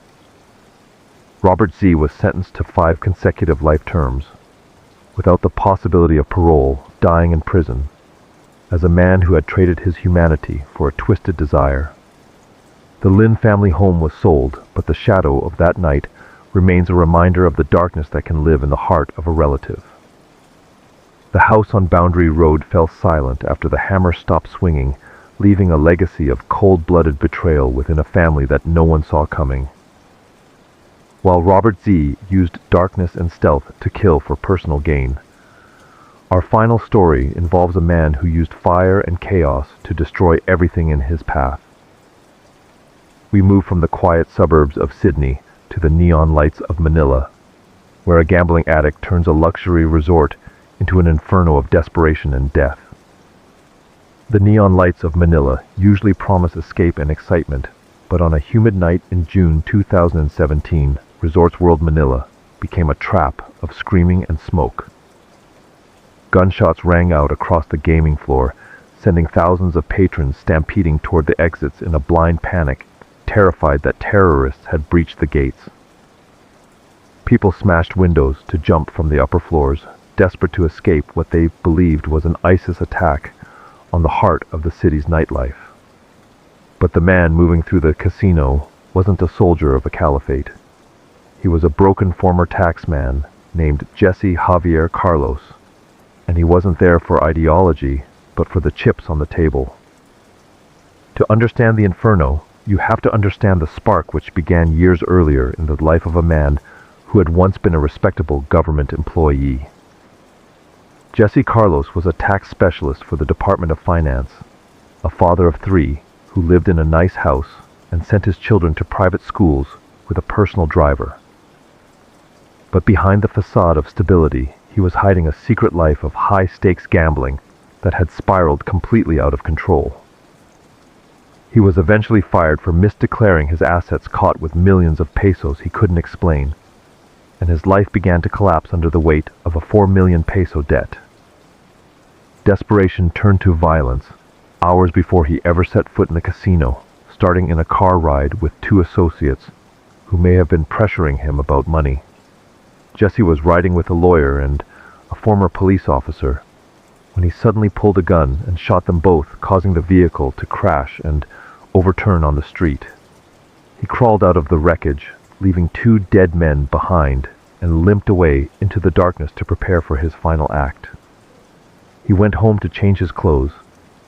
Robert Z. was sentenced to 5 consecutive life terms, without the possibility of parole, dying in prison, as a man who had traded his humanity for a twisted desire. The Lynn family home was sold, but the shadow of that night remains a reminder of the darkness that can live in the heart of a relative. The house on Boundary Road fell silent after the hammer stopped swinging, leaving a legacy of cold-blooded betrayal within a family that no one saw coming. While Robert Z. used darkness and stealth to kill for personal gain, our final story involves a man who used fire and chaos to destroy everything in his path. We move from the quiet suburbs of Sydney to the neon lights of Manila, where a gambling addict turns a luxury resort into an inferno of desperation and death. The neon lights of Manila usually promise escape and excitement, but on a humid night in June 2017, Resorts World Manila became a trap of screaming and smoke. Gunshots rang out across the gaming floor, sending thousands of patrons stampeding toward the exits in a blind panic, terrified that terrorists had breached the gates. People smashed windows to jump from the upper floors, desperate to escape what they believed was an ISIS attack on the heart of the city's nightlife. But the man moving through the casino wasn't a soldier of a caliphate. He was a broken former taxman named Jesse Javier Carlos, and he wasn't there for ideology, but for the chips on the table. To understand the inferno, you have to understand the spark which began years earlier in the life of a man who had once been a respectable government employee. Jesse Carlos was a tax specialist for the Department of Finance, a father of 3 who lived in a nice house and sent his children to private schools with a personal driver. But behind the facade of stability, he was hiding a secret life of high-stakes gambling that had spiraled completely out of control. He was eventually fired for misdeclaring his assets caught with millions of pesos he couldn't explain, and his life began to collapse under the weight of a 4 million peso debt. Desperation turned to violence hours before he ever set foot in the casino, starting in a car ride with 2 associates who may have been pressuring him about money. Jesse was riding with a lawyer and a former police officer when he suddenly pulled a gun and shot them both, causing the vehicle to crash and overturn on the street. He crawled out of the wreckage, leaving 2 dead men behind, and limped away into the darkness to prepare for his final act. He went home to change his clothes,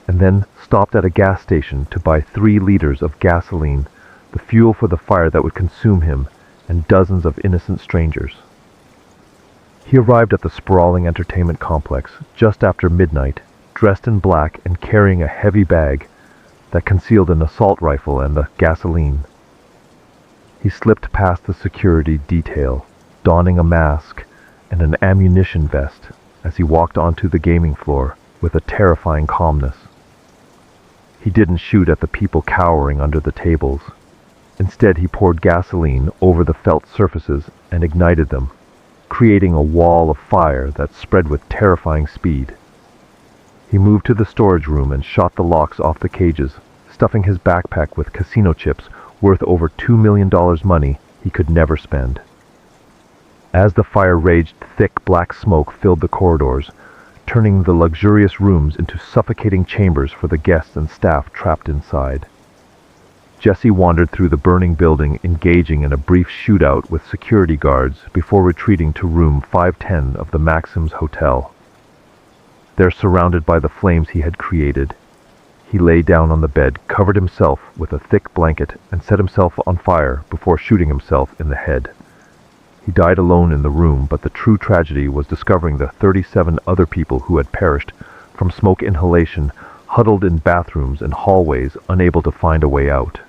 and then stopped at a gas station to buy 3 liters of gasoline, the fuel for the fire that would consume him and dozens of innocent strangers. He arrived at the sprawling entertainment complex just after midnight, dressed in black and carrying a heavy bag that concealed an assault rifle and the gasoline. He slipped past the security detail, donning a mask and an ammunition vest as he walked onto the gaming floor with a terrifying calmness. He didn't shoot at the people cowering under the tables. Instead, he poured gasoline over the felt surfaces and ignited them, creating a wall of fire that spread with terrifying speed. He moved to the storage room and shot the locks off the cages, stuffing his backpack with casino chips worth over $2 million money he could never spend. As the fire raged, thick black smoke filled the corridors, turning the luxurious rooms into suffocating chambers for the guests and staff trapped inside. Jesse wandered through the burning building, engaging in a brief shootout with security guards before retreating to room 510 of the Maxim's Hotel. There, surrounded by the flames he had created, he lay down on the bed, covered himself with a thick blanket, and set himself on fire before shooting himself in the head. He died alone in the room, but the true tragedy was discovering the 37 other people who had perished from smoke inhalation, huddled in bathrooms and hallways, unable to find a way out.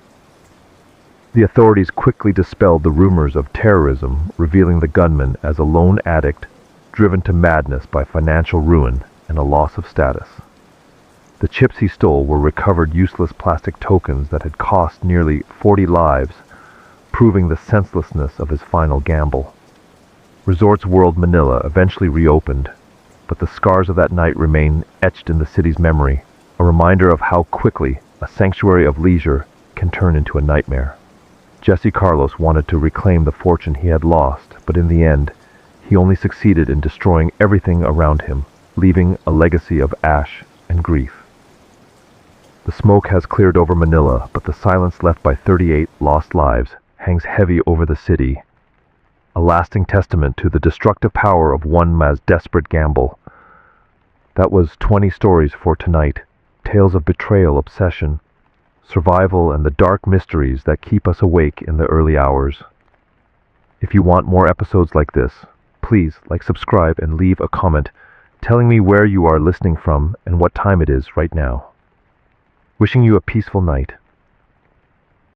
The authorities quickly dispelled the rumors of terrorism, revealing the gunman as a lone addict driven to madness by financial ruin and a loss of status. The chips he stole were recovered useless plastic tokens that had cost nearly 40 lives, proving the senselessness of his final gamble. Resorts World Manila eventually reopened, but the scars of that night remain etched in the city's memory, a reminder of how quickly a sanctuary of leisure can turn into a nightmare. Jesse Carlos wanted to reclaim the fortune he had lost, but in the end, he only succeeded in destroying everything around him, leaving a legacy of ash and grief. The smoke has cleared over Manila, but the silence left by 38 lost lives hangs heavy over the city, a lasting testament to the destructive power of one man's desperate gamble. That was 20 stories for tonight, tales of betrayal, obsession, survival, and the dark mysteries that keep us awake in the early hours. If you want more episodes like this, please subscribe, and leave a comment telling me where you are listening from and what time it is right now. Wishing you a peaceful night.